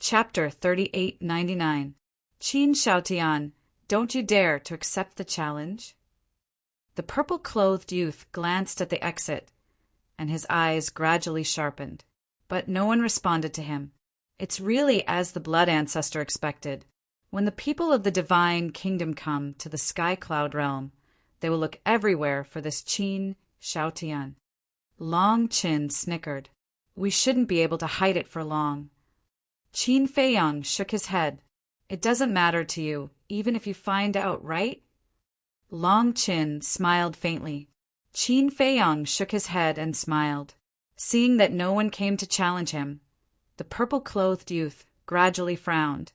Chapter 3899. Qin Shaotian, don't you dare to accept the challenge? The purple-clothed youth glanced at the exit, and his eyes gradually sharpened. But no one responded to him. It's really as the blood ancestor expected. When the people of the divine kingdom come to the sky cloud realm, they will look everywhere for this Qin Shaotian. Long Qin snickered. We shouldn't be able to hide it for long. Qin Feiyang shook his head. It doesn't matter to you, even if you find out, right? Long Qin smiled faintly. Qin Feiyang shook his head and smiled. Seeing that no one came to challenge him, the purple-clothed youth gradually frowned,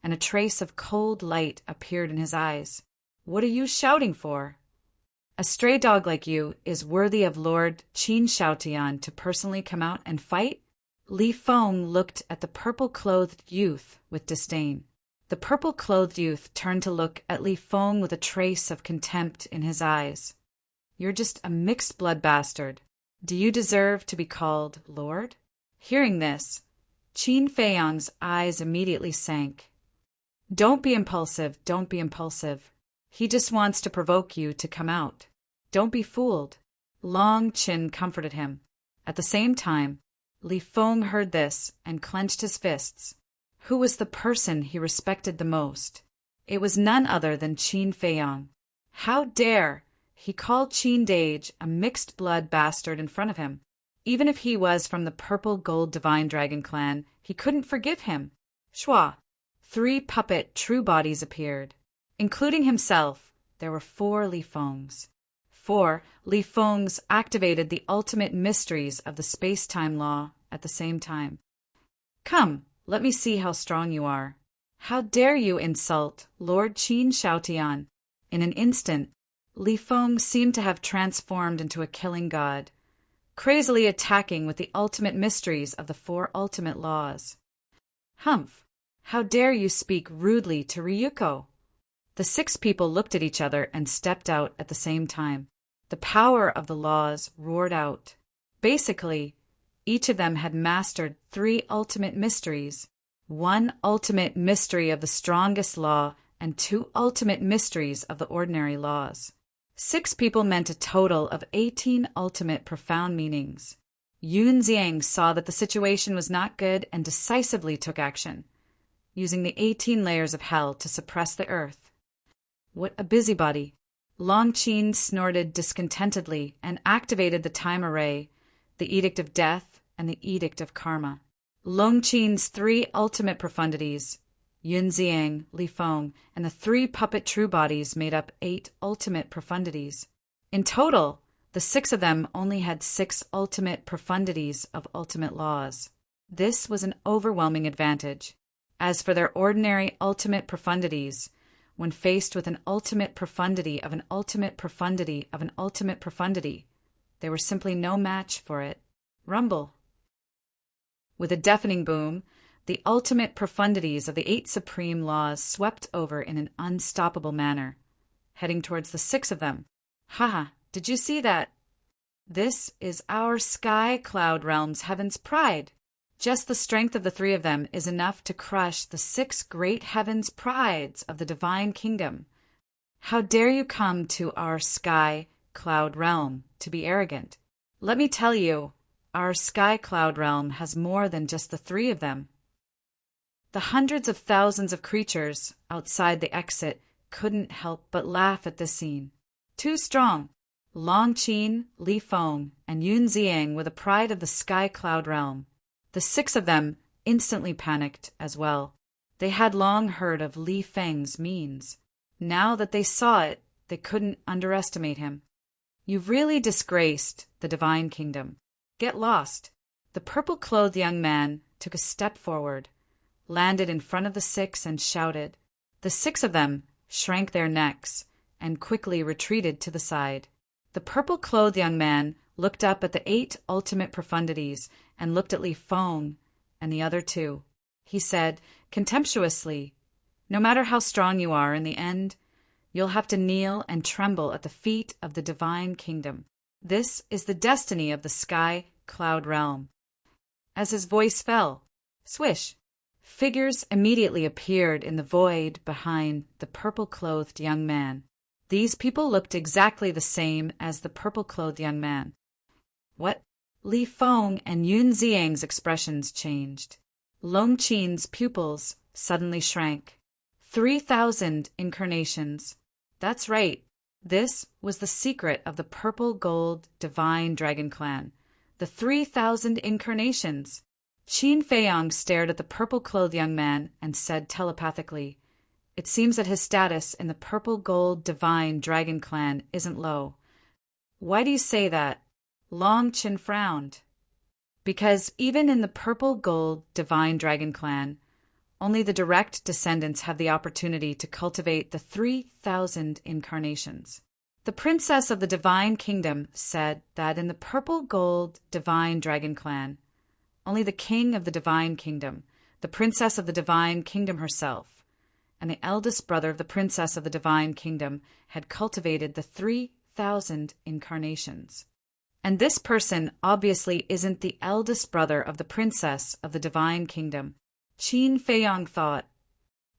and a trace of cold light appeared in his eyes. What are you shouting for? A stray dog like you is worthy of Lord Qin Shaotian to personally come out and fight? Li Feng looked at the purple-clothed youth with disdain. The purple-clothed youth turned to look at Li Feng with a trace of contempt in his eyes. You're just a mixed-blood bastard. Do you deserve to be called Lord? Hearing this, Qin Feiyang's eyes immediately sank. Don't be impulsive, don't be impulsive. He just wants to provoke you to come out. Don't be fooled. Long Qin comforted him. At the same time, Li Feng heard this and clenched his fists. Who was the person he respected the most? It was none other than Qin Feiyang. How dare he call Qin Dage a mixed-blood bastard in front of him? Even if he was from the purple gold divine dragon clan, he couldn't forgive him. Shua! 3 puppet true bodies appeared. Including himself, there were 4 Li Fengs. 4 Li Fengs activated the ultimate mysteries of the space-time law at the same time. Come, let me see how strong you are. How dare you insult Lord Qin Shaotian? In an instant, Li Feng seemed to have transformed into a killing god, crazily attacking with the ultimate mysteries of the 4 ultimate laws. Humph! How dare you speak rudely to Ryuko? The 6 people looked at each other and stepped out at the same time. The power of the laws roared out. Basically, each of them had mastered 3 ultimate mysteries, 1 ultimate mystery of the strongest law and 2 ultimate mysteries of the ordinary laws. 6 people meant a total of 18 ultimate profound meanings. Yun Xiang saw that the situation was not good and decisively took action, using the 18 layers of hell to suppress the earth. What a busybody! Long Qin snorted discontentedly and activated the time array, the Edict of Death, and the Edict of Karma. Long Qin's 3 ultimate profundities, Yun Xiang, Li Feng, and the 3 puppet true bodies made up 8 ultimate profundities. In total, the 6 of them only had 6 ultimate profundities of ultimate laws. This was an overwhelming advantage. As for their ordinary ultimate profundities, when faced with an ultimate profundity of an ultimate profundity of an ultimate profundity, they were simply no match for it. Rumble! With a deafening boom, the ultimate profundities of the 8 supreme laws swept over in an unstoppable manner, heading towards the 6 of them. Haha, did you see that? This is our sky cloud realm's heaven's pride. Just the strength of the 3 of them is enough to crush the 6 great heavens' prides of the divine kingdom. How dare you come to our sky cloud realm to be arrogant? Let me tell you, our sky cloud realm has more than just the 3 of them. The hundreds of thousands of creatures outside the exit couldn't help but laugh at this scene. Too strong. Long Qin, Li Feng, and Yun Xiang were the pride of the sky cloud realm. The 6 of them instantly panicked as well. They had long heard of Li Feng's means. Now that they saw it, they couldn't underestimate him. You've really disgraced the divine kingdom. Get lost. The purple-clothed young man took a step forward, landed in front of the 6 and shouted. The 6 of them shrank their necks and quickly retreated to the side. The purple-clothed young man looked up at the 8 ultimate profundities and looked at Li Feng and the other 2. He said contemptuously, no matter how strong you are, in the end, you'll have to kneel and tremble at the feet of the divine kingdom. This is the destiny of the sky cloud realm. As his voice fell, swish, Figures immediately appeared in the void behind the purple-clothed young man. These people looked exactly the same as the purple-clothed young man. What? Li Feng and Yun Xiang's expressions changed. Long Qin's pupils suddenly shrank. 3,000 incarnations. That's right. This was the secret of the purple-gold divine dragon clan. The 3,000 incarnations. Qin Feiyang stared at the purple-clothed young man and said telepathically, "It seems that his status in the purple-gold divine dragon clan isn't low." "Why do you say that?" Long Qin frowned. "Because even in the purple-gold divine dragon clan, only the direct descendants have the opportunity to cultivate the 3,000 incarnations. The princess of the divine kingdom said that in the purple-gold divine dragon clan, only the king of the divine kingdom, the princess of the divine kingdom herself, and the eldest brother of the princess of the divine kingdom had cultivated the 3,000 incarnations. And this person obviously isn't the eldest brother of the princess of the divine kingdom." Qin Feiyang thought.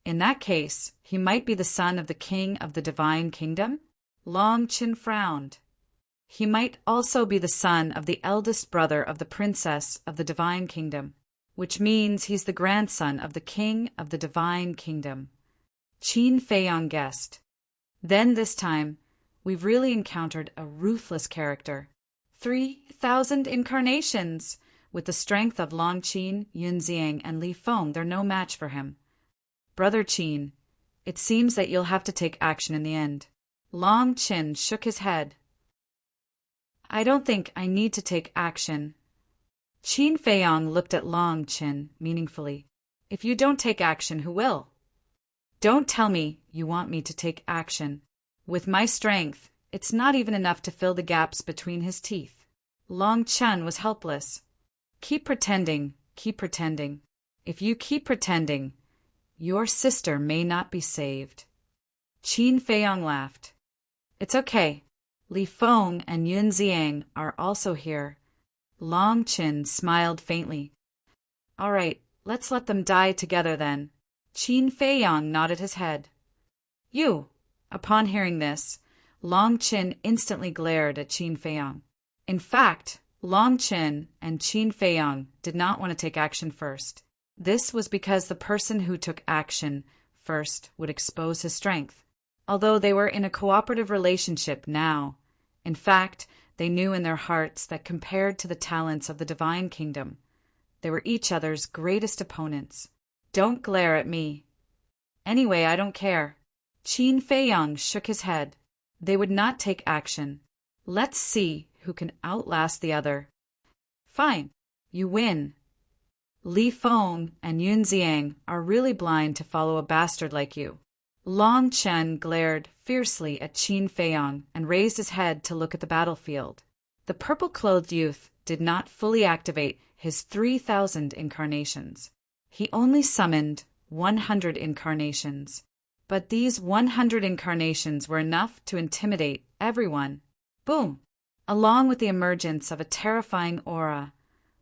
"In that case, he might be the son of the king of the divine kingdom?" Long Qin frowned. "He might also be the son of the eldest brother of the princess of the divine kingdom, which means he's the grandson of the king of the divine kingdom." Qin Feiyang guessed. "Then this time, we've really encountered a ruthless character. 3,000 incarnations! With the strength of Long Qin, Yun Xiang, and Li Feng, they're no match for him. Brother Qin, it seems that you'll have to take action in the end." Long Qin shook his head. "I don't think I need to take action." Qin Feiyang looked at Long Qin meaningfully. "If you don't take action, who will?" "Don't tell me you want me to take action. With my strength, it's not even enough to fill the gaps between his teeth." Long Qin was helpless. Keep pretending. If you keep pretending, your sister may not be saved." Qin Feiyang laughed. "It's okay. Li Feng and Yun Xiang are also here." Long Qin smiled faintly. "All right, let's let them die together then." Qin Feiyang nodded his head. "You." Upon hearing this, Long Qin instantly glared at Qin Feiyang. In fact, Long Qin and Qin Feiyang did not want to take action first. This was because the person who took action first would expose his strength. Although they were in a cooperative relationship now, in fact, they knew in their hearts that compared to the talents of the divine kingdom, they were each other's greatest opponents. "Don't glare at me." "Anyway, I don't care." Qin Feiyang shook his head. They would not take action. Let's see who can outlast the other. "Fine, you win." Li Feng and Yun Xiang are really blind to follow a bastard like you. Long Qin glared fiercely at Qin Feiyang and raised his head to look at the battlefield. The purple-clothed youth did not fully activate his 3,000 incarnations. He only summoned 100 incarnations. But these 100 incarnations were enough to intimidate everyone. Boom! Along with the emergence of a terrifying aura,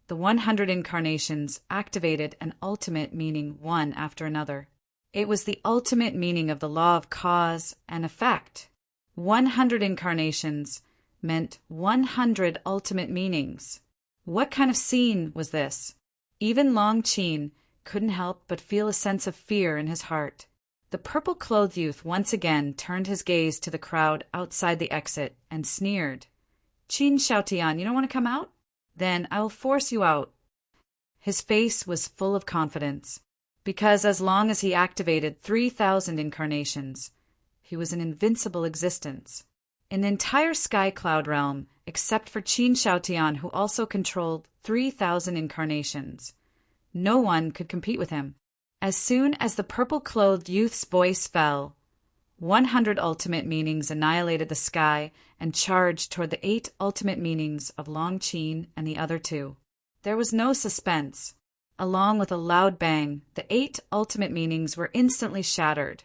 the 100 incarnations activated an ultimate meaning one after another. It was the ultimate meaning of the law of cause and effect. 100 incarnations meant 100 ultimate meanings. What kind of scene was this? Even Long Qin couldn't help but feel a sense of fear in his heart. The purple-clothed youth once again turned his gaze to the crowd outside the exit and sneered. "Qin Xiaotian, you don't want to come out? Then I will force you out." His face was full of confidence, because as long as he activated 3,000 incarnations, he was an invincible existence. In the entire Sky Cloud realm, except for Qin Xiaotian, who also controlled 3,000 incarnations, no one could compete with him. As soon as the purple-clothed youth's voice fell, 100 ultimate meanings annihilated the sky and charged toward the 8 ultimate meanings of Long Qin and the other 2. There was no suspense. Along with a loud bang, the 8 ultimate meanings were instantly shattered,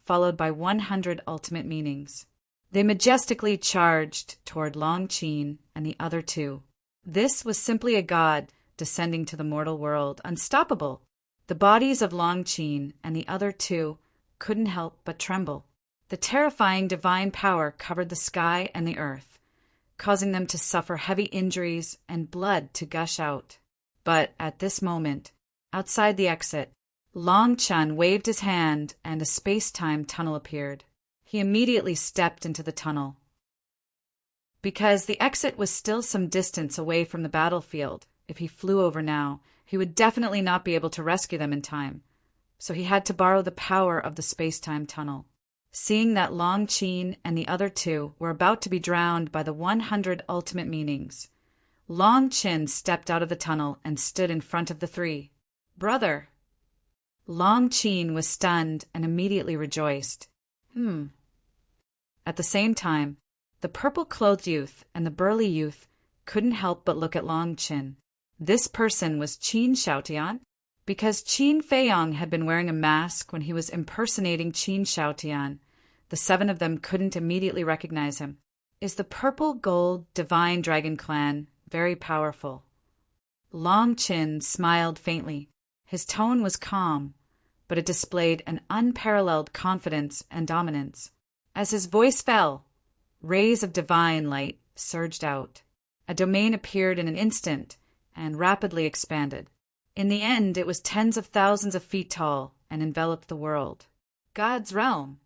followed by 100 ultimate meanings. They majestically charged toward Long Qin and the other 2. This was simply a god descending to the mortal world, unstoppable. The bodies of Long Qin and the other two couldn't help but tremble. The terrifying divine power covered the sky and the earth, causing them to suffer heavy injuries and blood to gush out. But at this moment, outside the exit, Long Chen waved his hand and a space-time tunnel appeared. He immediately stepped into the tunnel. Because the exit was still some distance away from the battlefield, if he flew over now, he would definitely not be able to rescue them in time. So he had to borrow the power of the space-time tunnel. Seeing that Long Qin and the other two were about to be drowned by the 100 ultimate meanings, Long Qin stepped out of the tunnel and stood in front of the three. "Brother!" Long Qin was stunned and immediately rejoiced. At the same time, the purple-clothed youth and the burly youth couldn't help but look at Long Qin. This person was Qin Xiaotian. Because Qin Feiyong had been wearing a mask when he was impersonating Qin Xiaotian, the seven of them couldn't immediately recognize him. Is the purple-gold divine dragon clan very powerful? Long Qin smiled faintly. His tone was calm, but it displayed an unparalleled confidence and dominance. As his voice fell, rays of divine light surged out. A domain appeared in an instant and rapidly expanded. In the end, it was tens of thousands of feet tall and enveloped the world. God's realm.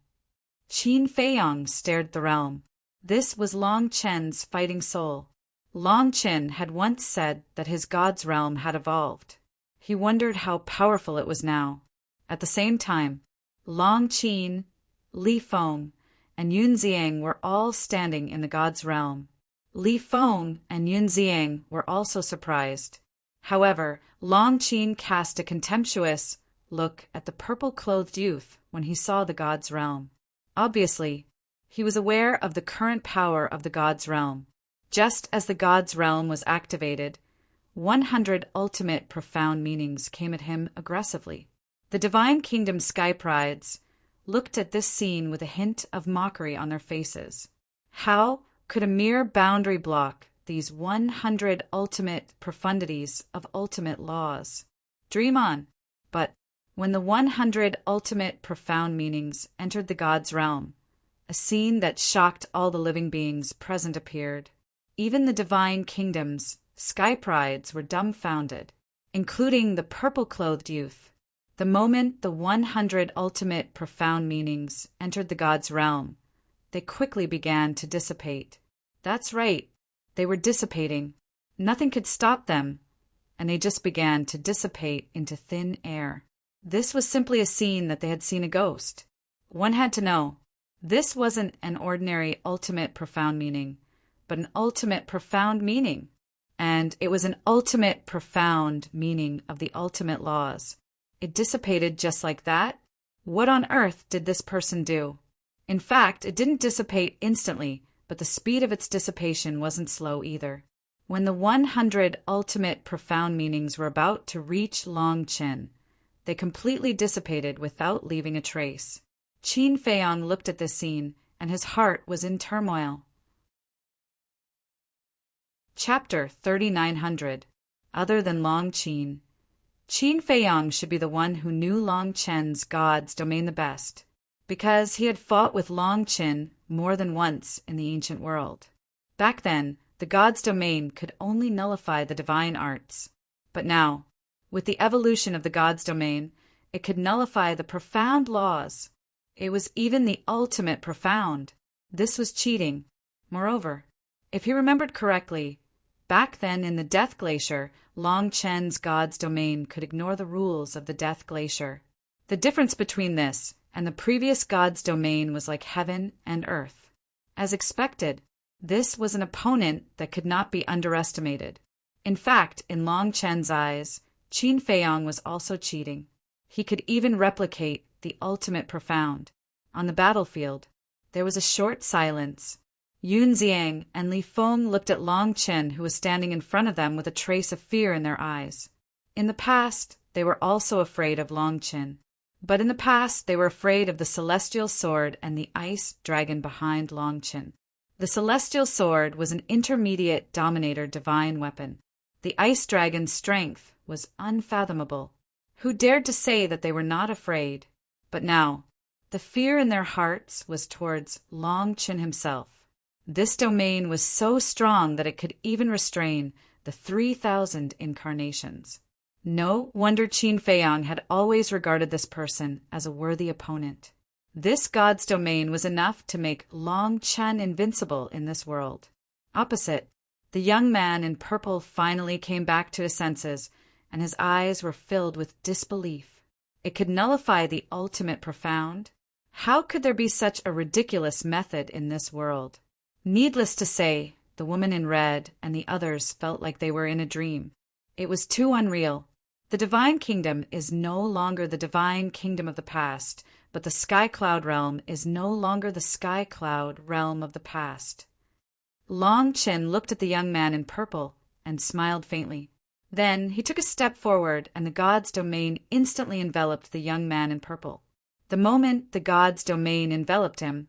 Qin Feiyong stared the realm. This was Long Chen's fighting soul. Long Qin had once said that his God's realm had evolved. He wondered how powerful it was now. At the same time, Long Qin, Li Feng, and Yun Ziang were all standing in the God's realm. Li Feng and Yun Ziang were also surprised. However, Long Qin cast a contemptuous look at the purple-clothed youth when he saw the God's realm. Obviously, he was aware of the current power of the God's realm. Just as the God's realm was activated, 100 ultimate profound meanings came at him aggressively. The Divine Kingdom Sky Prides looked at this scene with a hint of mockery on their faces. How could a mere boundary block these 100 ultimate profundities of ultimate laws? Dream on. But when the 100 ultimate profound meanings entered the God's realm, a scene that shocked all the living beings present appeared. Even the Divine Kingdom's Sky Prides were dumbfounded, including the purple-clothed youth. The moment the 100 ultimate profound meanings entered the God's realm, they quickly began to dissipate. That's right. They were dissipating. Nothing could stop them, and they just began to dissipate into thin air. This was simply a scene that they had seen a ghost. One had to know, this wasn't an ordinary ultimate profound meaning, but an ultimate profound meaning. And it was an ultimate profound meaning of the ultimate laws. It dissipated just like that? What on earth did this person do? In fact, it didn't dissipate instantly, but the speed of its dissipation wasn't slow either. When the 100 ultimate profound meanings were about to reach Long Qin, they completely dissipated without leaving a trace. Qin Feiyong looked at this scene, and his heart was in turmoil. Chapter 3900. Other than Long Qin. Qin Feiyong should be the one who knew Long Chen's God's domain the best, because he had fought with Long Qin more than once in the ancient world. Back then, the God's domain could only nullify the divine arts. But now, with the evolution of the God's domain, it could nullify the profound laws. It was even the ultimate profound. This was cheating. Moreover, if he remembered correctly, back then in the Death Glacier, Long Chen's God's domain could ignore the rules of the Death Glacier. The difference between this and the previous God's domain was like heaven and earth. As expected, this was an opponent that could not be underestimated. In fact, in Long Chen's eyes, Qin Feiyong was also cheating. He could even replicate the ultimate profound. On the battlefield, there was a short silence. Yun Ziang and Li Feng looked at Long Qin, who was standing in front of them with a trace of fear in their eyes. In the past, they were also afraid of Long Qin. But in the past, they were afraid of the celestial sword and the ice dragon behind Long Qin. The celestial sword was an intermediate dominator divine weapon. The ice dragon's strength was unfathomable. who dared to say that they were not afraid. But now, the fear in their hearts was towards Long Chin himself. This domain was so strong that it could even restrain the 3,000 incarnations. No wonder Qin Feiyang had always regarded this person as a worthy opponent. This god's domain was enough to make Long Chen invincible in this world. Opposite, the young man in purple finally came back to his senses, and his eyes were filled with disbelief. It could nullify the ultimate profound. How could there be such a ridiculous method in this world? Needless to say, the woman in red and the others felt like they were in a dream. It was too unreal. The divine kingdom is no longer the divine kingdom of the past, but the sky cloud realm is no longer the sky cloud realm of the past. Long Chin looked at the young man in purple and smiled faintly. Then he took a step forward, and the god's domain instantly enveloped the young man in purple. The moment the god's domain enveloped him,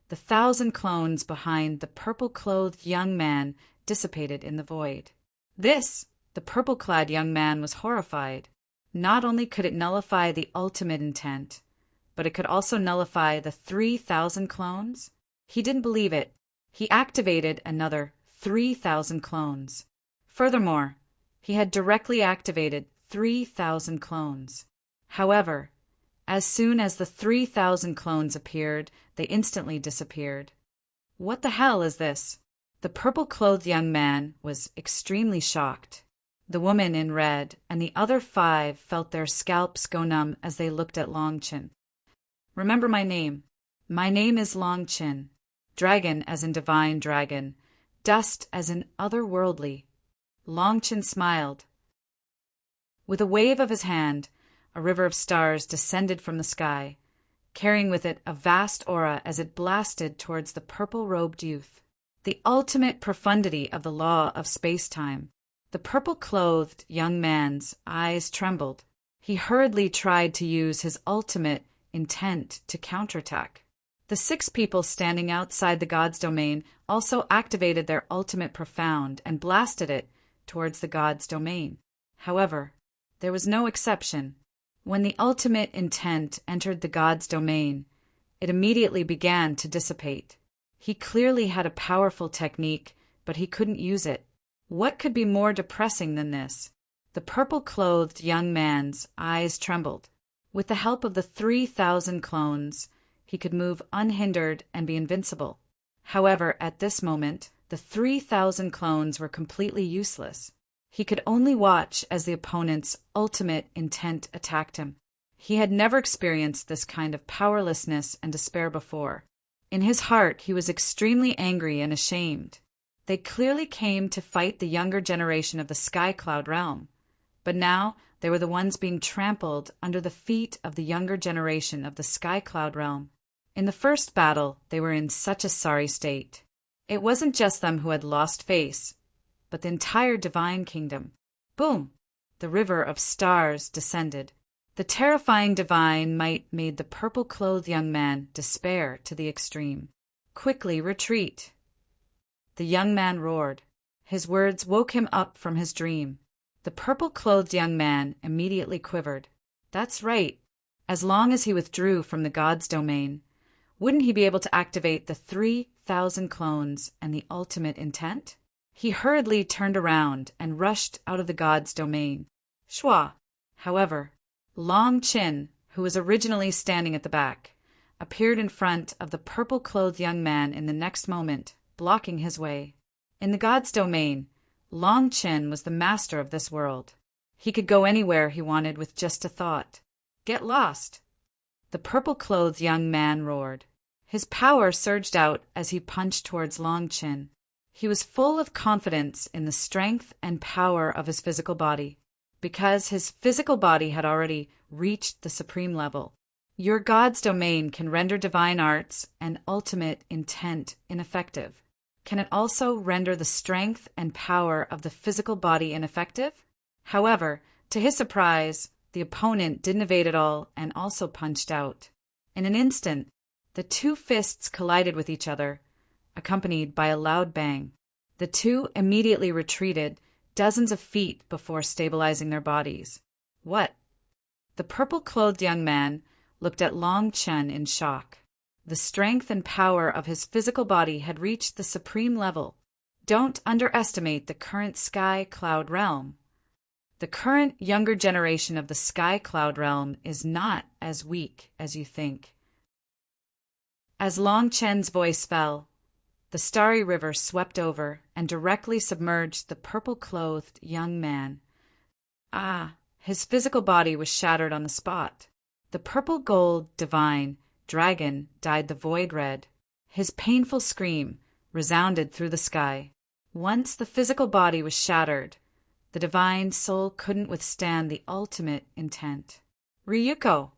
the 1,000 clones behind the purple-clothed young man dissipated in the void. The purple-clad young man was horrified. Not only could it nullify the ultimate intent, but it could also nullify the 3,000 clones. He didn't believe it. He activated another 3,000 clones. Furthermore, he had directly activated 3,000 clones. However, as soon as the 3,000 clones appeared, they instantly disappeared. What the hell is this? The purple-clothed young man was extremely shocked. The woman in red and the other 5 felt their scalps go numb as they looked at Long Chin. Remember my name. My name is Long Chin. Dragon as in divine dragon. Dust as in otherworldly. Long Chin smiled. With a wave of his hand, a river of stars descended from the sky, carrying with it a vast aura as it blasted towards the purple-robed youth. The ultimate profundity of the law of space-time. The purple-clothed young man's eyes trembled. He hurriedly tried to use his ultimate intent to counterattack. The 6 people standing outside the god's domain also activated their ultimate profound and blasted it towards the god's domain. However, there was no exception. When the ultimate intent entered the god's domain, it immediately began to dissipate. He clearly had a powerful technique, but he couldn't use it. What could be more depressing than this? The purple-clothed young man's eyes trembled. With the help of the 3,000 clones, he could move unhindered and be invincible. However, at this moment, the 3,000 clones were completely useless. He could only watch as the opponent's ultimate intent attacked him. He had never experienced this kind of powerlessness and despair before. In his heart, he was extremely angry and ashamed. They clearly came to fight the younger generation of the Sky Cloud realm, but now they were the ones being trampled under the feet of the younger generation of the Sky Cloud realm. In the first battle, they were in such a sorry state. It wasn't just them who had lost face, but the entire divine kingdom. Boom! The river of stars descended. The terrifying divine might made the purple-clothed young man despair to the extreme. Quickly retreat! The young man roared. His words woke him up from his dream. The purple-clothed young man immediately quivered. That's right. As long as he withdrew from the god's domain, wouldn't he be able to activate the 3,000 clones and the ultimate intent? He hurriedly turned around and rushed out of the god's domain. Shua! However, Long Chin, who was originally standing at the back, appeared in front of the purple-clothed young man in the next moment, blocking his way. In the god's domain, Long Chin was the master of this world. He could go anywhere he wanted with just a thought. Get lost! The purple-clothed young man roared. His power surged out as he punched towards Long Chin. He was full of confidence in the strength and power of his physical body, because his physical body had already reached the supreme level. Your god's domain can render divine arts and ultimate intent ineffective. Can it also render the strength and power of the physical body ineffective? However, to his surprise, the opponent didn't evade at all and also punched out. In an instant, the 2 fists collided with each other, accompanied by a loud bang. The 2 immediately retreated dozens of feet before stabilizing their bodies. What? The purple-clothed young man looked at Long Chen in shock. The strength and power of his physical body had reached the supreme level. Don't underestimate the current Sky Cloud realm. The current younger generation of the Sky Cloud realm is not as weak as you think. As Long Chen's voice fell, the starry river swept over and directly submerged the purple-clothed young man. His physical body was shattered on the spot. The purple-gold divine dragon dyed the void red. His painful scream resounded through the sky. Once the physical body was shattered, the divine soul couldn't withstand the ultimate intent. "Ryuko!"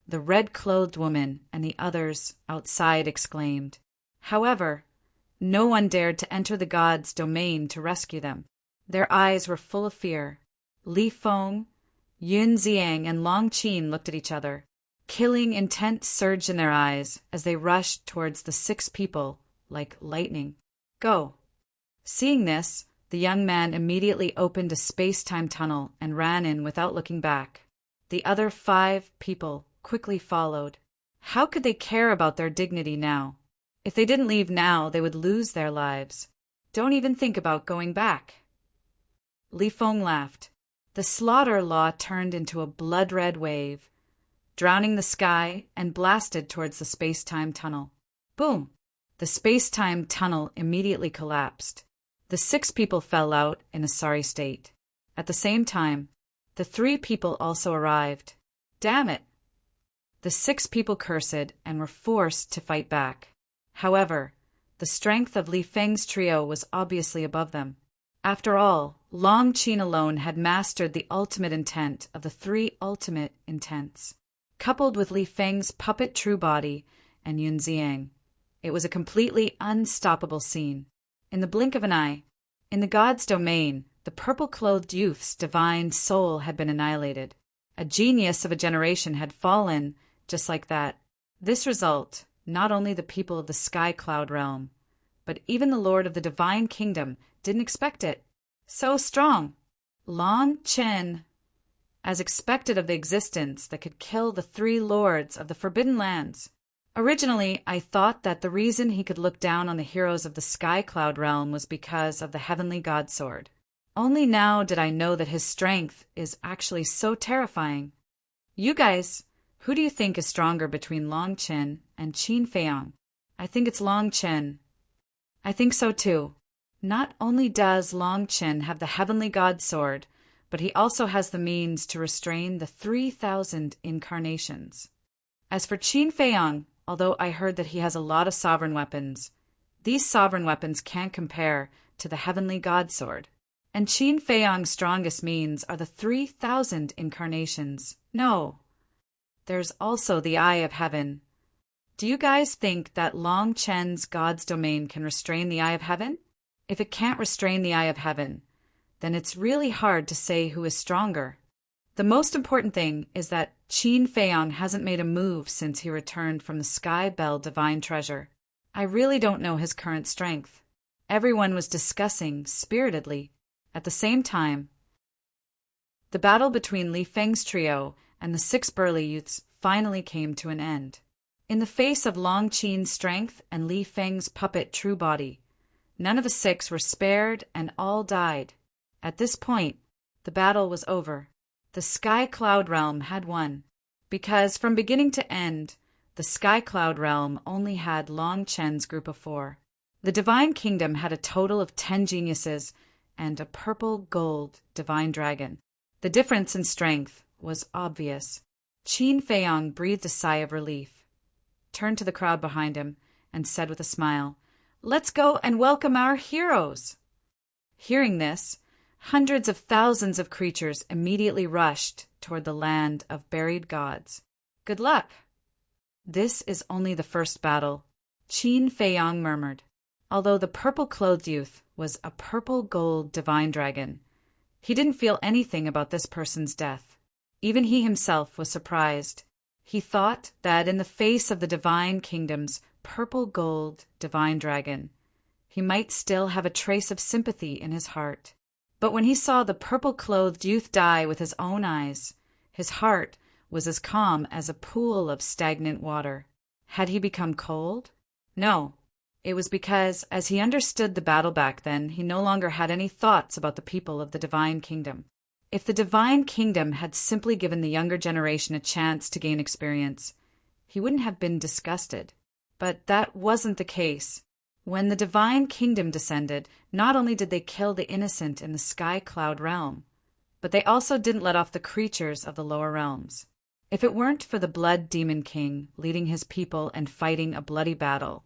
the red-clothed woman and the others outside exclaimed. However, no one dared to enter the god's domain to rescue them. Their eyes were full of fear. Li Feng, Yun Xiang, and Long Qin looked at each other. Killing intent surged in their eyes as they rushed towards the 6 people like lightning. "Go!" Seeing this, the young man immediately opened a space-time tunnel and ran in without looking back. The other 5 people quickly followed. How could they care about their dignity now? If they didn't leave now, they would lose their lives. Don't even think about going back. Li Feng laughed. The slaughter law turned into a blood-red wave, drowning the sky and blasted towards the space-time tunnel. Boom! The space-time tunnel immediately collapsed. The 6 people fell out in a sorry state. At the same time, the 3 people also arrived. Damn it! The 6 people cursed and were forced to fight back. However, the strength of Li Feng's trio was obviously above them. After all, Long Qin alone had mastered the ultimate intent of the 3 ultimate intents. Coupled with Li Feng's puppet true body and Yun Xiang, it was a completely unstoppable scene. In the blink of an eye, in the god's domain, the purple-clothed youth's divine soul had been annihilated. A genius of a generation had fallen just like that. This result, not only the people of the Sky Cloud realm, but even the Lord of the Divine Kingdom didn't expect it. So strong! Long Chen, as expected of the existence that could kill the 3 lords of the Forbidden Lands. Originally, I thought that the reason he could look down on the heroes of the Sky Cloud realm was because of the Heavenly God Sword. Only now did I know that his strength is actually so terrifying. You guys, who do you think is stronger between Long Chen and Qin Feiyang? I think it's Long Chen. I think so too. Not only does Long Chen have the Heavenly God Sword, but he also has the means to restrain the 3,000 incarnations. As for Qin Feiyang, although I heard that he has a lot of sovereign weapons, these sovereign weapons can't compare to the Heavenly God Sword. And Qin Feiyang's strongest means are the 3,000 incarnations. No, there's also the Eye of Heaven. Do you guys think that Long Chen's God's domain can restrain the Eye of Heaven? If it can't restrain the Eye of Heaven, then it's really hard to say who is stronger. The most important thing is that Qin Feiyang hasn't made a move since he returned from the Sky Bell Divine Treasure. I really don't know his current strength. Everyone was discussing spiritedly. At the same time, the battle between Li Feng's trio and the 6 burly youths finally came to an end. In the face of Long Qin's strength and Li Feng's puppet true body, none of the 6 were spared and all died. At this point, the battle was over. The Sky Cloud realm had won, because from beginning to end, the Sky Cloud realm only had Long Chen's group of 4. The Divine Kingdom had a total of 10 geniuses and a purple-gold divine dragon. The difference in strength was obvious. Qin Feiyang breathed a sigh of relief, turned to the crowd behind him, and said with a smile, "Let's go and welcome our heroes!" Hearing this, hundreds of thousands of creatures immediately rushed toward the land of buried gods. "Good luck!" "This is only the first battle," Qin Feiyang murmured. Although the purple-clothed youth was a purple-gold divine dragon, he didn't feel anything about this person's death. Even he himself was surprised. He thought that in the face of the Divine Kingdom's purple-gold divine dragon, he might still have a trace of sympathy in his heart. But when he saw the purple-clothed youth die with his own eyes, his heart was as calm as a pool of stagnant water. Had he become cold? No. It was because, as he understood the battle back then, he no longer had any thoughts about the people of the Divine Kingdom. If the Divine Kingdom had simply given the younger generation a chance to gain experience, he wouldn't have been disgusted. But that wasn't the case. When the Divine Kingdom descended, not only did they kill the innocent in the Sky Cloud realm, but they also didn't let off the creatures of the lower realms. If it weren't for the Blood Demon King leading his people and fighting a bloody battle,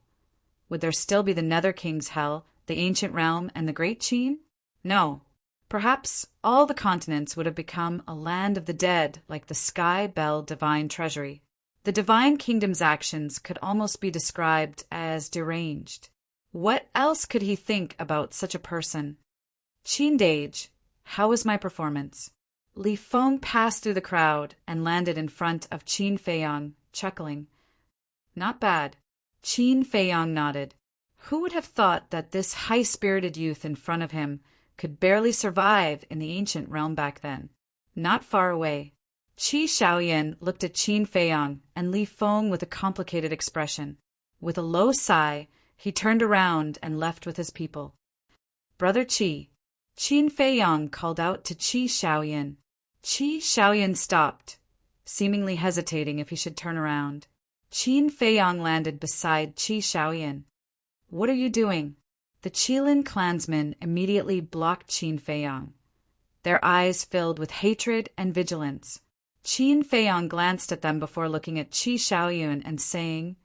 would there still be the Nether King's Hell, the Ancient Realm, and the Great Cheen? No. Perhaps all the continents would have become a land of the dead like the Sky Bell Divine Treasury. The Divine Kingdom's actions could almost be described as deranged. What else could he think about such a person? Cheen Dage, how was my performance? Li Feng passed through the crowd and landed in front of Qin Feiyang, chuckling. Not bad. Qin Feiyang nodded. Who would have thought that this high-spirited youth in front of him could barely survive in the ancient realm back then? Not far away, Qi Shaoyan looked at Qin Feiyang and Li Feng with a complicated expression. With a low sigh, he turned around and left with his people. Brother Qi, Qin Feiyang called out to Qi Shaoyan. Qi Shaoyan stopped, seemingly hesitating if he should turn around. Qin Feiyang landed beside Qi Shaoyan. What are you doing? The Qilin clansmen immediately blocked Qin Feiyang. Their eyes filled with hatred and vigilance. Qin Feiyang glanced at them before looking at Qi Shaoyun and saying,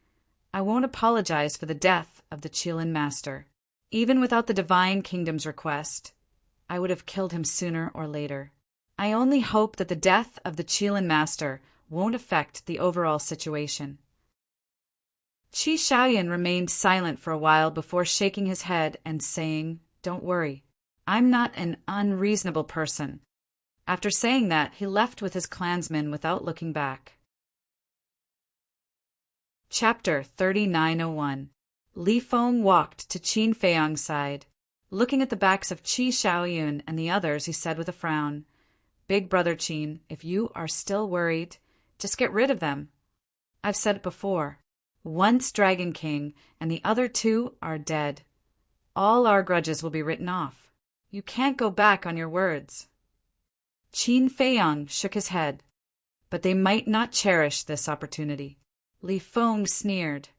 I won't apologize for the death of the Qilin master. Even without the Divine Kingdom's request, I would have killed him sooner or later. I only hope that the death of the Qilin master won't affect the overall situation. Qi Shaoyan remained silent for a while before shaking his head and saying, Don't worry, I'm not an unreasonable person. After saying that, he left with his clansmen without looking back. Chapter 3901. Li Feng walked to Qin Feiyang's side. Looking at the backs of Qi Shaoyun and the others, he said with a frown, Big brother Qin, if you are still worried, just get rid of them. I've said it before. Once Dragon King and the other two are dead. All our grudges will be written off. You can't go back on your words. Qin Feiyang shook his head, but they might not cherish this opportunity. Li Feng sneered.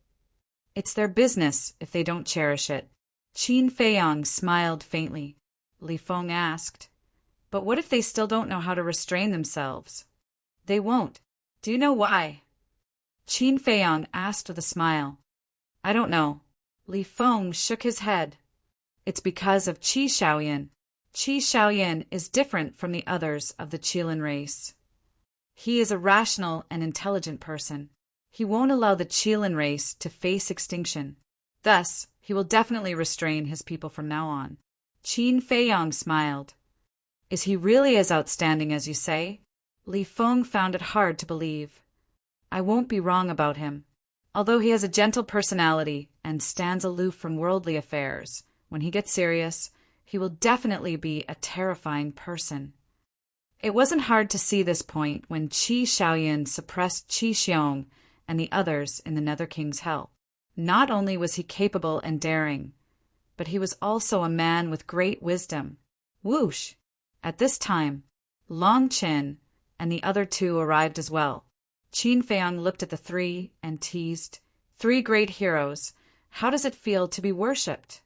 It's their business if they don't cherish it. Qin Feiyang smiled faintly. Li Feng asked, But what if they still don't know how to restrain themselves? They won't. Do you know why? Qin Feiyang asked with a smile. I don't know. Li Feng shook his head. It's because of Qi Shaoyan. Qi Shaoyan is different from the others of the Qilin race. He is a rational and intelligent person. He won't allow the Qilin race to face extinction. Thus, he will definitely restrain his people from now on. Qin Feiyang smiled. Is he really as outstanding as you say? Li Feng found it hard to believe. I won't be wrong about him. Although he has a gentle personality and stands aloof from worldly affairs, when he gets serious, he will definitely be a terrifying person. It wasn't hard to see this point when Qi Shaoyan suppressed Qi Xiong and the others in the Nether King's Hell. Not only was he capable and daring, but he was also a man with great wisdom. Whoosh! At this time, Long Chen and the other two arrived as well. Qin Feiyang looked at the three and teased, Three great heroes. How does it feel to be worshipped?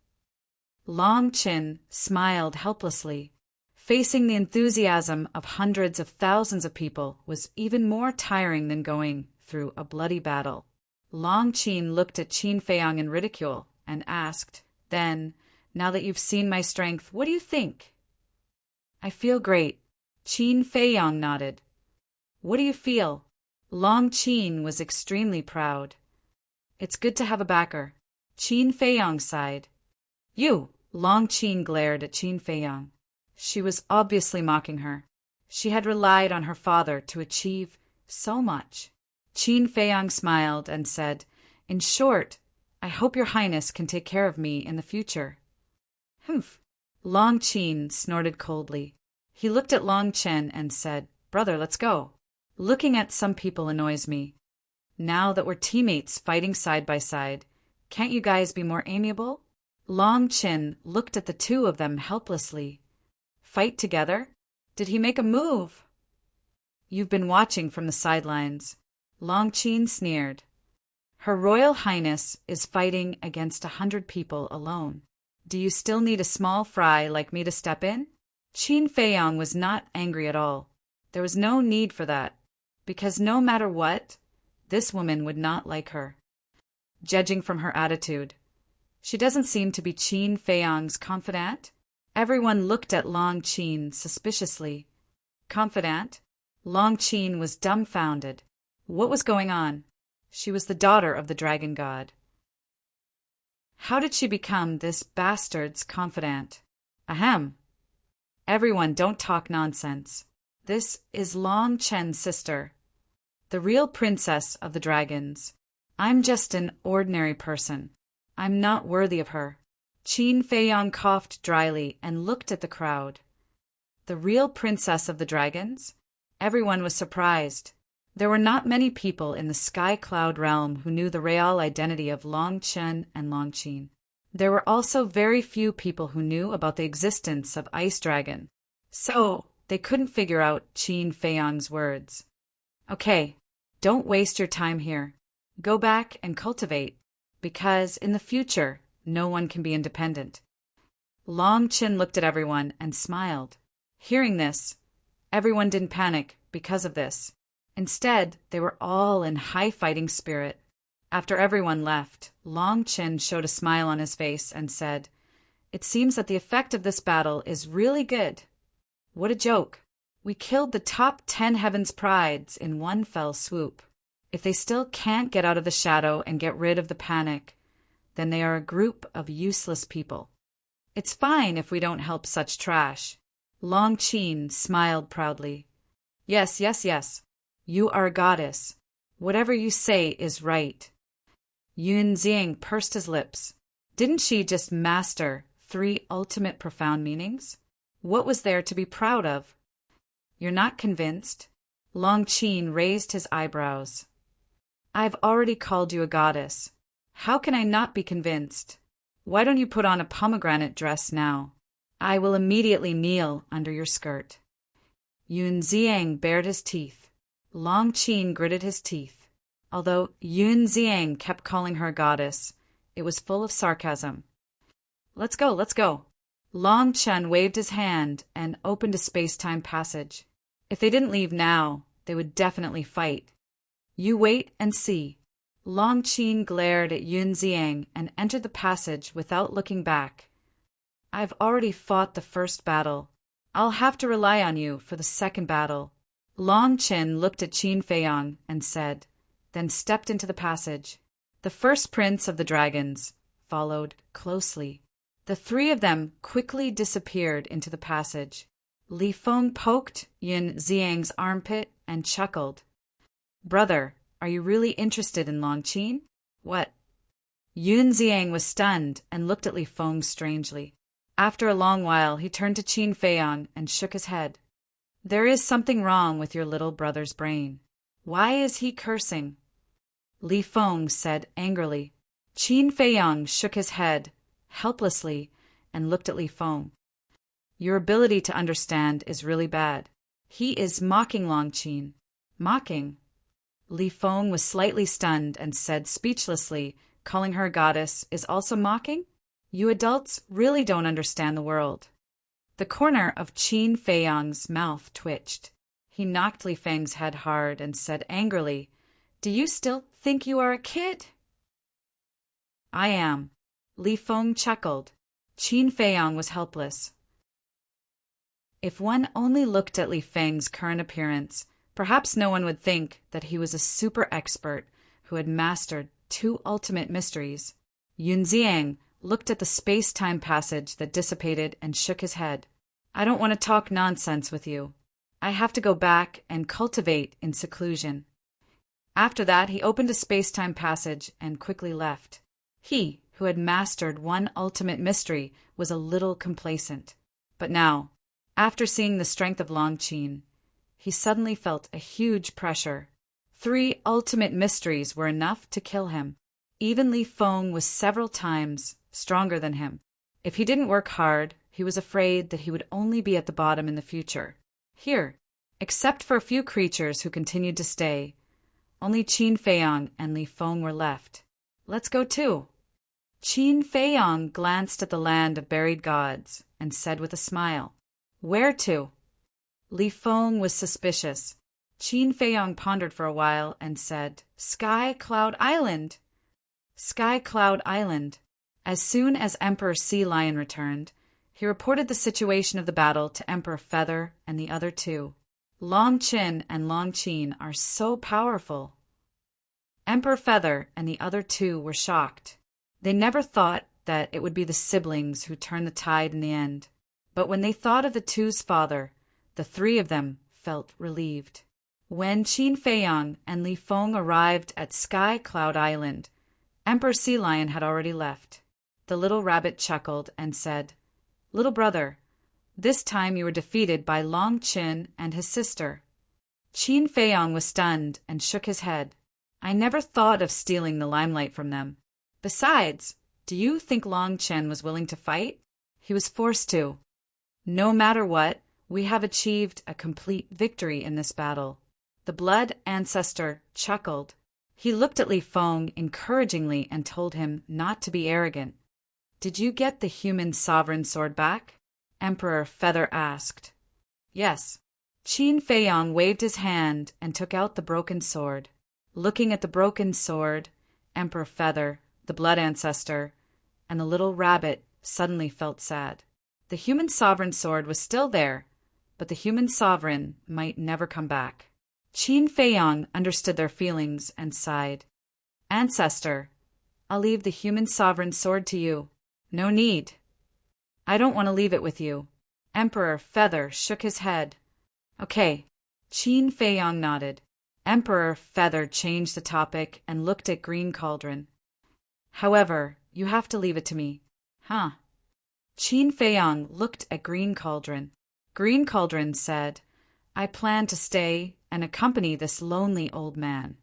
Long Chen smiled helplessly. Facing the enthusiasm of hundreds of thousands of people was even more tiring than going through a bloody battle. Long Qin looked at Qin Feiyang in ridicule and asked, Then, now that you've seen my strength, what do you think? I feel great. Qin Feiyang nodded. What do you feel? Long Qin was extremely proud. It's good to have a backer. Qin Feiyang sighed. You! Long Qin glared at Qin Feiyang. She was obviously mocking her. She had relied on her father to achieve so much. Qin Feiyang smiled and said, In short, I hope your highness can take care of me in the future. Humph! Long Qin snorted coldly. He looked at Long Chen and said, Brother, let's go. Looking at some people annoys me. Now that we're teammates fighting side by side, can't you guys be more amiable? Long Chin looked at the two of them helplessly. Fight together? Did he make a move? You've been watching from the sidelines. Long Chin sneered. Her Royal Highness is fighting against 100 people alone. Do you still need a small fry like me to step in? Qin Feiyang was not angry at all. There was no need for that, because no matter what, this woman would not like her. Judging from her attitude, she doesn't seem to be Qin Feiyang's confidant. Everyone looked at Long Qin suspiciously. Confidant? Long Qin was dumbfounded. What was going on? She was the daughter of the dragon god. How did she become this bastard's confidant? Ahem. Everyone, don't talk nonsense. This is Long Chen's sister, the real princess of the dragons. I'm just an ordinary person. I'm not worthy of her. Qin Feiyang coughed dryly and looked at the crowd. The real princess of the dragons? Everyone was surprised. There were not many people in the Sky Cloud realm who knew the real identity of Long Chen and Long Qin. There were also very few people who knew about the existence of Ice Dragon. So, they couldn't figure out Qin Feiyang's words. Okay, don't waste your time here. Go back and cultivate, because in the future, no one can be independent. Long Chin looked at everyone and smiled. Hearing this, everyone didn't panic because of this. Instead, they were all in high fighting spirit. After everyone left, Long Chin showed a smile on his face and said, "It seems that the effect of this battle is really good. What a joke. We killed the top 10 Heaven's Prides in one fell swoop. If they still can't get out of the shadow and get rid of the panic, then they are a group of useless people. It's fine if we don't help such trash." Long Qin smiled proudly. Yes, yes, yes. You are a goddess. Whatever you say is right. Yun Xiang pursed his lips. Didn't she just master 3 ultimate profound meanings? What was there to be proud of? You're not convinced? Long Qin raised his eyebrows. I've already called you a goddess. How can I not be convinced? Why don't you put on a pomegranate dress now? I will immediately kneel under your skirt. Yun Xiang bared his teeth. Long Qin gritted his teeth. Although Yun Xiang kept calling her a goddess, it was full of sarcasm. Let's go, let's go. Long Chen waved his hand and opened a space-time passage. If they didn't leave now, they would definitely fight. You wait and see. Long Qin glared at Yun Xiang and entered the passage without looking back. I've already fought the first battle. I'll have to rely on you for the second battle. Long Qin looked at Qin Feiyang and said, then stepped into the passage. The first prince of the dragons followed closely. The 3 of them quickly disappeared into the passage. Li Feng poked Yun Xiang's armpit and chuckled. Brother, are you really interested in Long Qin? What? Yun Xiang was stunned and looked at Li Feng strangely. After a long while, he turned to Qin Feiyang and shook his head. There is something wrong with your little brother's brain. Why is he cursing? Li Feng said angrily. Qin Feiyang shook his head helplessly and looked at Li Feng. Your ability to understand is really bad. He is mocking Long Qin. Mocking? Li Feng was slightly stunned and said speechlessly, calling her a goddess is also mocking? You adults really don't understand the world. The corner of Qin Feiyang's mouth twitched. He knocked Li Feng's head hard and said angrily, Do you still think you are a kid? I am. Li Feng chuckled. Qin Feiyang was helpless. If one only looked at Li Feng's current appearance, perhaps no one would think that he was a super expert who had mastered 2 ultimate mysteries. Yun Xiang looked at the space-time passage that dissipated and shook his head. I don't want to talk nonsense with you. I have to go back and cultivate in seclusion. After that, he opened a space-time passage and quickly left. He, who had mastered 1 ultimate mystery, was a little complacent. But now, after seeing the strength of Long Qin, he suddenly felt a huge pressure. 3 ultimate mysteries were enough to kill him. Even Li Feng was several times stronger than him. If he didn't work hard, he was afraid that he would only be at the bottom in the future. Here, except for a few creatures who continued to stay, only Qin Feiyang and Li Feng were left. Let's go too. Qin Feiyang glanced at the land of buried gods and said with a smile, "Where to?" Li Feng was suspicious. Qin Feiyang pondered for a while and said, "Sky Cloud Island." Sky Cloud Island. As soon as Emperor Sea Lion returned, he reported the situation of the battle to Emperor Feather and the other 2. Long Qin and Long Qin are so powerful. Emperor Feather and the other 2 were shocked. They never thought that it would be the siblings who turned the tide in the end. But when they thought of the 2's father, the 3 of them felt relieved. When Qin Feiyang and Li Feng arrived at Sky Cloud Island, Emperor Sea Lion had already left. The little rabbit chuckled and said, "Little brother, this time you were defeated by Long Qin and his sister." Qin Feiyang was stunned and shook his head. "I never thought of stealing the limelight from them. Besides, do you think Long Qin was willing to fight? He was forced to. No matter what, we have achieved a complete victory in this battle." The blood ancestor chuckled. He looked at Li Feng encouragingly and told him not to be arrogant. "Did you get the human sovereign sword back?" Emperor Feather asked. "Yes." Qin Feiyang waved his hand and took out the broken sword. Looking at the broken sword, Emperor Feather, the blood ancestor, and the little rabbit suddenly felt sad. The human sovereign sword was still there, but the human sovereign might never come back. Qin Feiyang understood their feelings and sighed. "Ancestor, I'll leave the human sovereign sword to you." "No need. I don't want to leave it with you." Emperor Feather shook his head. "Okay." Qin Feiyang nodded. Emperor Feather changed the topic and looked at Green Cauldron. "However, you have to leave it to me." "Huh?" Qin Feiyang looked at Green Cauldron. Green Cauldron said, "I plan to stay and accompany this lonely old man."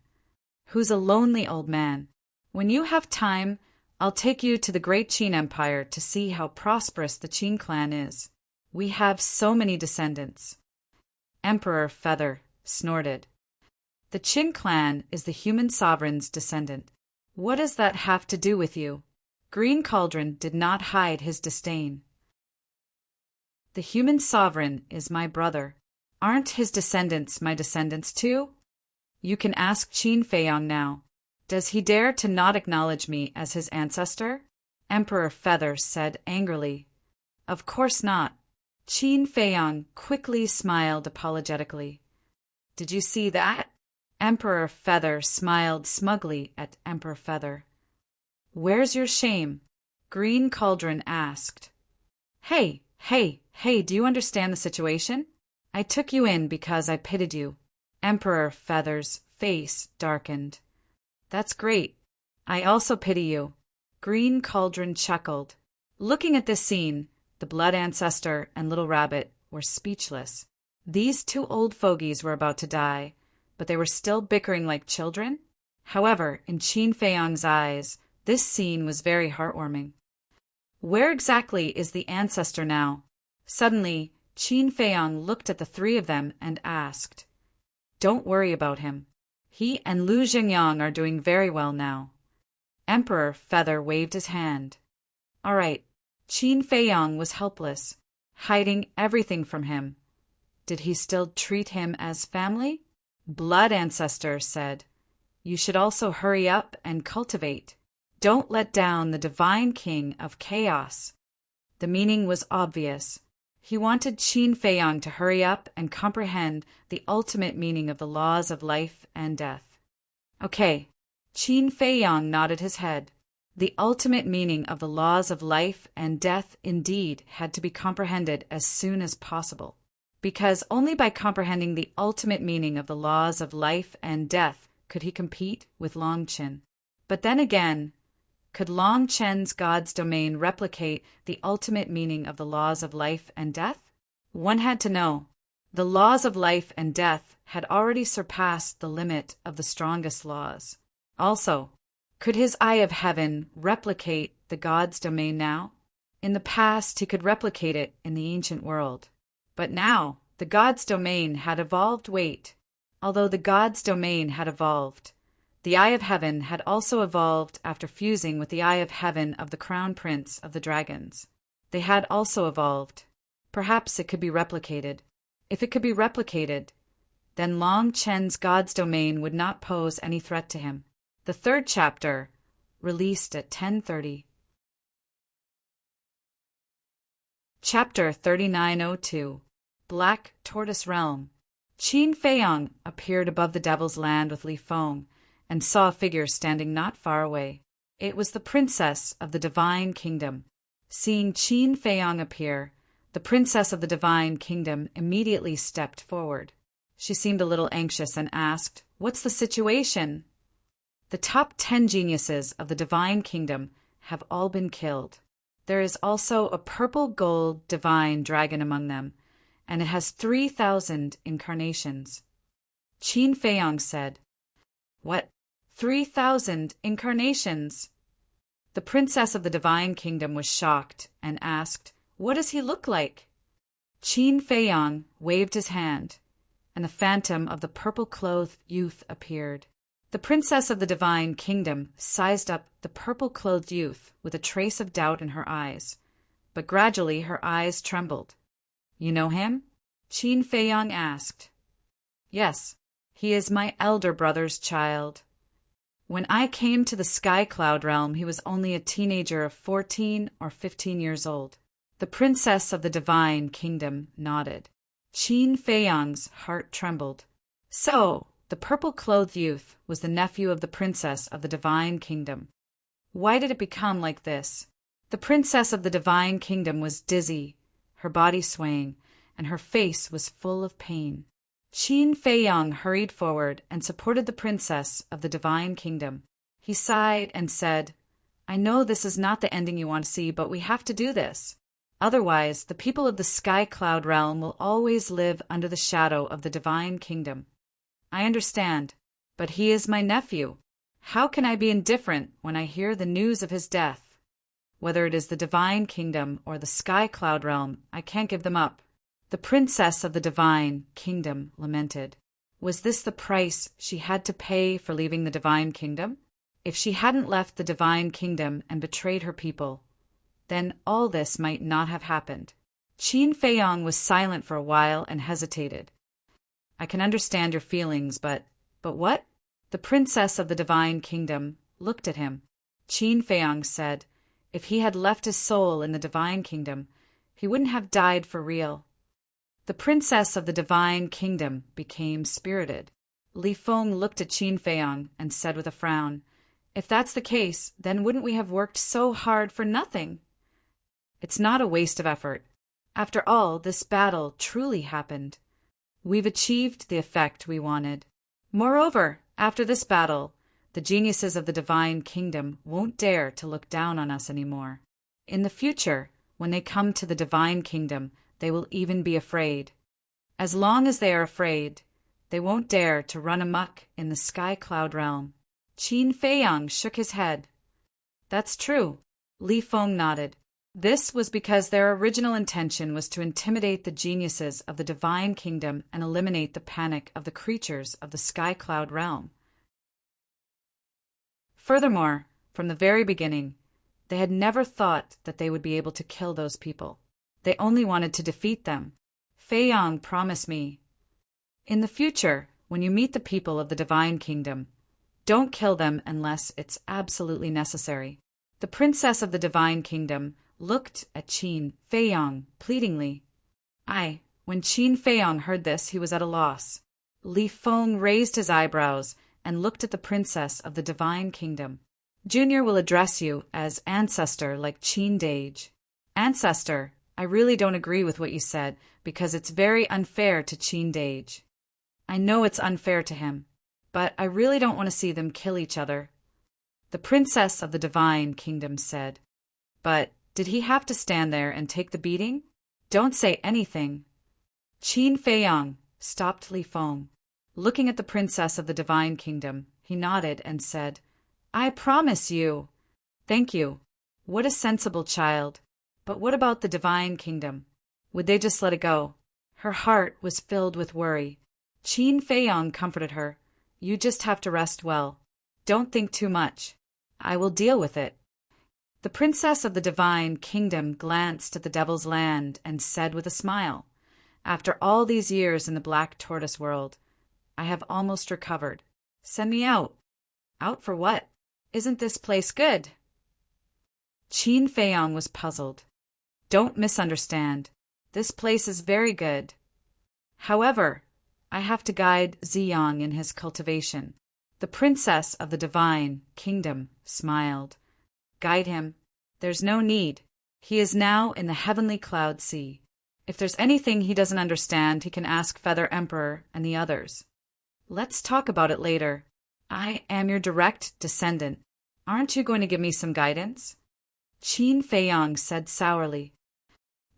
"Who's a lonely old man?" "When you have time, I'll take you to the great Qin Empire to see how prosperous the Qin clan is. We have so many descendants." Emperor Feather snorted. "The Qin clan is the human sovereign's descendant. What does that have to do with you?" Green Cauldron did not hide his disdain. "The human sovereign is my brother. Aren't his descendants my descendants too? You can ask Qin Feiyang now. Does he dare to not acknowledge me as his ancestor?" Emperor Feather said angrily. "Of course not." Qin Feiyang quickly smiled apologetically. "Did you see that?" Emperor Feather smiled smugly at Emperor Feather. "Where's your shame?" Green Cauldron asked. Hey, do you understand the situation? I took you in because I pitied you." Emperor Feather's face darkened. "That's great. I also pity you." Green Cauldron chuckled. Looking at this scene, the blood ancestor and little rabbit were speechless. These 2 old fogies were about to die, but they were still bickering like children. However, in Qin Feiyang's eyes, this scene was very heartwarming. "Where exactly is the ancestor now?" Suddenly, Qin Feiyang looked at the 3 of them and asked. "Don't worry about him. He and Lu Jingyang are doing very well now." Emperor Feather waved his hand. "All right." Qin Feiyang was helpless, hiding everything from him. Did he still treat him as family? Blood Ancestor said, "You should also hurry up and cultivate. Don't let down the divine king of chaos." The meaning was obvious. He wanted Qin Feiyang to hurry up and comprehend the ultimate meaning of the laws of life and death. Okay. Qin Feiyang nodded his head. The ultimate meaning of the laws of life and death indeed had to be comprehended as soon as possible, because only by comprehending the ultimate meaning of the laws of life and death could he compete with Long Qin. But then again, could Long Qin's God's domain replicate the ultimate meaning of the laws of life and death? One had to know. The laws of life and death had already surpassed the limit of the strongest laws. Also, could his eye of heaven replicate the god's domain now? In the past, he could replicate it in the ancient world. But now, the god's domain had evolved. Although the god's domain had evolved, the eye of heaven had also evolved after fusing with the eye of heaven of the crown prince of the dragons. They had also evolved. Perhaps it could be replicated. If it could be replicated, then Long Chen's god's domain would not pose any threat to him. The third chapter, released at 10:30. Chapter 3902, Black Tortoise Realm. Qin Feiyang appeared above the Devil's Land with Li Feng and saw a figure standing not far away. It was the princess of the Divine Kingdom. Seeing Qin Feiyang appear, the princess of the Divine Kingdom immediately stepped forward. She seemed a little anxious and asked, "What's the situation?" "The top 10 geniuses of the Divine Kingdom have all been killed. There is also a purple gold divine dragon among them, and it has 3,000 incarnations." Qin Feiyang said, "What? 3,000 incarnations?" The princess of the Divine Kingdom was shocked and asked, "What does he look like?" Qin Feiyang waved his hand, and the phantom of the purple-clothed youth appeared. The princess of the Divine Kingdom sized up the purple-clothed youth with a trace of doubt in her eyes, but gradually her eyes trembled. "You know him?" Qin Feiyang asked. "Yes, he is my elder brother's child. When I came to the Sky Cloud realm, he was only a teenager of 14 or 15 years old." The princess of the Divine Kingdom nodded. Qin Feiyang's heart trembled. So, the purple-clothed youth was the nephew of the princess of the Divine Kingdom. Why did it become like this? The princess of the Divine Kingdom was dizzy, her body swaying, and her face was full of pain. Qin Feiyang hurried forward and supported the princess of the Divine Kingdom. He sighed and said, "I know this is not the ending you want to see, but we have to do this. Otherwise, the people of the Sky Cloud realm will always live under the shadow of the Divine Kingdom. I understand, but he is my nephew. How can I be indifferent when I hear the news of his death? Whether it is the Divine Kingdom or the Sky Cloud realm, I can't give them up." The princess of the Divine Kingdom lamented. Was this the price she had to pay for leaving the Divine Kingdom? If she hadn't left the Divine Kingdom and betrayed her people, then all this might not have happened. Qin Feiyang was silent for a while and hesitated. "I can understand your feelings, but what?" The princess of the Divine Kingdom looked at him. Qin Feiyang said, "If he had left his soul in the Divine Kingdom, he wouldn't have died for real." The princess of the Divine Kingdom became spirited. Li Feng looked at Qin Feiyang and said with a frown, "If that's the case, then wouldn't we have worked so hard for nothing?" "It's not a waste of effort. After all, this battle truly happened. We've achieved the effect we wanted. Moreover, after this battle, the geniuses of the Divine Kingdom won't dare to look down on us anymore. In the future, when they come to the Divine Kingdom, they will even be afraid. As long as they are afraid, they won't dare to run amok in the Sky Cloud realm." Qin Feiyang shook his head. "That's true." Li Feng nodded. This was because their original intention was to intimidate the geniuses of the Divine Kingdom and eliminate the panic of the creatures of the Sky Cloud realm. Furthermore, from the very beginning, they had never thought that they would be able to kill those people. They only wanted to defeat them. Feiyang promised me, "In the future, when you meet the people of the Divine Kingdom, don't kill them unless it's absolutely necessary." The princess of the Divine Kingdom looked at Qin Feiyang pleadingly. When Qin Feiyang heard this, he was at a loss. Li Feng raised his eyebrows and looked at the princess of the Divine Kingdom. "Junior will address you as ancestor like Qin Dage." "Ancestor, I really don't agree with what you said because it's very unfair to Qin Dage." "I know it's unfair to him, but I really don't want to see them kill each other." The princess of the Divine Kingdom said, "But did he have to stand there and take the beating? Don't say anything." Qin Feiyang stopped Li Feng. Looking at the princess of the divine kingdom, he nodded and said, I promise you. Thank you. What a sensible child. But what about the divine kingdom? Would they just let it go? Her heart was filled with worry. Qin Feiyang comforted her. You just have to rest well. Don't think too much. I will deal with it. The princess of the divine kingdom glanced at the devil's land and said with a smile, After all these years in the black tortoise world, I have almost recovered. Send me out. Out for what? Isn't this place good? Qin Feiyang was puzzled. Don't misunderstand. This place is very good. However, I have to guide Ziyang in his cultivation. The princess of the divine kingdom smiled. Guide him. There's no need. He is now in the heavenly cloud sea. If there's anything he doesn't understand, he can ask Feather Emperor and the others. Let's talk about it later. I am your direct descendant. Aren't you going to give me some guidance? Qin Feiyang said sourly.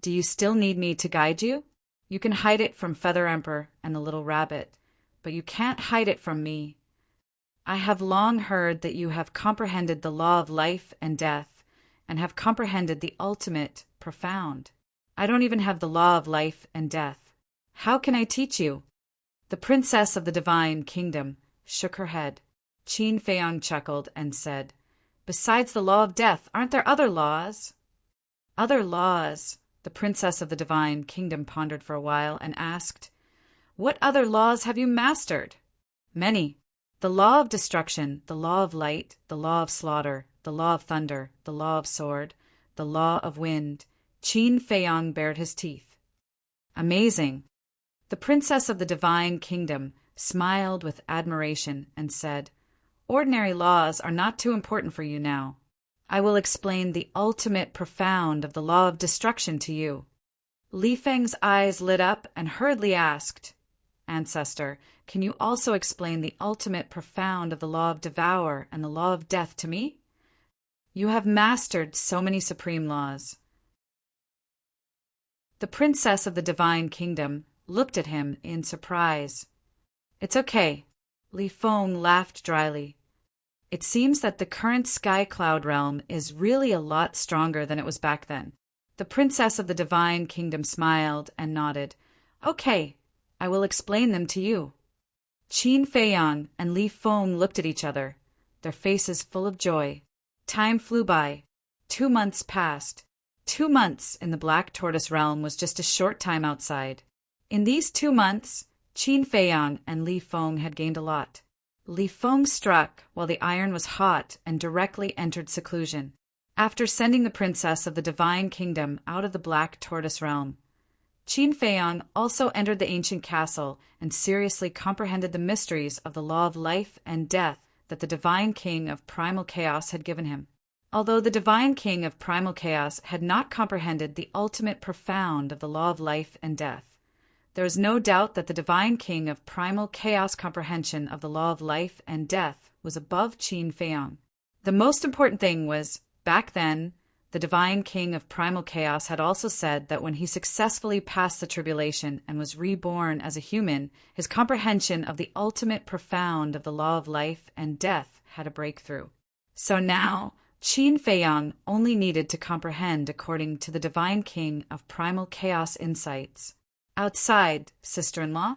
Do you still need me to guide you? You can hide it from Feather Emperor and the little rabbit, but you can't hide it from me. I have long heard that you have comprehended the law of life and death, and have comprehended the ultimate, profound. I don't even have the law of life and death. How can I teach you? The princess of the divine kingdom shook her head. Qin Feiyang chuckled and said, Besides the law of death, aren't there other laws? Other laws? The princess of the divine kingdom pondered for a while and asked, What other laws have you mastered? Many. The law of destruction, the law of light, the law of slaughter, the law of thunder, the law of sword, the law of wind. Qin Feiyang bared his teeth. Amazing. The princess of the divine kingdom smiled with admiration and said, Ordinary laws are not too important for you now. I will explain the ultimate profound of the law of destruction to you. Li Feng's eyes lit up and hurriedly asked, Ancestor, can you also explain the ultimate profound of the law of devour and the law of death to me? You have mastered so many supreme laws. The princess of the divine kingdom looked at him in surprise. It's okay. Li Feng laughed dryly. It seems that the current sky cloud realm is really a lot stronger than it was back then. The princess of the divine kingdom smiled and nodded. Okay, I will explain them to you. Qin Feiyang and Li Feng looked at each other, their faces full of joy. Time flew by. 2 months passed. 2 months in the black tortoise realm was just a short time outside. In these 2 months, Qin Feiyang and Li Feng had gained a lot. Li Feng struck while the iron was hot and directly entered seclusion, after sending the princess of the divine kingdom out of the black tortoise realm. Qin Feiyang also entered the ancient castle and seriously comprehended the mysteries of the law of life and death that the divine king of primal chaos had given him. Although the divine king of primal chaos had not comprehended the ultimate profound of the law of life and death, there is no doubt that the divine king of primal chaos comprehension of the law of life and death was above Qin Feiyang. The most important thing was, back then, the divine king of primal chaos had also said that when he successfully passed the tribulation and was reborn as a human, his comprehension of the ultimate profound of the law of life and death had a breakthrough. So now, Qin Feiyang only needed to comprehend according to the divine king of primal chaos insights. Outside, sister-in-law?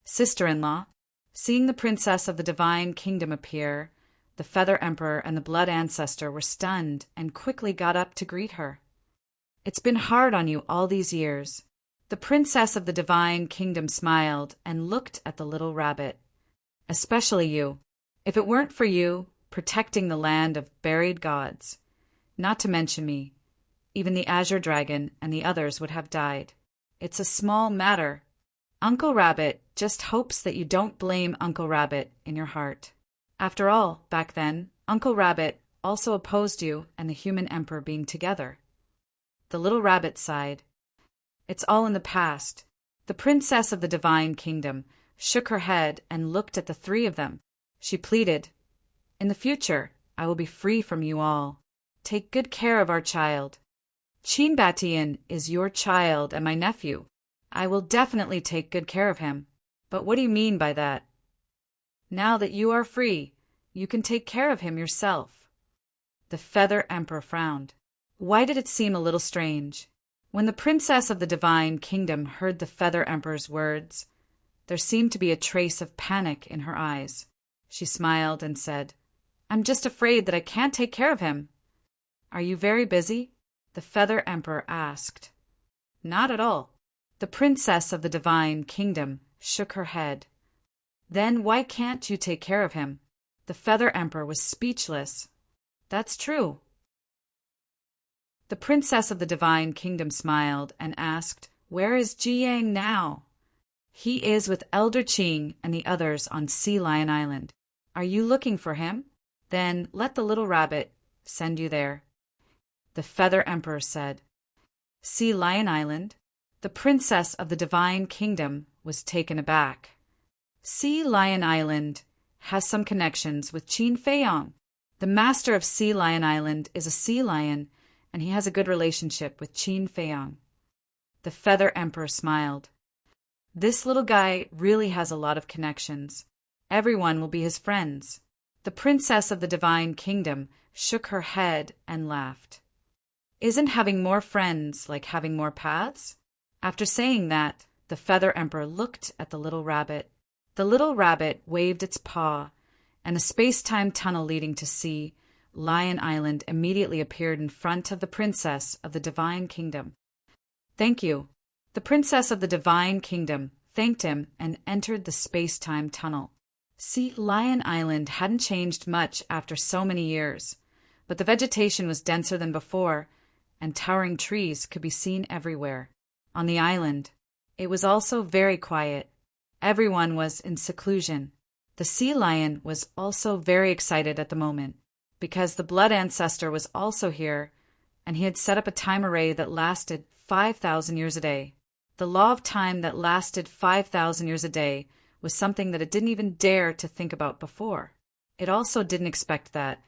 Sister-in-law, seeing the princess of the divine kingdom appear, the Feather Emperor and the Blood Ancestor were stunned and quickly got up to greet her. It's been hard on you all these years. The princess of the divine kingdom smiled and looked at the little rabbit. Especially you. If it weren't for you, protecting the land of buried gods, not to mention me, even the Azure Dragon and the others would have died. It's a small matter. Uncle Rabbit just hopes that you don't blame Uncle Rabbit in your heart. After all, back then, Uncle Rabbit also opposed you and the human emperor being together. The little rabbit sighed. It's all in the past. The princess of the divine kingdom shook her head and looked at the three of them. She pleaded, In the future, I will be free from you all. Take good care of our child. Qin Batian is your child and my nephew. I will definitely take good care of him. But what do you mean by that? Now that you are free, you can take care of him yourself. The Feather Emperor frowned. Why did it seem a little strange? When the princess of the divine kingdom heard the Feather Emperor's words, there seemed to be a trace of panic in her eyes. She smiled and said, I'm just afraid that I can't take care of him. Are you very busy? The Feather Emperor asked. Not at all. The princess of the divine kingdom shook her head. Then why can't you take care of him? The Feather Emperor was speechless. That's true. The princess of the divine kingdom smiled and asked, Where is Jiang now? He is with Elder Qing and the others on Sea Lion Island. Are you looking for him? Then let the little rabbit send you there. The Feather Emperor said. Sea Lion Island? The princess of the divine kingdom was taken aback. Sea Lion Island has some connections with Qin Feiyang. The master of Sea Lion Island is a sea lion, and he has a good relationship with Qin Feiyang. The Feather Emperor smiled. This little guy really has a lot of connections. Everyone will be his friends. The princess of the divine kingdom shook her head and laughed. Isn't having more friends like having more paths? After saying that, the Feather Emperor looked at the little rabbit. The little rabbit waved its paw, and a space-time tunnel leading to Sea Lion Island immediately appeared in front of the princess of the divine kingdom. Thank you. The princess of the divine kingdom thanked him and entered the space-time tunnel. Sea Lion Island hadn't changed much after so many years, but the vegetation was denser than before, and towering trees could be seen everywhere. On the island, it was also very quiet. Everyone was in seclusion. The sea lion was also very excited at the moment, because the blood ancestor was also here, and he had set up a time array that lasted 5,000 years a day. The law of time that lasted 5,000 years a day was something that it didn't even dare to think about before. It also didn't expect that,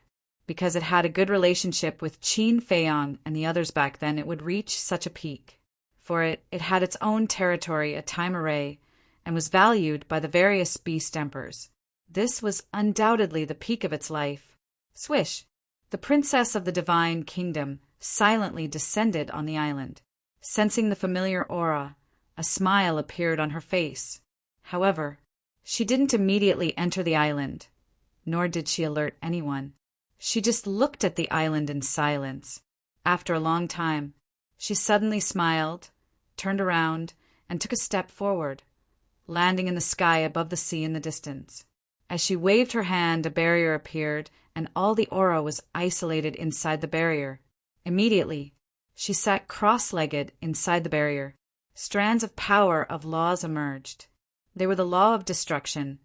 because it had a good relationship with Qin Feiyang and the others back then, it would reach such a peak. For it had its own territory, a time array, and was valued by the various beast emperors. This was undoubtedly the peak of its life. Swish! The princess of the divine kingdom silently descended on the island. Sensing the familiar aura, a smile appeared on her face. However, she didn't immediately enter the island, nor did she alert anyone. She just looked at the island in silence. After a long time, she suddenly smiled, turned around, and took a step forward, landing in the sky above the sea in the distance. As she waved her hand, a barrier appeared, and all the aura was isolated inside the barrier. Immediately, she sat cross-legged inside the barrier. Strands of power of laws emerged. They were the law of destruction,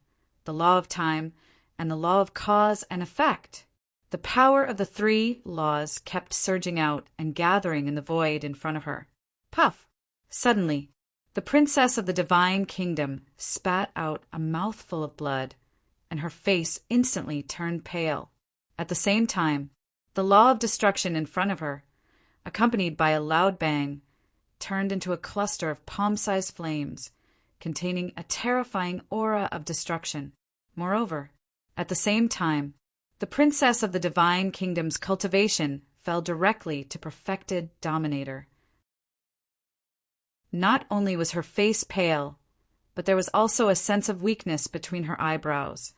the law of time, and the law of cause and effect. The power of the three laws kept surging out and gathering in the void in front of her. Puff! Suddenly, the princess of the divine kingdom spat out a mouthful of blood, and her face instantly turned pale. At the same time, the law of destruction in front of her, accompanied by a loud bang, turned into a cluster of palm-sized flames, containing a terrifying aura of destruction. Moreover, at the same time, the princess of the divine kingdom's cultivation fell directly to perfected dominator. Not only was her face pale, but there was also a sense of weakness between her eyebrows,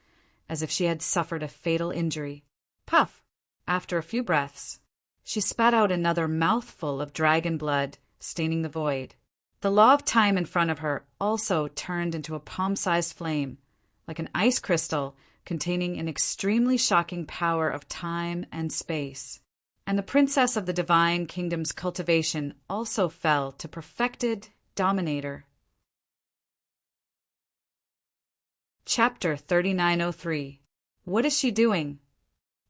as if she had suffered a fatal injury. Puff! After a few breaths, she spat out another mouthful of dragon blood, staining the void. The law of time in front of her also turned into a palm-sized flame, like an ice crystal containing an extremely shocking power of time and space. And the princess of the divine kingdom's cultivation also fell to perfected dominator. Chapter 3903. What is she doing?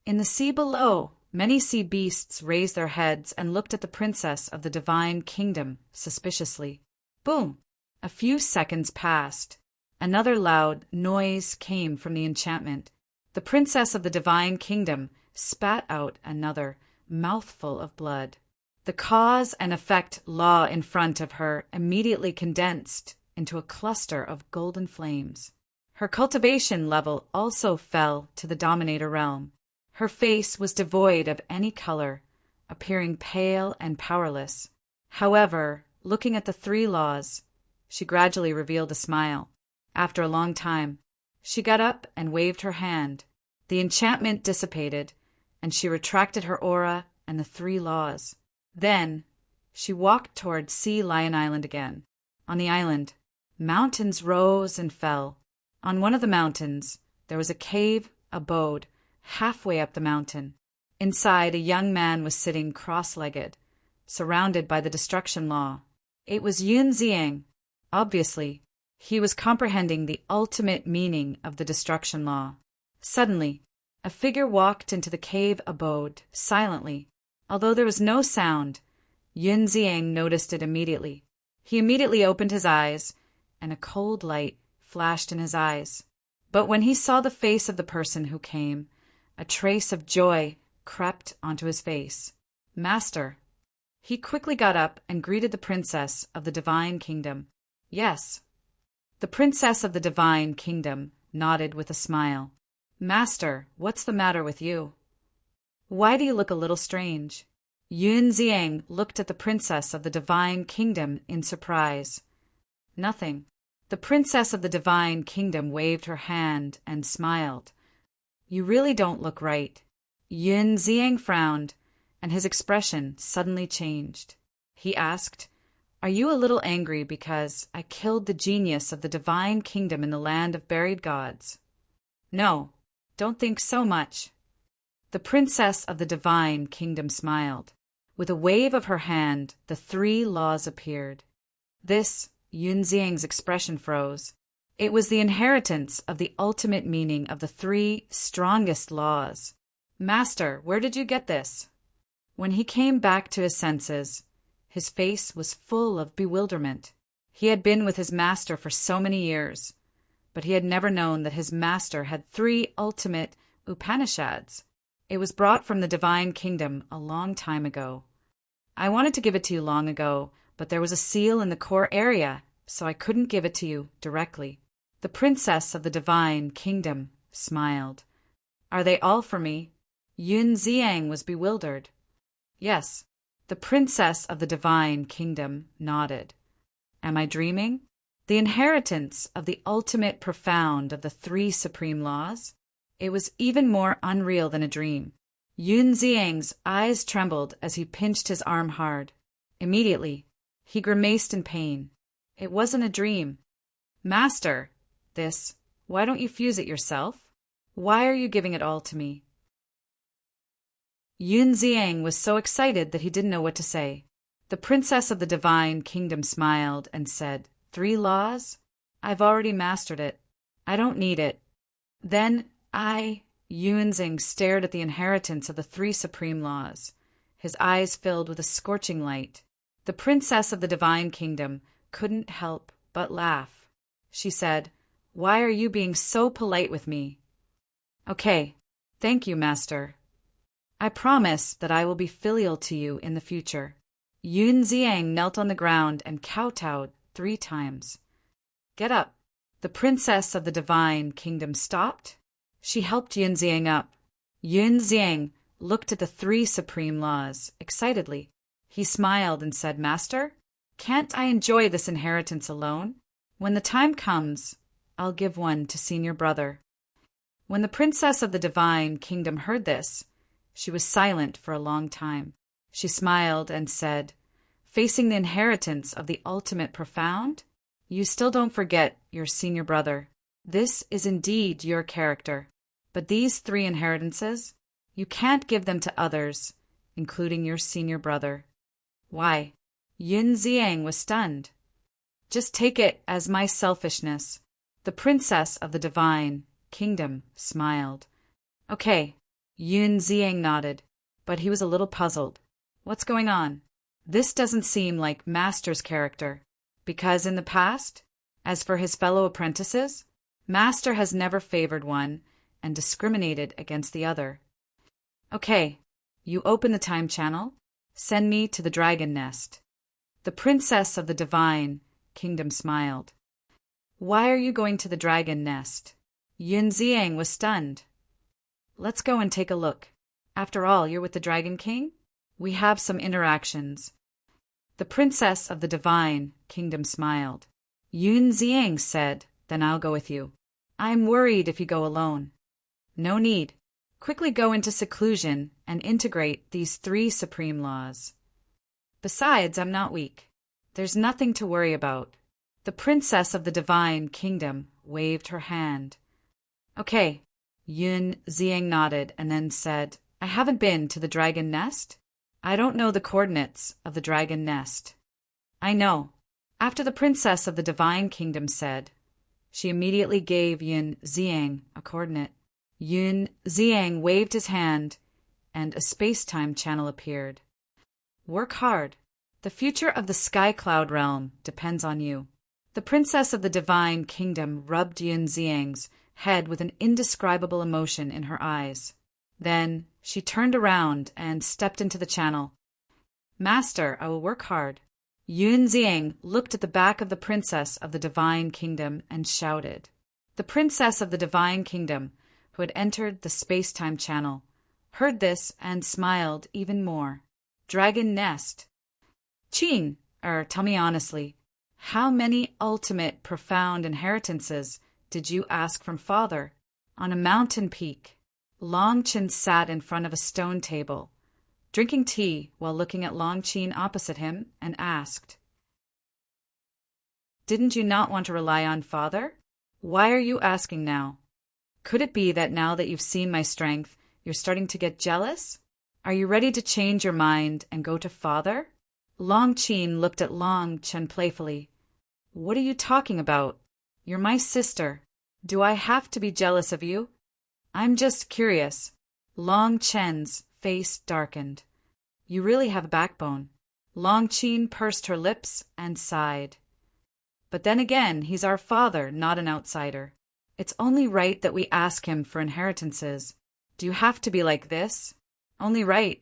In the sea below, many sea beasts raised their heads and looked at the princess of the divine kingdom suspiciously. Boom! A few seconds passed. Another loud noise came from the enchantment. The princess of the divine kingdom spat out another mouthful of blood. The cause and effect law in front of her immediately condensed into a cluster of golden flames. Her cultivation level also fell to the Dominator realm. Her face was devoid of any color, appearing pale and powerless. However, looking at the 3 laws, she gradually revealed a smile. After a long time, she got up and waved her hand. The enchantment dissipated, and she retracted her aura and the 3 laws. Then, she walked toward Sea Lion Island again. On the island, mountains rose and fell. On one of the mountains, there was a cave abode halfway up the mountain. Inside, a young man was sitting cross-legged, surrounded by the destruction law. It was Yun Ziang. Obviously, he was comprehending the ultimate meaning of the destruction law. Suddenly, a figure walked into the cave abode, silently. Although there was no sound, Yun Ziang noticed it immediately. He immediately opened his eyes, and a cold light flashed in his eyes. But when he saw the face of the person who came, a trace of joy crept onto his face. "Master." He quickly got up and greeted the princess of the Divine Kingdom. "Yes." The princess of the Divine Kingdom nodded with a smile. "Master, what's the matter with you? Why do you look a little strange?" Yun Ziang looked at the princess of the Divine Kingdom in surprise. "Nothing." The princess of the Divine Kingdom waved her hand and smiled. "You really don't look right." Yun Ziang frowned, and his expression suddenly changed. He asked, "Are you a little angry because I killed the genius of the Divine Kingdom in the land of buried gods?" "No, don't think so much." The princess of the Divine Kingdom smiled. With a wave of her hand, the 3 laws appeared. This, Yun Ziang's expression froze. It was the inheritance of the ultimate meaning of the 3 strongest laws. "Master, where did you get this?" When he came back to his senses, his face was full of bewilderment. He had been with his master for so many years, but he had never known that his master had 3 ultimate Upanishads. It was brought from the Divine Kingdom a long time ago. "I wanted to give it to you long ago, but there was a seal in the core area, so I couldn't give it to you directly." The princess of the Divine Kingdom smiled. "Are they all for me?" Yun Ziang was bewildered. "Yes." The princess of the Divine Kingdom nodded. "Am I dreaming?" The inheritance of the ultimate profound of the 3 supreme laws? It was even more unreal than a dream. Yun Ziang's eyes trembled as he pinched his arm hard. Immediately, he grimaced in pain. It wasn't a dream. "Master, why don't you fuse it yourself? Why are you giving it all to me?" Yun Ziang was so excited that he didn't know what to say. The princess of the Divine Kingdom smiled and said, "3 laws? I've already mastered it. I don't need it." Then Yun Ziang stared at the inheritance of the 3 supreme laws. His eyes filled with a scorching light. The princess of the Divine Kingdom couldn't help but laugh. She said, "Why are you being so polite with me?" "Okay, thank you, Master. I promise that I will be filial to you in the future." Yun Ziang knelt on the ground and kowtowed 3 times. "Get up." The princess of the Divine Kingdom stopped. She helped Yun Ziang up. Yun Ziang looked at the 3 supreme laws excitedly. He smiled and said, "Master, can't I enjoy this inheritance alone? When the time comes, I'll give one to senior brother." When the princess of the Divine Kingdom heard this, she was silent for a long time. She smiled and said, "Facing the inheritance of the ultimate profound, you still don't forget your senior brother. This is indeed your character. But these 3 inheritances, you can't give them to others, including your senior brother." "Why?" Yun Ziang was stunned. "Just take it as my selfishness." The princess of the Divine Kingdom smiled. "Okay." Yun Ziang nodded, but he was a little puzzled. "What's going on? This doesn't seem like Master's character, because in the past, as for his fellow apprentices, Master has never favored one and discriminated against the other." "Okay, you open the time channel, Send me to the dragon nest. The princess of the divine kingdom smiled. Why are you going to the dragon nest? Yunxiang was stunned. Let's go and take a look. After all, you're with the Dragon King? We have some interactions. The princess of the divine kingdom smiled. Yunxiang said, Then I'll go with you. I'm worried if you go alone. No need. Quickly go into seclusion and integrate these 3 supreme laws. Besides, I'm not weak. There's nothing to worry about. The princess of the divine kingdom waved her hand. Okay. Yunxiang nodded and then said, I haven't been to the dragon nest. I don't know the coordinates of the dragon nest. I know. After the princess of the divine kingdom said, she immediately gave Yunxiang a coordinate. Yunxiang waved his hand, and a space-time channel appeared. Work hard. The future of the Sky Cloud realm depends on you. The princess of the divine kingdom rubbed Yunxiang's head with an indescribable emotion in her eyes. Then she turned around and stepped into the channel. Master, I will work hard. Yunxiang looked at the back of the princess of the divine kingdom and shouted. The princess of the divine kingdom, who had entered the space-time channel, heard this and smiled even more. Dragon nest. Qin, tell me honestly, how many ultimate profound inheritances did you ask from father? On a mountain peak, Longqin sat in front of a stone table, drinking tea while looking at Longqin opposite him, and asked, Didn't you not want to rely on father? Why are you asking now? Could it be that now that you've seen my strength, you're starting to get jealous? Are you ready to change your mind and go to father? Longqin looked at Longchen playfully. What are you talking about? You're my sister. Do I have to be jealous of you? I'm just curious. Longchen's face darkened. You really have a backbone. Longqin pursed her lips and sighed. But then again, he's our father, not an outsider. It's only right that we ask him for inheritances. Do you have to be like this? Only right.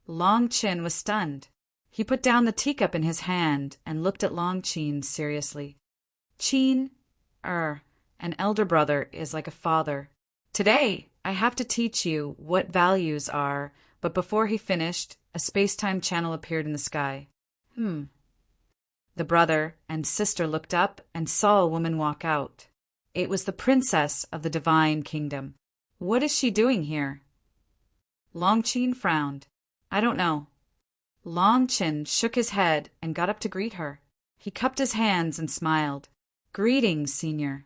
Longqin was stunned. He put down the teacup in his hand and looked at Longqin seriously. Qin, an elder brother is like a father. Today, I have to teach you what values are, but before he finished, a space-time channel appeared in the sky. The brother and sister looked up and saw a woman walk out. It was the princess of the divine kingdom. What is she doing here? Longqin frowned. I don't know. Longqin shook his head and got up to greet her. He cupped his hands and smiled. Greetings, senior.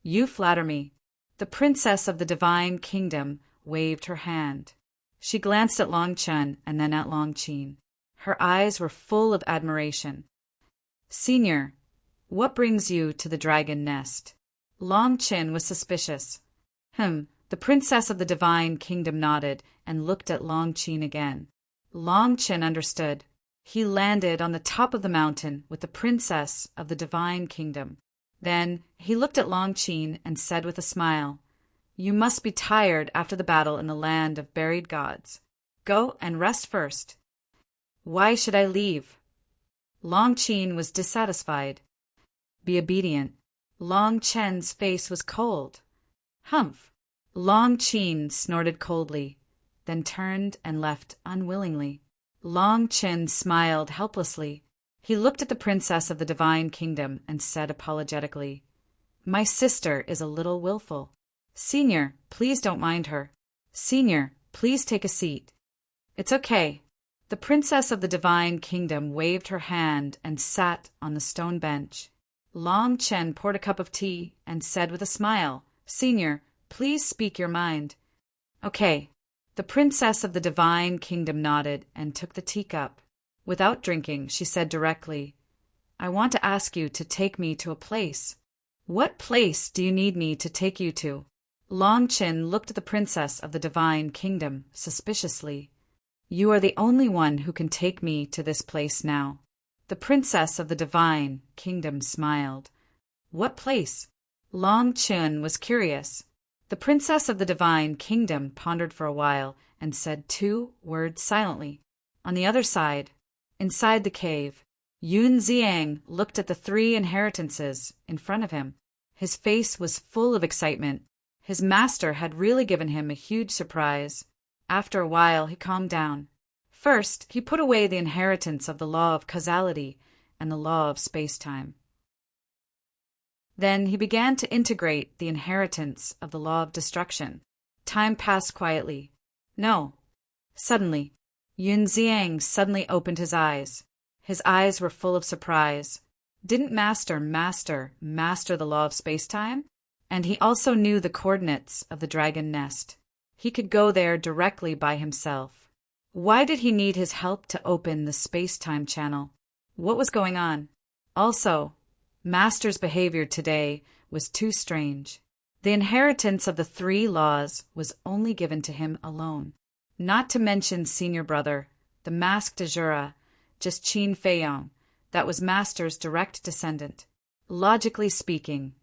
You flatter me. The princess of the divine kingdom waved her hand. She glanced at Longchen and then at Longqin. Her eyes were full of admiration. Senior, what brings you to the dragon nest? Longchen was suspicious. The princess of the divine kingdom nodded and looked at Longqin again. Longchen understood. He landed on the top of the mountain with the princess of the divine kingdom. Then he looked at Longqin and said with a smile, You must be tired after the battle in the land of buried gods. Go and rest first. Why should I leave? Longqin was dissatisfied. Be obedient. Longchen's face was cold. Humph! Longqin snorted coldly, then turned and left unwillingly. Longchen smiled helplessly. He looked at the princess of the divine kingdom and said apologetically, My sister is a little willful. Senior, please don't mind her. Senior, please take a seat. It's okay. The princess of the divine kingdom waved her hand and sat on the stone bench. Longchen poured a cup of tea and said with a smile, Senior, please speak your mind. Okay. The princess of the divine kingdom nodded and took the teacup. Without drinking, she said directly, I want to ask you to take me to a place. What place do you need me to take you to? Longchen looked at the princess of the divine kingdom suspiciously. You are the only one who can take me to this place now. The princess of the divine kingdom smiled. What place? Longchen was curious. The princess of the divine kingdom pondered for a while and said 2 words silently. On the other side, inside the cave, Yun Ziang looked at the three inheritances in front of him. His face was full of excitement. His master had really given him a huge surprise. After a while, he calmed down. First, he put away the inheritance of the law of causality and the law of space-time. Then he began to integrate the inheritance of the law of destruction. Time passed quietly. No. Suddenly, Yun Ziang suddenly opened his eyes. His eyes were full of surprise. Didn't master the law of space-time? And he also knew the coordinates of the dragon nest. He could go there directly by himself. Why did he need his help to open the space-time channel? What was going on? Also, Master's behavior today was too strange. The inheritance of the three laws was only given to him alone. Not to mention senior brother, the masked Azura, just Qin Feiyong, that was Master's direct descendant. Logically speaking,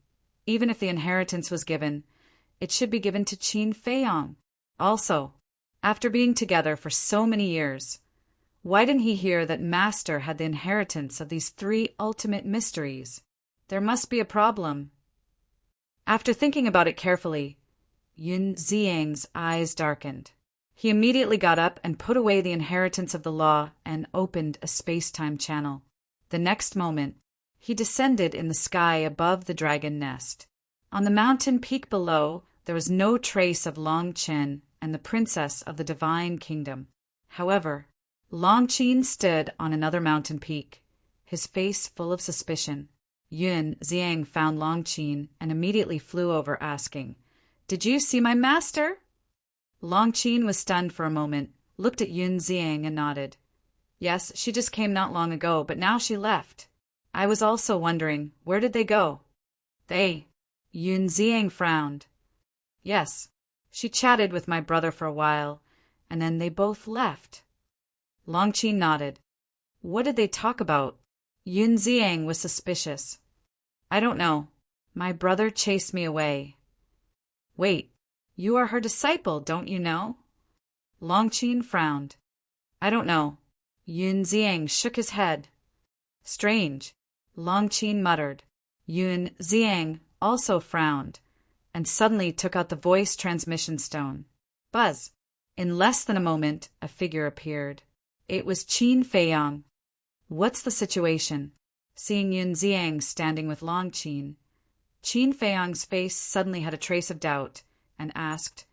even if the inheritance was given, it should be given to Qin Feiyong. Also, after being together for so many years, why didn't he hear that Master had the inheritance of these three ultimate mysteries? There must be a problem. After thinking about it carefully, Yun Ziang's eyes darkened. He immediately got up and put away the inheritance of the law and opened a space-time channel. The next moment, he descended in the sky above the dragon nest. On the mountain peak below, there was no trace of Long Qin and the princess of the divine kingdom. However, Long Qin stood on another mountain peak, his face full of suspicion. Yun Ziang found Long Qin and immediately flew over, asking, "Did you see my master?" Long Qin was stunned for a moment, looked at Yun Ziang and nodded. "Yes, she just came not long ago, but now she left. I was also wondering, where did they go?" "They?" Yun Ziang frowned. "Yes, she chatted with my brother for a while, and then they both left." Long Qin nodded. "What did they talk about?" Yun Ziang was suspicious. "I don't know. My brother chased me away." "Wait, you are her disciple, don't you know?" Long Qin frowned. "I don't know." Yun Ziang shook his head. "Strange," Long Qin muttered. Yun Ziang also frowned, and suddenly took out the voice transmission stone. Buzz! In less than a moment, a figure appeared. It was Qin Feiyong. "What's the situation?" Seeing Yun Ziang standing with Long Qin, Qin Feiyong's face suddenly had a trace of doubt, and asked,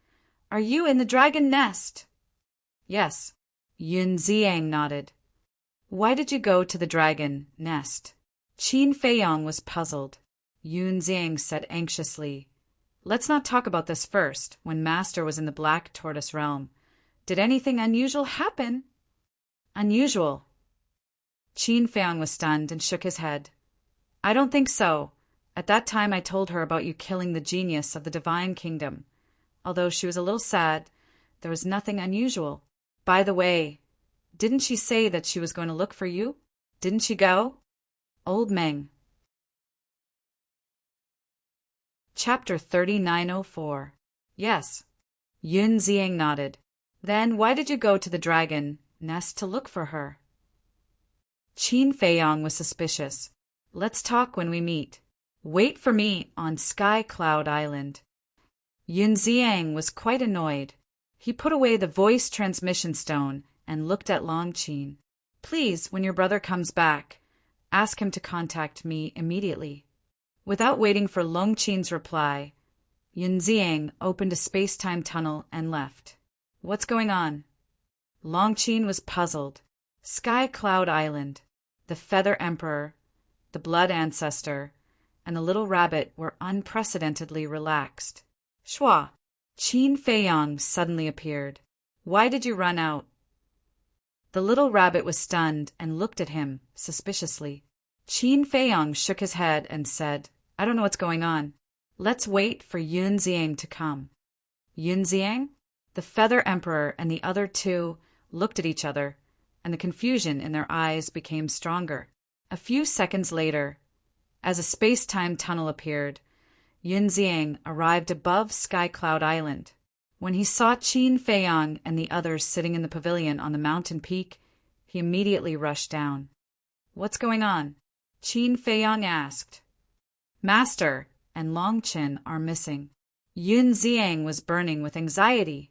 "Are you in the dragon nest?" "Yes." Yun Ziang nodded. "Why did you go to the dragon nest?" Qin Feiyong was puzzled. Yun Ziang said anxiously, "Let's not talk about this first. When Master was in the Black Tortoise realm, did anything unusual happen?" "Unusual?" Qin Feiyong was stunned and shook his head. "I don't think so. At that time I told her about you killing the genius of the divine kingdom. Although she was a little sad, there was nothing unusual. By the way, didn't she say that she was going to look for you? Didn't she go?" Old Meng. Chapter 3904. Yes. Yun Ziang nodded. "Then why did you go to the dragon nest to look for her?" Qin Feiyong was suspicious. "Let's talk when we meet. Wait for me on Sky Cloud Island." Yun Ziang was quite annoyed. He put away the voice transmission stone and looked at Long Qin. "Please, when your brother comes back, ask him to contact me immediately." Without waiting for Long Qin's reply, Yun Ziang opened a space-time tunnel and left. "What's going on?" Long Qin was puzzled. Sky Cloud Island, the Feather Emperor, the Blood Ancestor, and the little rabbit were unprecedentedly relaxed. "Shua!" Qin Feiyong suddenly appeared. "Why did you run out?" The little rabbit was stunned and looked at him suspiciously. Qin Feiyong shook his head and said, "I don't know what's going on. Let's wait for Yun Ziang to come." Yun Ziang? The Feather Emperor and the other two looked at each other, and the confusion in their eyes became stronger. A few seconds later, as a space-time tunnel appeared, Yun Ziang arrived above Sky Cloud Island. When he saw Qin Feiyong and the others sitting in the pavilion on the mountain peak, He immediately rushed down. "What's going on?" Qin Feiyang asked. "Master and Longqin are missing." Yun Ziang was burning with anxiety.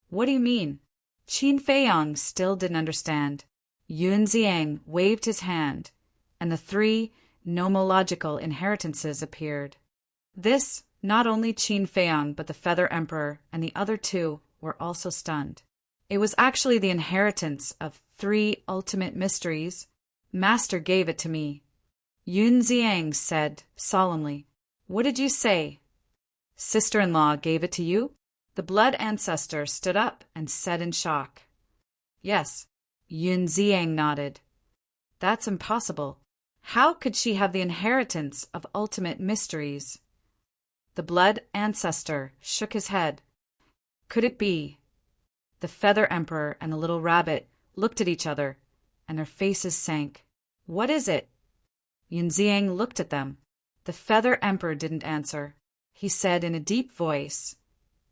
"What do you mean?" Qin Feiyang still didn't understand. Yun Ziang waved his hand, and the 3 nomological inheritances appeared. This, not only Qin Feiyang but the Feather Emperor and the other 2 were also stunned. It was actually the inheritance of 3 ultimate mysteries. "Master gave it to me," Yun Ziang said solemnly. "What did you say?" "Sister-in-law gave it to you?" The blood ancestor stood up and said in shock. "Yes." Yun Ziang nodded. "That's impossible. How could she have the inheritance of ultimate mysteries?" The blood ancestor shook his head. "Could it be?" The Feather Emperor and the little rabbit looked at each other, and their faces sank. "What is it?" Yun Ziang looked at them. The Feather Emperor didn't answer. He said in a deep voice,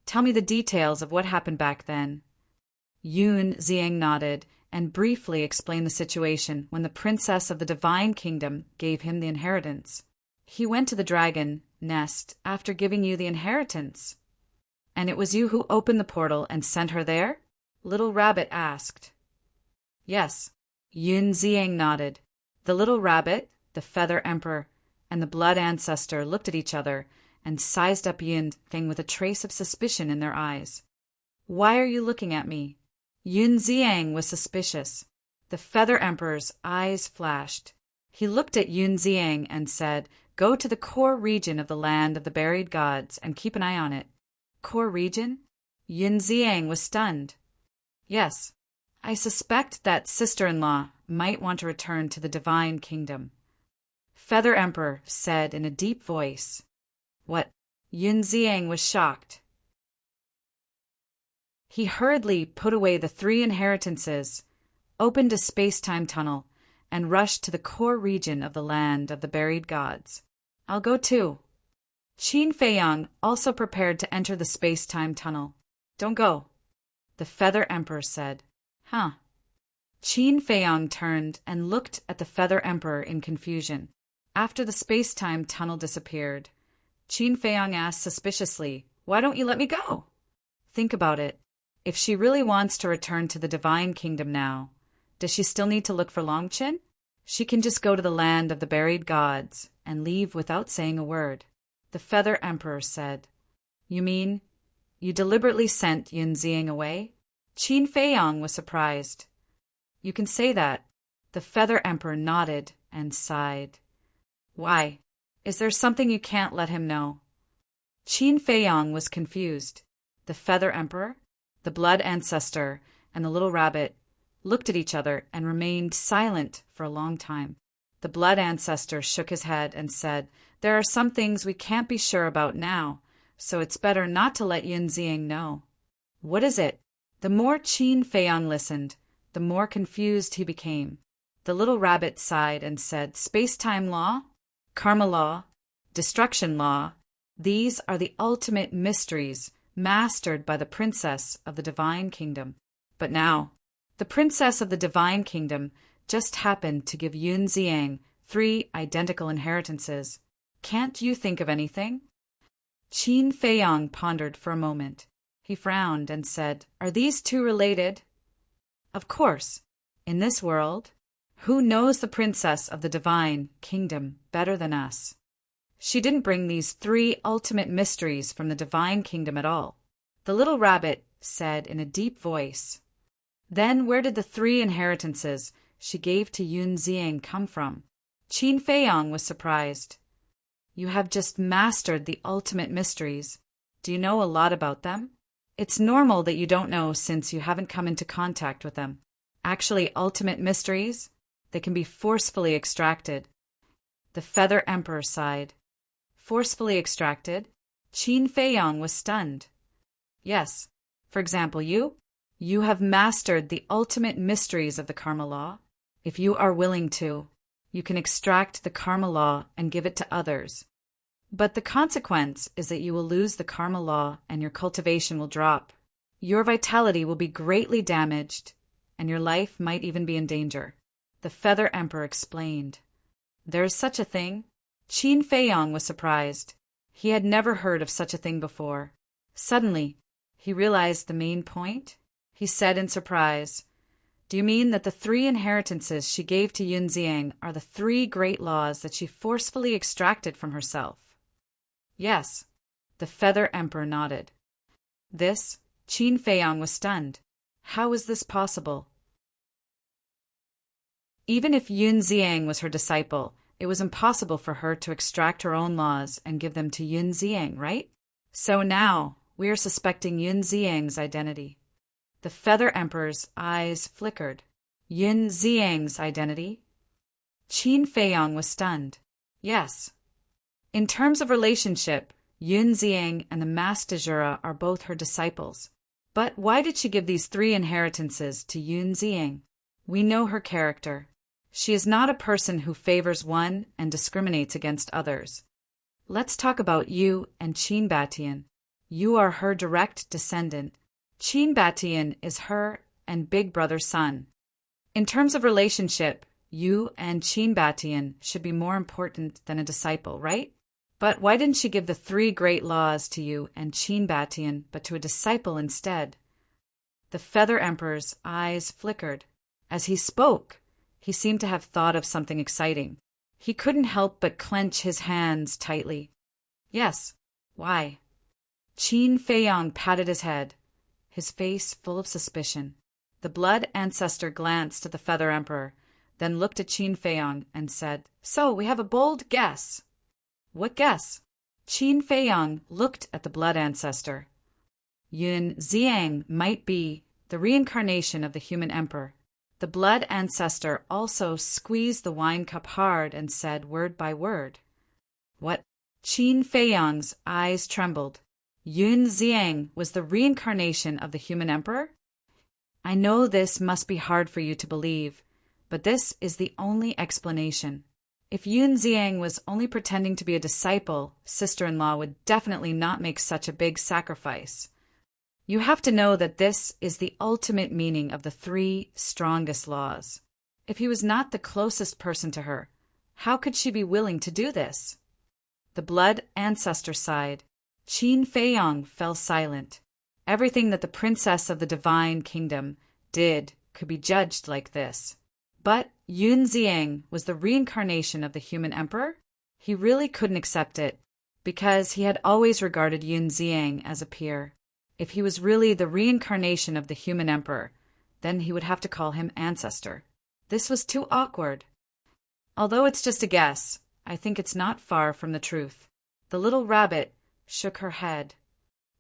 "Tell me the details of what happened back then." Yun Ziang nodded and briefly explained the situation when the princess of the Divine Kingdom gave him the inheritance. "He went to the dragon nest after giving you the inheritance." "And it was you who opened the portal and sent her there?" Little Rabbit asked. "Yes." Yun Ziang nodded. The little rabbit, the Feather Emperor, and the blood ancestor looked at each other and sized up Yun Ziang with a trace of suspicion in their eyes. "Why are you looking at me?" Yun Ziang was suspicious. The Feather Emperor's eyes flashed. He looked at Yun Ziang and said, "Go to the core region of the land of the buried gods and keep an eye on it." "Core region?" Yun Ziang was stunned. "Yes. I suspect that sister-in-law might want to return to the Divine Kingdom." Feather Emperor said in a deep voice. "What?" Yun Ziang was shocked. He hurriedly put away the 3 inheritances, opened a space-time tunnel, and rushed to the core region of the land of the buried gods. "I'll go too." Qin Feiyang also prepared to enter the space-time tunnel. "Don't go," the Feather Emperor said. "Huh." Qin Feiyang turned and looked at the Feather Emperor in confusion. After the space-time tunnel disappeared, Qin Feiyang asked suspiciously, "Why don't you let me go?" "Think about it. If she really wants to return to the Divine Kingdom now, does she still need to look for Longqin? She can just go to the land of the buried gods and leave without saying a word." The Feather Emperor said. "You mean you deliberately sent Yun Ziang away?" Qin Feiyang was surprised. "You can say that." The Feather Emperor nodded and sighed. "Why? Is there something you can't let him know?" Qin Feiyang was confused. The Feather Emperor, the blood ancestor, and the little rabbit looked at each other and remained silent for a long time. The blood ancestor shook his head and said, "There are some things we can't be sure about now, so it's better not to let Yun Ziang know." "What is it?" The more Qin Feiyang listened, the more confused he became. The little rabbit sighed and said, "Space-time law, karma law, destruction law, these are the ultimate mysteries mastered by the princess of the Divine Kingdom. But now, the princess of the Divine Kingdom just happened to give Yun Ziang 3 identical inheritances. Can't you think of anything?" Qin Feiyang pondered for a moment. He frowned and said, "Are these 2 related?" "Of course. In this world, who knows the princess of the Divine Kingdom better than us? She didn't bring these 3 ultimate mysteries from the Divine Kingdom at all." The little rabbit said in a deep voice. "Then where did the 3 inheritances she gave to Yun Ziang come from?" Qin Feiyang was surprised. "You have just mastered the ultimate mysteries. Do you know a lot about them?" "It's normal that you don't know since you haven't come into contact with them. Actually, ultimate mysteries, they can be forcefully extracted." The Feather Emperor sighed. "Forcefully extracted?" Qin Feiyang was stunned. "Yes. For example, you have mastered the ultimate mysteries of the karma law. If you are willing to, you can extract the karma law and give it to others. But the consequence is that you will lose the karma law and your cultivation will drop. Your vitality will be greatly damaged, and your life might even be in danger. The Feather Emperor explained. There is such a thing? Qin Feiyong was surprised. He had never heard of such a thing before. Suddenly, he realized the main point. He said in surprise, Do you mean that the 3 inheritances she gave to Yun Ziang are the 3 great laws that she forcefully extracted from herself? Yes. The Feather Emperor nodded. This, Qin Feiyong was stunned. How was this possible? Even if Yun Ziang was her disciple, it was impossible for her to extract her own laws and give them to Yun Ziang, right? So now, we are suspecting Yun Ziang's identity. The Feather Emperor's eyes flickered. Yun Ziang's identity? Qin Feiyong was stunned. Yes. In terms of relationship, Yun Ziang and the Master de Jura are both her disciples. But why did she give these 3 inheritances to Yun Ziang? We know her character. She is not a person who favors one and discriminates against others. Let's talk about you and Qin Batian. You are her direct descendant. Qin Batian is her and big brother's son. In terms of relationship, you and Qin Batian should be more important than a disciple, right? But why didn't she give the 3 great laws to you and Qin Batian, but to a disciple instead? The Feather Emperor's eyes flickered. As he spoke, he seemed to have thought of something exciting. He couldn't help but clench his hands tightly. Yes. Why? Qin Feiyong patted his head, his face full of suspicion. The Blood Ancestor glanced at the Feather Emperor, then looked at Qin Feiyong and said, So, we have a bold guess. What guess? Qin Feiyong looked at the Blood Ancestor. Yun Ziang might be the reincarnation of the human emperor. The Blood Ancestor also squeezed the wine cup hard and said word by word. What? Qin Feiyong's eyes trembled. Yun Ziang was the reincarnation of the human emperor? I know this must be hard for you to believe, but this is the only explanation. If Yun Ziang was only pretending to be a disciple, sister-in-law would definitely not make such a big sacrifice. You have to know that this is the ultimate meaning of the 3 strongest laws. If he was not the closest person to her, how could she be willing to do this? The Blood Ancestor sighed. Qin Feiyong fell silent. Everything that the princess of the divine kingdom did could be judged like this. But Yun Ziang was the reincarnation of the human emperor? He really couldn't accept it, because he had always regarded Yun Ziang as a peer. If he was really the reincarnation of the human emperor, then he would have to call him ancestor. This was too awkward. Although it's just a guess, I think it's not far from the truth. The little rabbit shook her head.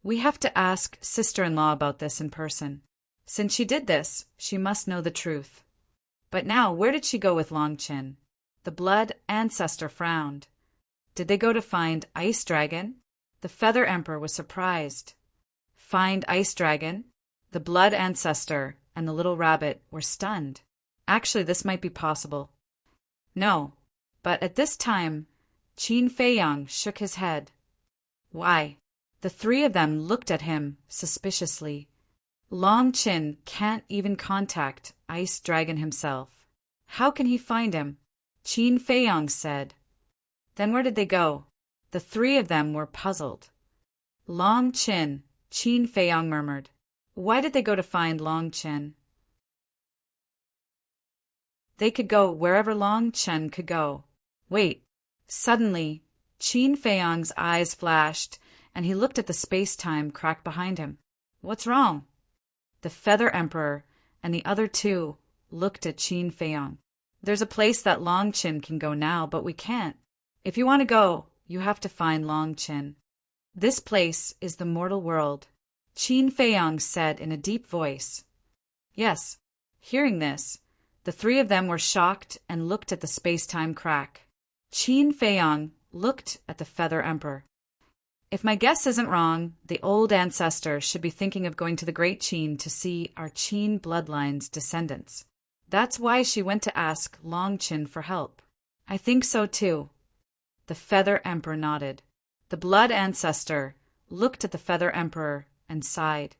We have to ask sister-in-law about this in person. Since she did this, she must know the truth. But now, where did she go with Long Qin? The Blood Ancestor frowned. Did they go to find Ice Dragon? The Feather Emperor was surprised. Find Ice Dragon? The Blood Ancestor and the little rabbit were stunned. Actually, this might be possible. No, but at this time, Qin Feiyong shook his head. Why? The 3 of them looked at him suspiciously. Long Qin can't even contact Ice Dragon himself. How can he find him? Qin Feiyong said. Then where did they go? The 3 of them were puzzled. Long Qin, Qin Feiyong murmured. Why did they go to find Long Qin? They could go wherever Long Qin could go. Wait. Suddenly, Qin Feiyong's eyes flashed, and he looked at the space-time crack behind him. What's wrong? The Feather Emperor and the other 2 looked at Qin Feiyong. There's a place that Long Qin can go now, but we can't. If you want to go, you have to find Long Qin. This place is the mortal world, Qin Feiyong said in a deep voice. Yes. Hearing this, the 3 of them were shocked and looked at the space-time crack. Qin Feiyong looked at the Feather Emperor. If my guess isn't wrong, the old ancestor should be thinking of going to the Great Qin to see our Qin bloodline's descendants. That's why she went to ask Long Qin for help. I think so too. The Feather Emperor nodded. The Blood Ancestor looked at the Feather Emperor and sighed.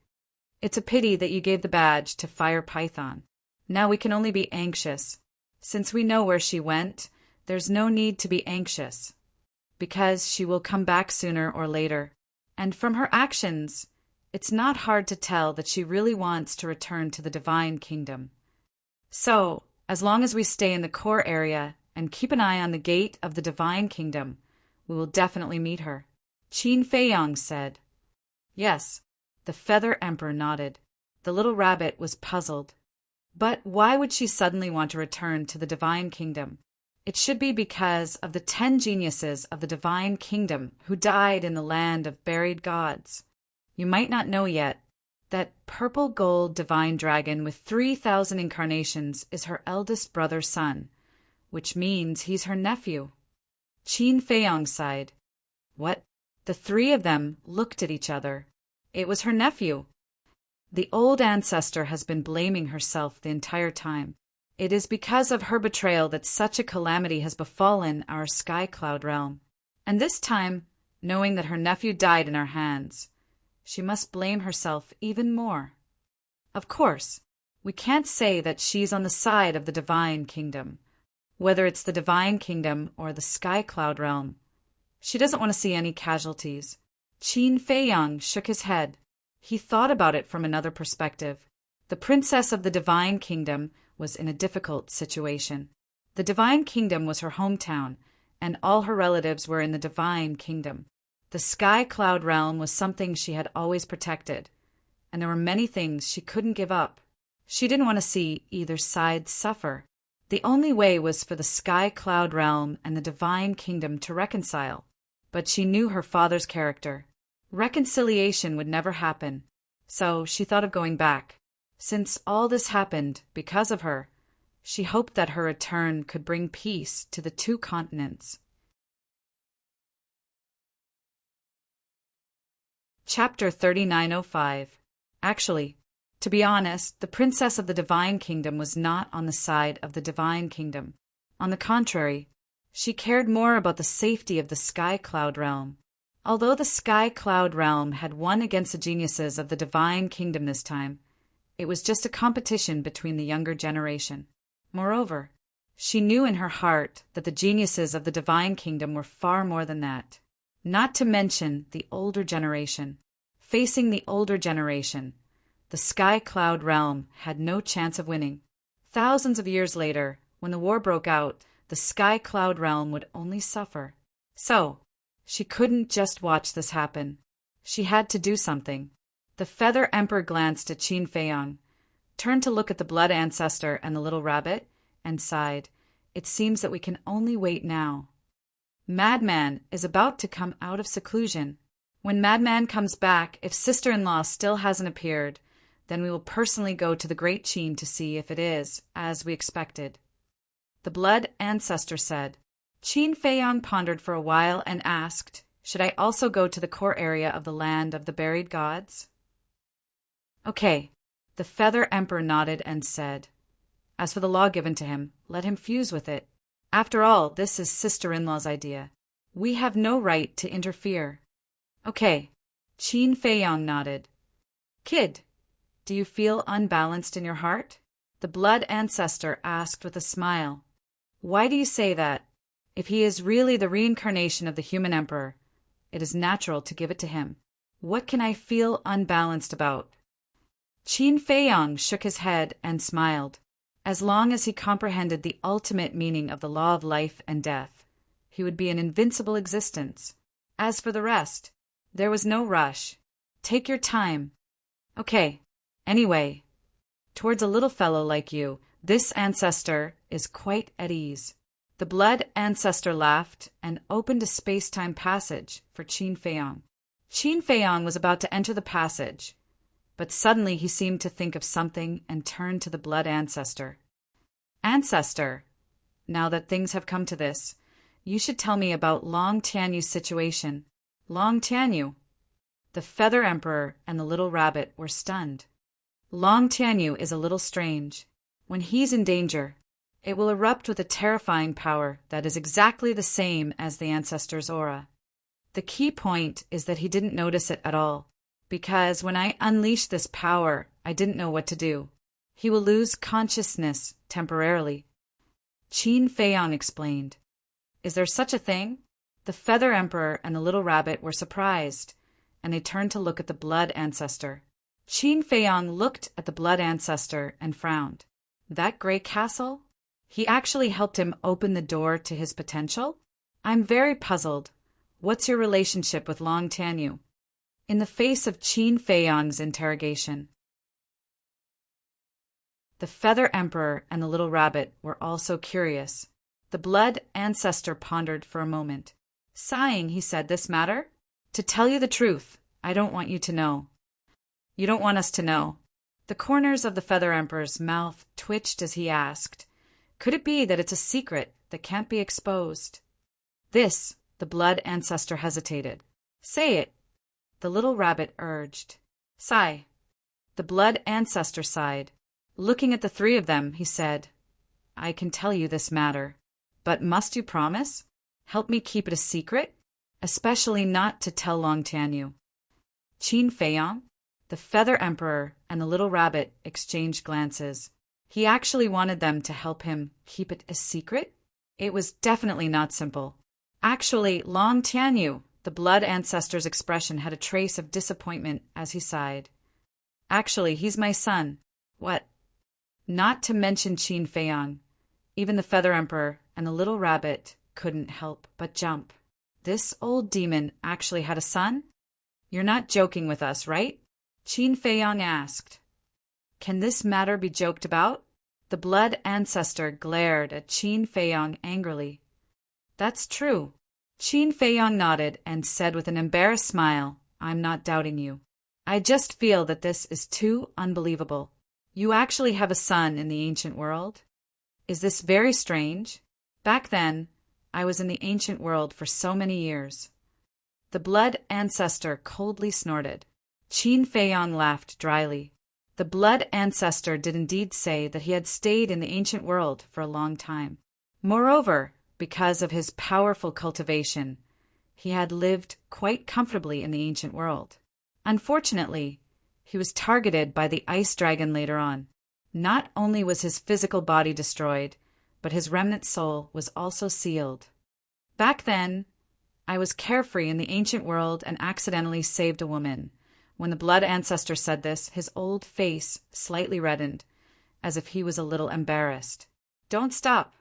It's a pity that you gave the badge to Fire Python. Now we can only be anxious. Since we know where she went, there's no need to be anxious, because she will come back sooner or later. And from her actions, it's not hard to tell that she really wants to return to the divine kingdom. So, as long as we stay in the core area and keep an eye on the gate of the divine kingdom, we will definitely meet her. Qin Feiyang said. Yes, the Feather Emperor nodded. The little rabbit was puzzled. But why would she suddenly want to return to the divine kingdom? It should be because of the 10 geniuses of the divine kingdom who died in the land of buried gods. You might not know yet that purple gold divine dragon with 3,000 incarnations is her eldest brother's son, which means he's her nephew. Qin Feiyang sighed. What? The 3 of them looked at each other. It was her nephew. The old ancestor has been blaming herself the entire time. It is because of her betrayal that such a calamity has befallen our Sky Cloud realm. And this time, knowing that her nephew died in our hands, she must blame herself even more. Of course, we can't say that she's on the side of the divine kingdom, whether it's the divine kingdom or the Sky Cloud realm. She doesn't want to see any casualties. Qin Feiyang shook his head. He thought about it from another perspective. The princess of the divine kingdom was in a difficult situation. The divine kingdom was her hometown, and all her relatives were in the divine kingdom. The Sky Cloud realm was something she had always protected, and there were many things she couldn't give up. She didn't want to see either side suffer. The only way was for the Sky Cloud realm and the divine kingdom to reconcile. But she knew her father's character. Reconciliation would never happen, so she thought of going back. Since all this happened because of her, she hoped that her return could bring peace to the 2 continents. Chapter 3905. Actually, to be honest, the princess of the divine kingdom was not on the side of the divine kingdom. On the contrary, she cared more about the safety of the Sky Cloud realm. Although the Sky Cloud realm had won against the geniuses of the divine kingdom this time, it was just a competition between the younger generation. Moreover, she knew in her heart that the geniuses of the divine kingdom were far more than that. Not to mention the older generation. Facing the older generation, the Sky Cloud realm had no chance of winning. Thousands of years later, when the war broke out, the Sky Cloud realm would only suffer. So, she couldn't just watch this happen. She had to do something. The Feather Emperor glanced at Qin Feiyang, turned to look at the blood ancestor and the little rabbit, and sighed. It seems that we can only wait now. Madman is about to come out of seclusion. When Madman comes back, if sister-in-law still hasn't appeared, then we will personally go to the Great Qin to see if it is, as we expected. The blood ancestor said. Qin Feiyang pondered for a while and asked, should I also go to the core area of the land of the buried gods? Okay. The Feather Emperor nodded and said, as for the law given to him, let him fuse with it. After all, this is sister-in-law's idea. We have no right to interfere. Okay. Qin Feiyang nodded. Kid, do you feel unbalanced in your heart? The blood ancestor asked with a smile. Why do you say that? If he is really the reincarnation of the human emperor, it is natural to give it to him. What can I feel unbalanced about? Qin Feiyang shook his head and smiled. As long as he comprehended the ultimate meaning of the law of life and death, he would be an invincible existence. As for the rest, there was no rush. Take your time. Okay. Anyway, towards a little fellow like you, this ancestor is quite at ease. The blood ancestor laughed and opened a space-time passage for Qin Feiyang. Qin Feiyang was about to enter the passage, but suddenly he seemed to think of something and turned to the blood ancestor. Ancestor, now that things have come to this, you should tell me about Long Tianyu's situation. Long Tianyu. The Feather Emperor and the little rabbit were stunned. Long Tianyu is a little strange. When he's in danger, it will erupt with a terrifying power that is exactly the same as the ancestor's aura. The key point is that he didn't notice it at all, because when I unleashed this power, I didn't know what to do. He will lose consciousness temporarily. Qin Feiyang explained. Is there such a thing? The Feather Emperor and the little rabbit were surprised, and they turned to look at the Blood Ancestor. Qin Feiyang looked at the Blood Ancestor and frowned. That gray castle? He actually helped him open the door to his potential? I'm very puzzled. What's your relationship with Long Tianyu? In the face of Qin Feiyang's interrogation, the Feather Emperor and the little rabbit were also curious. The Blood Ancestor pondered for a moment. Sighing, he said, This matter? To tell you the truth, I don't want you to know. You don't want us to know. The corners of the Feather Emperor's mouth twitched as he asked, Could it be that it's a secret that can't be exposed? This, the Blood Ancestor hesitated. Say it, the little rabbit urged. Sigh. The Blood Ancestor sighed. Looking at the three of them, he said, I can tell you this matter, but must you promise? Help me keep it a secret, especially not to tell Long Tianyu. Qin Feiyang, the Feather Emperor, and the little rabbit exchanged glances. He actually wanted them to help him keep it a secret? It was definitely not simple. Actually, Long Tianyu, the Blood Ancestor's expression had a trace of disappointment as he sighed. Actually, he's my son. What? Not to mention Qin Feiyang. Even the Feather Emperor and the little rabbit couldn't help but jump. This old demon actually had a son? You're not joking with us, right? Qin Feiyang asked. Can this matter be joked about? The Blood Ancestor glared at Qin Feiyang angrily. That's true. Qin Feiyang nodded and said with an embarrassed smile, I'm not doubting you. I just feel that this is too unbelievable. You actually have a son in the ancient world? Is this very strange? Back then, I was in the ancient world for so many years. The Blood Ancestor coldly snorted. Qin Feiyang laughed dryly. The Blood Ancestor did indeed say that he had stayed in the ancient world for a long time. Moreover, because of his powerful cultivation, he had lived quite comfortably in the ancient world. Unfortunately, he was targeted by the ice dragon later on. Not only was his physical body destroyed, but his remnant soul was also sealed. Back then, I was carefree in the ancient world and accidentally saved a woman. When the Blood Ancestor said this, his old face slightly reddened, as if he was a little embarrassed. Don't stop.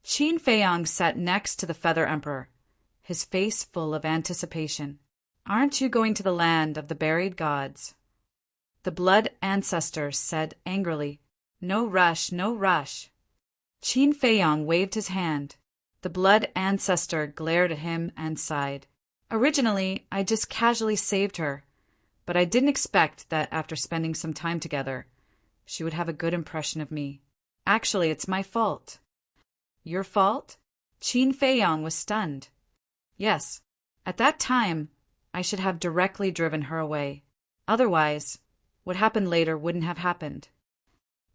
Qin Feiyang sat next to the Feather Emperor, his face full of anticipation. Aren't you going to the land of the buried gods? The Blood Ancestor said angrily. No rush, no rush. Qin Feiyang waved his hand. The Blood Ancestor glared at him and sighed. Originally, I just casually saved her, but I didn't expect that after spending some time together, she would have a good impression of me. Actually, it's my fault. Your fault? Qin Feiyang was stunned. Yes, at that time, I should have directly driven her away. Otherwise, what happened later wouldn't have happened.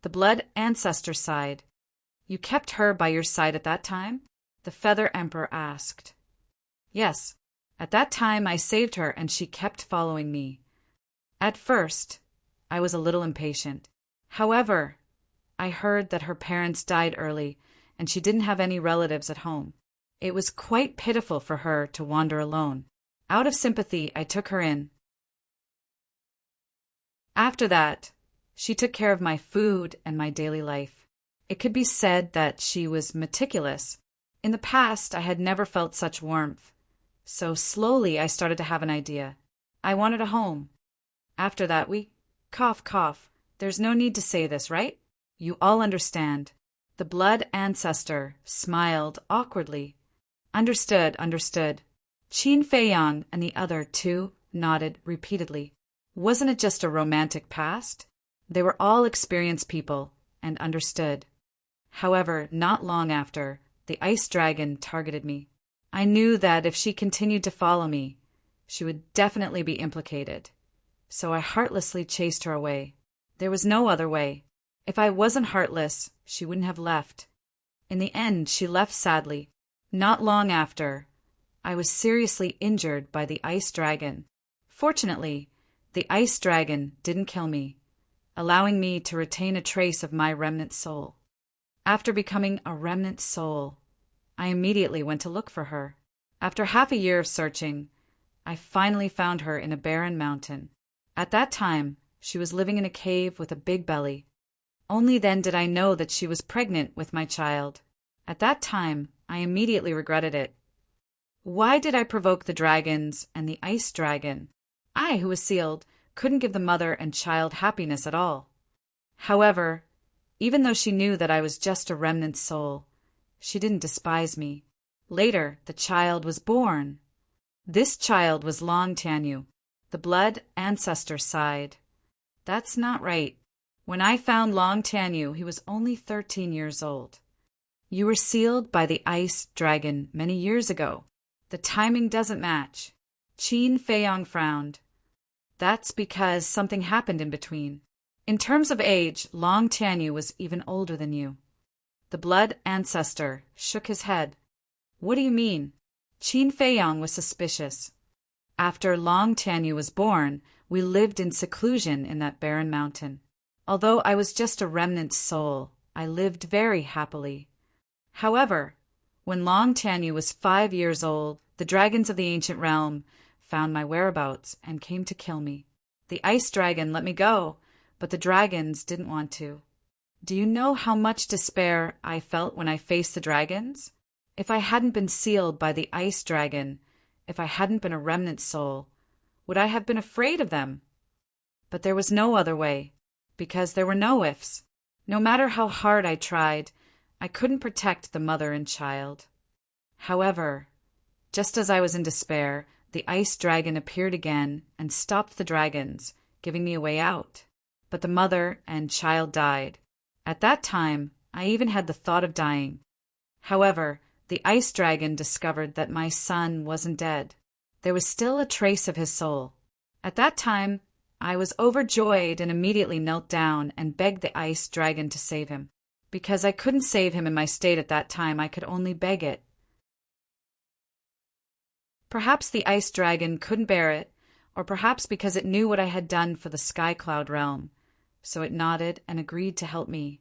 The Blood Ancestor sighed. You kept her by your side at that time? The Feather Emperor asked. Yes, at that time I saved her and she kept following me. At first, I was a little impatient. However, I heard that her parents died early and she didn't have any relatives at home. It was quite pitiful for her to wander alone. Out of sympathy, I took her in. After that, she took care of my food and my daily life. It could be said that she was meticulous. In the past, I had never felt such warmth. So slowly I started to have an idea. I wanted a home. After that we... Cough, cough. There's no need to say this, right? You all understand. The Blood Ancestor smiled awkwardly. Understood, understood. Qin Feiyang and the other two nodded repeatedly. Wasn't it just a romantic past? They were all experienced people and understood. However, not long after, the ice dragon targeted me. I knew that if she continued to follow me, she would definitely be implicated. So I heartlessly chased her away. There was no other way. If I wasn't heartless, she wouldn't have left. In the end, she left sadly. Not long after, I was seriously injured by the ice dragon. Fortunately, the ice dragon didn't kill me. allowing me to retain a trace of my remnant soul. After becoming a remnant soul, I immediately went to look for her. After half a year of searching, I finally found her in a barren mountain. At that time, she was living in a cave with a big belly. Only then did I know that she was pregnant with my child. At that time, I immediately regretted it. Why did I provoke the dragons and the ice dragon? I, who was sealed, couldn't give the mother and child happiness at all. However, even though she knew that I was just a remnant soul, she didn't despise me. Later, the child was born. This child was Long Tanyu. The blood ancestor sighed. That's not right. When I found Long Tanyu, he was only 13 years old. You were sealed by the ice dragon many years ago. The timing doesn't match. Qin Feiyang frowned. That's because something happened in between. In terms of age, Long Tanyu was even older than you. The blood ancestor shook his head. What do you mean? Qin Feiyang was suspicious. After Long Tanyu was born, we lived in seclusion in that barren mountain. Although I was just a remnant soul, I lived very happily. However, when Long Tanyu was 5 years old, the dragons of the ancient realm found my whereabouts and came to kill me. The ice dragon let me go, but the dragons didn't want to. Do you know how much despair I felt when I faced the dragons? If I hadn't been sealed by the ice dragon, if I hadn't been a remnant soul, would I have been afraid of them? But there was no other way, because there were no ifs. No matter how hard I tried, I couldn't protect the mother and child. However, just as I was in despair, the ice dragon appeared again and stopped the dragons, giving me a way out. But the mother and child died. At that time, I even had the thought of dying. However, the ice dragon discovered that my son wasn't dead. There was still a trace of his soul. At that time, I was overjoyed and immediately knelt down and begged the ice dragon to save him. Because I couldn't save him in my state at that time, I could only beg it. Perhaps the ice dragon couldn't bear it, or perhaps because it knew what I had done for the Sky Cloud realm, so it nodded and agreed to help me.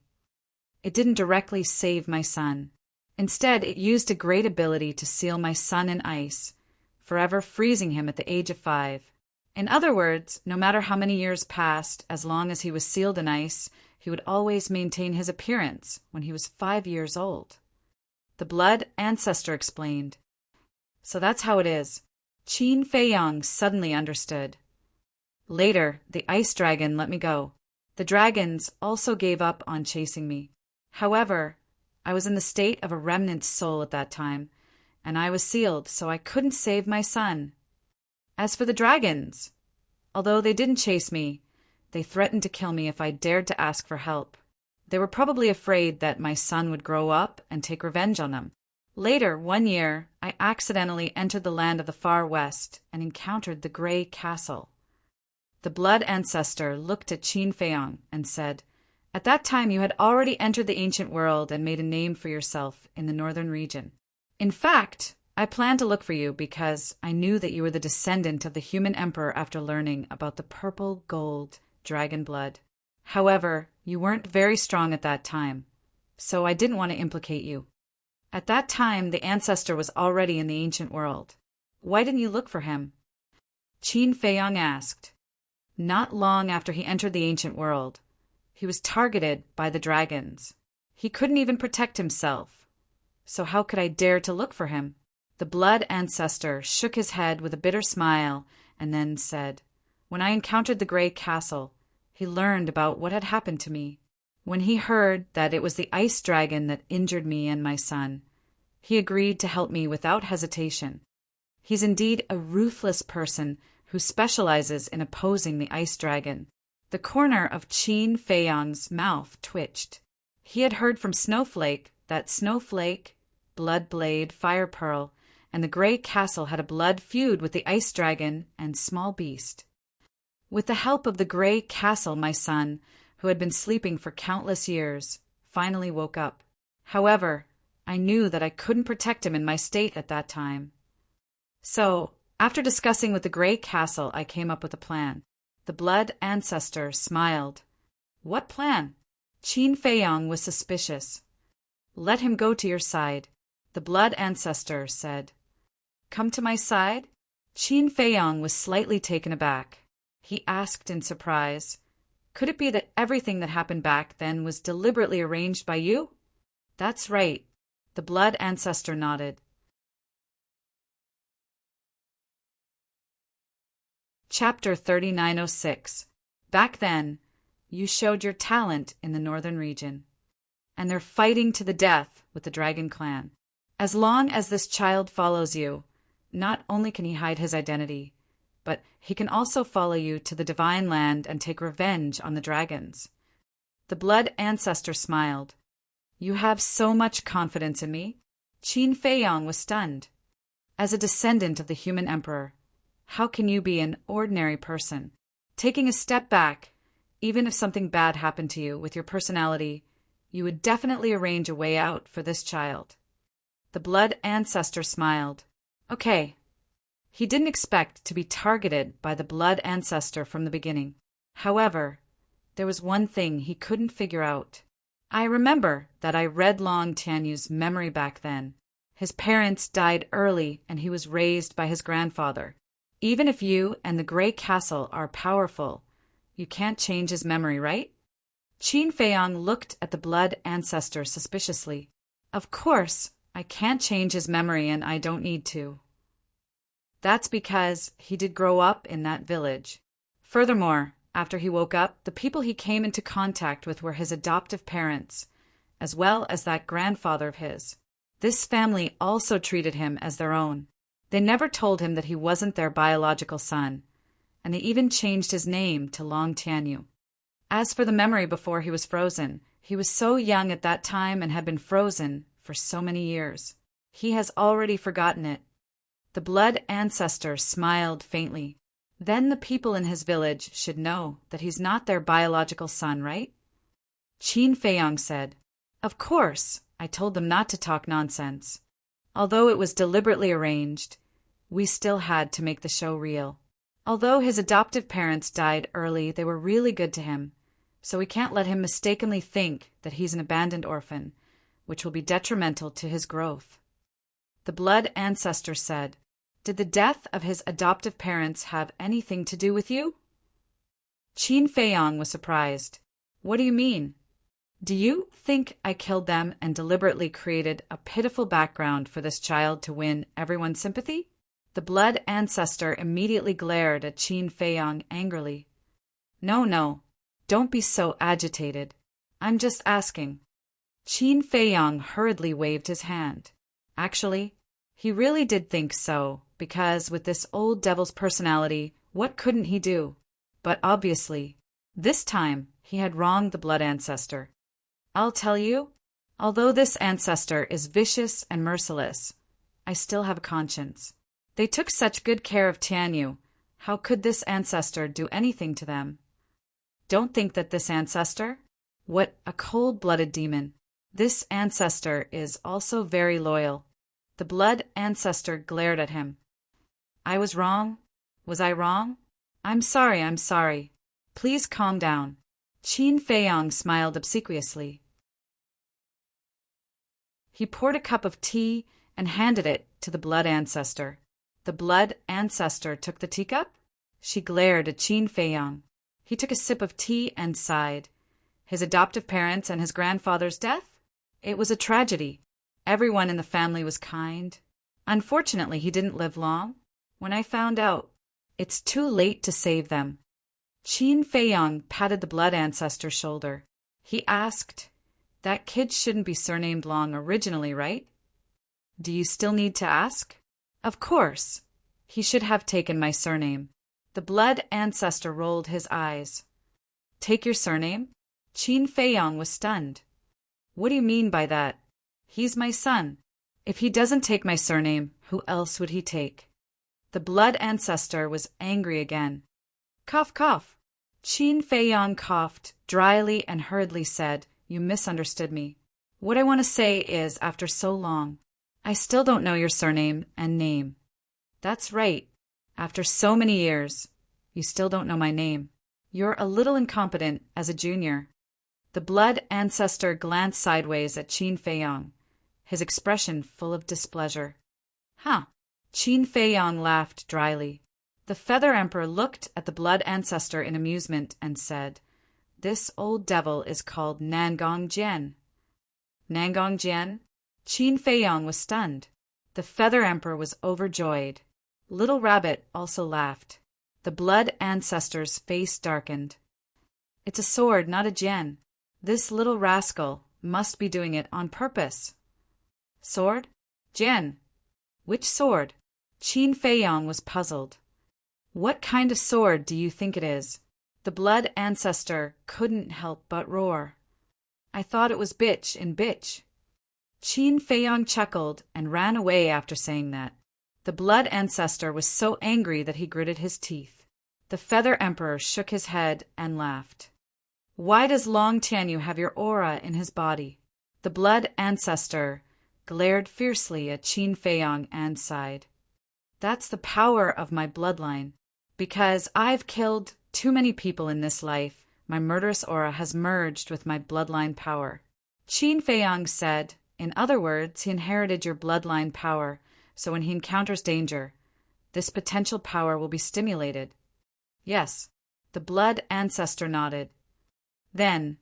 It didn't directly save my son. Instead, it used a great ability to seal my son in ice, forever freezing him at the age of 5. In other words, no matter how many years passed, as long as he was sealed in ice, he would always maintain his appearance when he was 5 years old. The blood ancestor explained. So that's how it is. Qin Feiyang suddenly understood. Later, the ice dragon let me go. The dragons also gave up on chasing me. However, I was in the state of a remnant soul at that time, and I was sealed, so I couldn't save my son. As for the dragons, although they didn't chase me, they threatened to kill me if I dared to ask for help. They were probably afraid that my son would grow up and take revenge on them. Later, one year, I accidentally entered the land of the far west and encountered the Grey Castle. The blood ancestor looked at Qin Feiyang and said, "At that time you had already entered the ancient world and made a name for yourself in the northern region. In fact, I planned to look for you because I knew that you were the descendant of the human emperor after learning about the purple gold dragon blood. However, you weren't very strong at that time, so I didn't want to implicate you. At that time, the ancestor was already in the ancient world. Why didn't you look for him?" Qin Feiyang asked. Not long after he entered the ancient world, he was targeted by the dragons. He couldn't even protect himself. So how could I dare to look for him? The blood ancestor shook his head with a bitter smile and then said, "When I encountered the Grey Castle, he learned about what had happened to me. When he heard that it was the ice dragon that injured me and my son, he agreed to help me without hesitation. He's indeed a ruthless person who specializes in opposing the ice dragon." The corner of Qin Feiyang's mouth twitched. He had heard from Snowflake that Snowflake, Bloodblade, Fire Pearl, and the Grey Castle had a blood feud with the ice dragon and small beast. With the help of the Grey Castle, my son, who had been sleeping for countless years, finally woke up. However, I knew that I couldn't protect him in my state at that time. So, after discussing with the Grey Castle, I came up with a plan. The blood ancestor smiled. What plan? Qin Feiyang was suspicious. Let him go to your side, the blood ancestor said. Come to my side? Qin Feiyang was slightly taken aback. He asked in surprise, could it be that everything that happened back then was deliberately arranged by you? That's right, the blood ancestor nodded. Chapter 3906. Back then, you showed your talent in the northern region, and they're fighting to the death with the Dragon Clan. As long as this child follows you, not only can he hide his identity, but he can also follow you to the Divine Land and take revenge on the dragons. The blood ancestor smiled. You have so much confidence in me. Qin Feiyang was stunned. As a descendant of the human emperor, how can you be an ordinary person? Taking a step back, even if something bad happened to you with your personality, you would definitely arrange a way out for this child. The blood ancestor smiled. Okay. He didn't expect to be targeted by the blood ancestor from the beginning. However, there was one thing he couldn't figure out. I remember that I read Long Tianyu's memory back then. His parents died early and he was raised by his grandfather. Even if you and the Grey Castle are powerful, you can't change his memory, right? Qin Feiyang looked at the blood ancestor suspiciously. Of course, I can't change his memory and I don't need to. That's because he did grow up in that village. Furthermore, after he woke up, the people he came into contact with were his adoptive parents, as well as that grandfather of his. This family also treated him as their own. They never told him that he wasn't their biological son, and they even changed his name to Long Tianyu. As for the memory before he was frozen, he was so young at that time and had been frozen for so many years. He has already forgotten it. The blood ancestor smiled faintly. Then the people in his village should know that he's not their biological son, right? Qin Feiyang said, Of course, I told them not to talk nonsense. Although it was deliberately arranged, we still had to make the show real. Although his adoptive parents died early, they were really good to him, so we can't let him mistakenly think that he's an abandoned orphan, which will be detrimental to his growth. The blood ancestor said, Did the death of his adoptive parents have anything to do with you? Qin Feiyang was surprised. What do you mean? Do you think I killed them and deliberately created a pitiful background for this child to win everyone's sympathy? The blood ancestor immediately glared at Qin Feiyang angrily. No, don't be so agitated. I'm just asking. Qin Feiyang hurriedly waved his hand. Actually, he really did think so, because with this old devil's personality, what couldn't he do? But obviously, this time he had wronged the blood ancestor. I'll tell you, although this ancestor is vicious and merciless, I still have a conscience. They took such good care of Tianyu. How could this ancestor do anything to them? Don't think that this ancestor? What a cold-blooded demon. This ancestor is also very loyal. The blood ancestor glared at him. I was wrong? Was I wrong? I'm sorry. Please calm down. Qin Feiyang smiled obsequiously. He poured a cup of tea and handed it to the blood ancestor. The blood ancestor took the teacup. She glared at Qin Feiyang. He took a sip of tea and sighed. His adoptive parents and his grandfather's death? It was a tragedy. Everyone in the family was kind. Unfortunately, he didn't live long. When I found out, it's too late to save them. Qin Feiyang patted the blood ancestor's shoulder. He asked, That kid shouldn't be surnamed Long originally, right? Do you still need to ask? Of course. He should have taken my surname. The blood ancestor rolled his eyes. Take your surname? Qin Feiyang was stunned. What do you mean by that? He's my son. If he doesn't take my surname, who else would he take? The blood ancestor was angry again. Cough, cough. Qin Feiyang coughed dryly and hurriedly said, You misunderstood me. What I want to say is, after so long, I still don't know your surname and name. That's right. After so many years, you still don't know my name. You're a little incompetent as a junior. The blood ancestor glanced sideways at Qin Feiyong, his expression full of displeasure. Huh. Qin Feiyong laughed dryly. The Feather Emperor looked at the blood ancestor in amusement and said, "This old devil is called Nangong Jian." Nangong Jian? Qin Feiyong was stunned. The Feather Emperor was overjoyed. Little Rabbit also laughed. The blood ancestor's face darkened. "It's a sword, not a jian. This little rascal must be doing it on purpose." "Sword? Jian? Which sword?" Qin Feiyong was puzzled. "What kind of sword do you think it is?" The blood ancestor couldn't help but roar. "I thought it was bitch in bitch." Qin Feiyong chuckled and ran away after saying that. The blood ancestor was so angry that he gritted his teeth. The Feather Emperor shook his head and laughed. "Why does Long Tianyu have your aura in his body?" The blood ancestor glared fiercely at Qin Feiyong and sighed. "That's the power of my bloodline. Because I've killed too many people in this life, my murderous aura has merged with my bloodline power." Qin Feiyong said, "In other words, he inherited your bloodline power, so when he encounters danger, this potential power will be stimulated." "Yes." The blood ancestor nodded. "Then,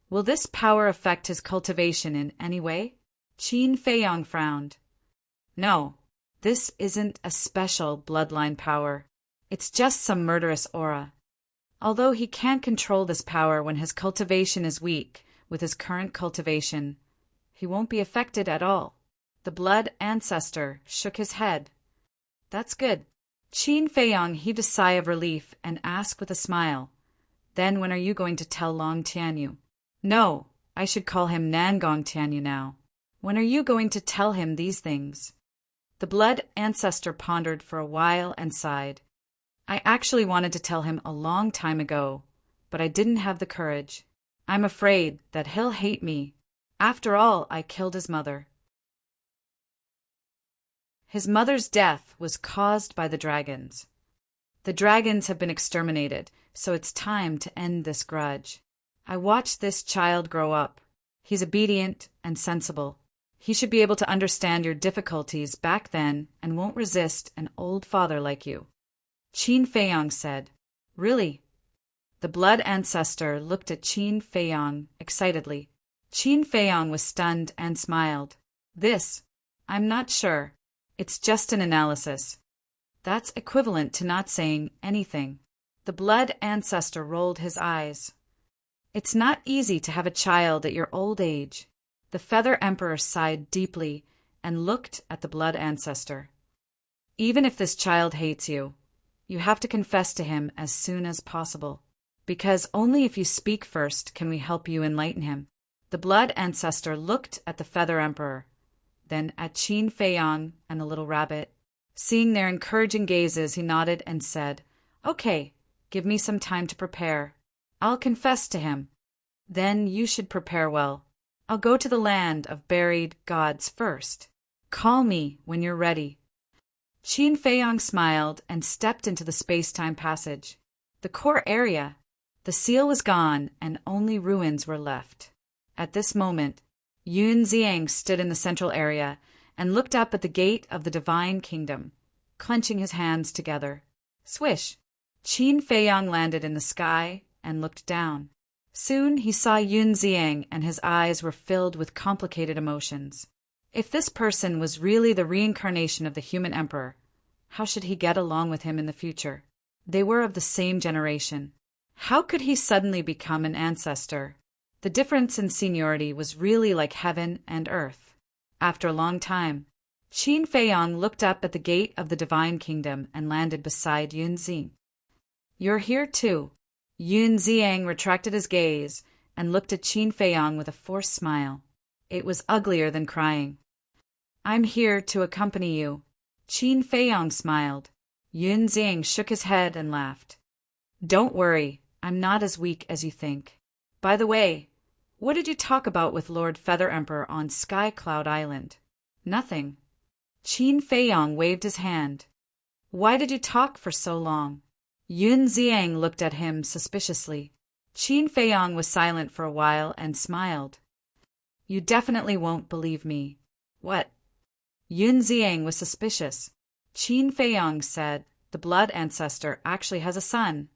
will this power affect his cultivation in any way?" Qin Feiyong frowned. "No, this isn't a special bloodline power. It's just some murderous aura. Although he can't control this power when his cultivation is weak with his current cultivation, he won't be affected at all." The blood ancestor shook his head. "That's good." Qin Feiyong heaved a sigh of relief and asked with a smile, "Then when are you going to tell Long Tianyu?" "No, I should call him Nangong Tianyu now. When are you going to tell him these things?" The blood ancestor pondered for a while and sighed. "I actually wanted to tell him a long time ago, but I didn't have the courage. I'm afraid that he'll hate me. After all, I killed his mother." His mother's death was caused by the dragons. The dragons have been exterminated, so it's time to end this grudge. I watched this child grow up. He's obedient and sensible. He should be able to understand your difficulties back then and won't resist an old father like you." Qin Feiyong said. "Really?" The blood ancestor looked at Qin Feiyong excitedly. Qin Feiyong was stunned and smiled. I'm not sure. It's just an analysis." "That's equivalent to not saying anything." The blood ancestor rolled his eyes. "It's not easy to have a child at your old age." The Feather Emperor sighed deeply and looked at the blood ancestor. "Even if this child hates you, you have to confess to him as soon as possible, because only if you speak first can we help you enlighten him." The blood ancestor looked at the Feather Emperor, then at Qin Feiyong and the little rabbit. Seeing their encouraging gazes, he nodded and said, "Okay, give me some time to prepare. I'll confess to him. Then you should prepare well. I'll go to the land of buried gods first. Call me when you're ready." Qin Feiyong smiled and stepped into the space-time passage. The core area. The seal was gone and only ruins were left. At this moment, Yun Ziang stood in the central area and looked up at the gate of the divine kingdom, clenching his hands together. Swish! Qin Feiyong landed in the sky and looked down. Soon he saw Yun Ziang and his eyes were filled with complicated emotions. If this person was really the reincarnation of the human emperor, how should he get along with him in the future? They were of the same generation. How could he suddenly become an ancestor? The difference in seniority was really like heaven and earth. After a long time, Qin Feiyong looked up at the gate of the divine kingdom and landed beside Yun Ziang. "You're here too." Yun Ziang retracted his gaze and looked at Qin Feiyong with a forced smile. It was uglier than crying. "I'm here to accompany you." Qin Feiyong smiled. Yun Ziang shook his head and laughed. "Don't worry, I'm not as weak as you think. By the way, what did you talk about with Lord Feather Emperor on Sky Cloud Island?" "Nothing." Qin Feiyong waved his hand. "Why did you talk for so long?" Yun Ziang looked at him suspiciously. Qin Feiyang was silent for a while and smiled. You definitely won't believe me. What? Yun Ziang was suspicious. Qin Feiyang said the blood ancestor actually has a son.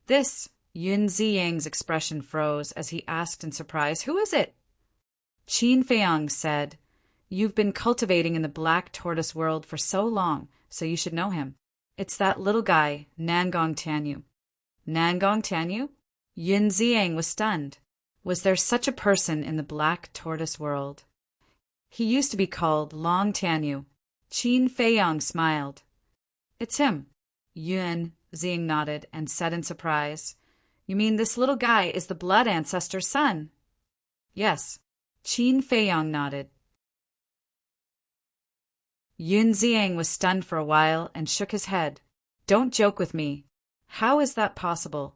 Yun Ziyang's expression froze as he asked in surprise, Who is it? Qin Feiyang said, You've been cultivating in the black tortoise world for so long, so you should know him. It's that little guy, Nangong Tianyu. Nangong Tianyu? Yun Ziyang was stunned. Was there such a person in the black tortoise world? He used to be called Long Tianyu. Qin Feiyang smiled. It's him. Yun Ziyang nodded and said in surprise, You mean this little guy is the blood ancestor's son? Yes. Qin Feiyang nodded. Yun Ziyang was stunned for a while and shook his head. Don't joke with me. How is that possible?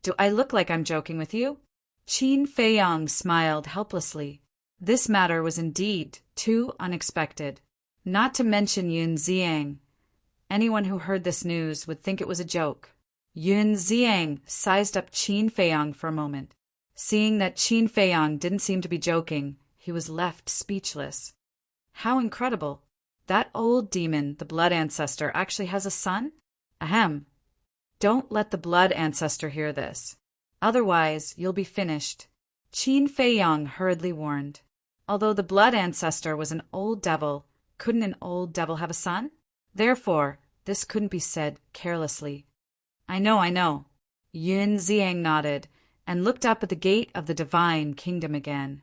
Do I look like I'm joking with you? Qin Feiyang smiled helplessly. This matter was indeed too unexpected. Not to mention Yun Ziyang. Anyone who heard this news would think it was a joke. Yun Ziyang sized up Qin Feiyang for a moment. Seeing that Qin Feiyang didn't seem to be joking, he was left speechless. How incredible! That old demon, the blood ancestor, actually has a son? Ahem. Don't let the blood ancestor hear this. Otherwise, you'll be finished. Qin Feiyang hurriedly warned. Although the blood ancestor was an old devil, couldn't an old devil have a son? Therefore, this couldn't be said carelessly. I know. Yun Ziyang nodded and looked up at the gate of the divine kingdom again.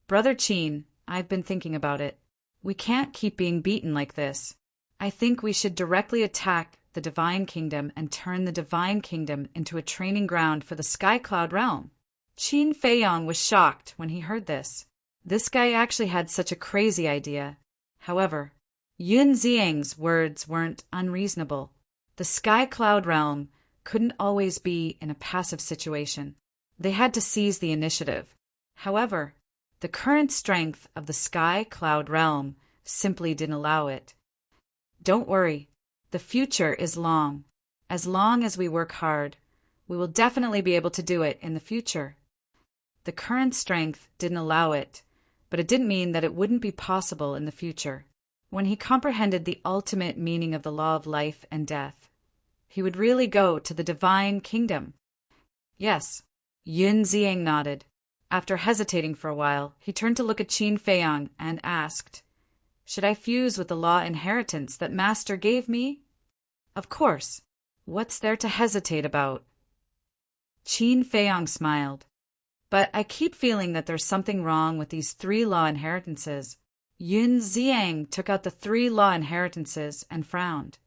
Brother Qin, I've been thinking about it. We can't keep being beaten like this. I think we should directly attack the divine kingdom and turn the divine kingdom into a training ground for the Sky Cloud realm. Qin Feiyang was shocked when he heard this. This guy actually had such a crazy idea. However, Yun Ziyang's words weren't unreasonable. The Sky Cloud realm couldn't always be in a passive situation. They had to seize the initiative. However, the current strength of the Sky Cloud realm simply didn't allow it. Don't worry, the future is long. As long as we work hard, we will definitely be able to do it in the future. The current strength didn't allow it, but it didn't mean that it wouldn't be possible in the future. When he comprehended the ultimate meaning of the law of life and death, he would really go to the divine kingdom. Yes, Yun Ziyang nodded. After hesitating for a while, he turned to look at Qin Feiyang and asked, Should I fuse with the law inheritance that Master gave me? Of course. What's there to hesitate about? Qin Feiyang smiled. But I keep feeling that there's something wrong with these 3 law inheritances. Yun Ziyang took out the 3 law inheritances and frowned.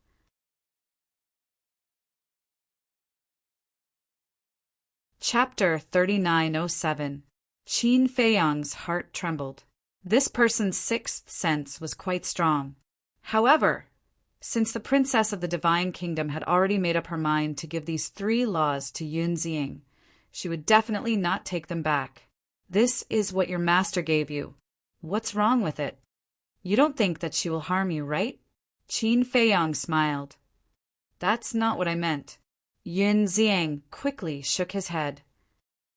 Chapter 3907. Qin Feiyang's heart trembled. This person's 6th sense was quite strong. However, since the princess of the divine kingdom had already made up her mind to give these 3 laws to Yun Ziyang, she would definitely not take them back. This is what your master gave you. What's wrong with it? You don't think that she will harm you, right? Qin Feiyang smiled. That's not what I meant. Yun Ziyang quickly shook his head.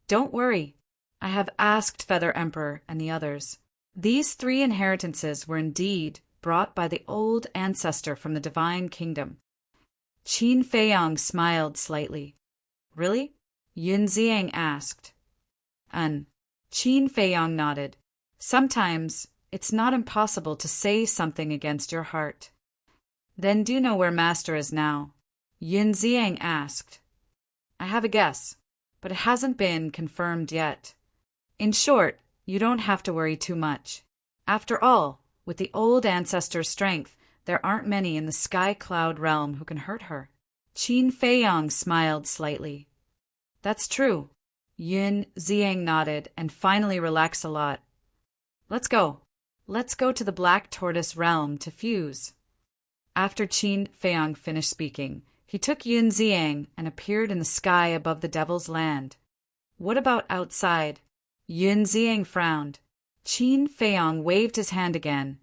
Don't worry. I have asked Feather Emperor and the others. These 3 inheritances were indeed brought by the old ancestor from the divine kingdom. Qin Feiyang smiled slightly. Really? Yun Ziyang asked. Qin Feiyang nodded. Sometimes it's not impossible to say something against your heart. Then do you know where Master is now? Yun Ziyang asked. I have a guess, but it hasn't been confirmed yet. In short, you don't have to worry too much. After all, with the old ancestor's strength, there aren't many in the Sky Cloud realm who can hurt her. Qin Feiyang smiled slightly. That's true. Yun Ziyang nodded and finally relaxed a lot. Let's go. Let's go to the Black Tortoise realm to fuse. After Qin Feiyang finished speaking, he took Yun Ziyang and appeared in the sky above the Devil's Land. What about outside? Yun Ziyang frowned. Qin Feiyang waved his hand again,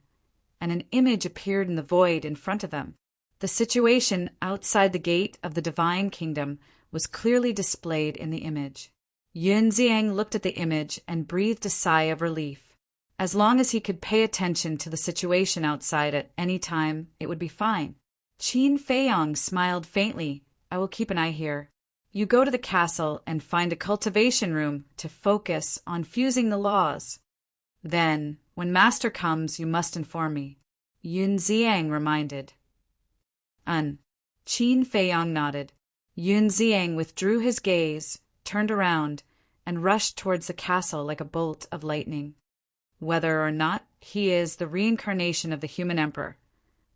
and an image appeared in the void in front of them. The situation outside the gate of the divine kingdom was clearly displayed in the image. Yunziang looked at the image and breathed a sigh of relief. As long as he could pay attention to the situation outside at any time, it would be fine. Qin Feiyong smiled faintly. I will keep an eye here. You go to the castle and find a cultivation room to focus on fusing the laws. Then, when Master comes, you must inform me. Yunziang reminded. Qin Feiyong nodded. Yunziang withdrew his gaze, turned around, and rushed towards the castle like a bolt of lightning. Whether or not he is the reincarnation of the human emperor,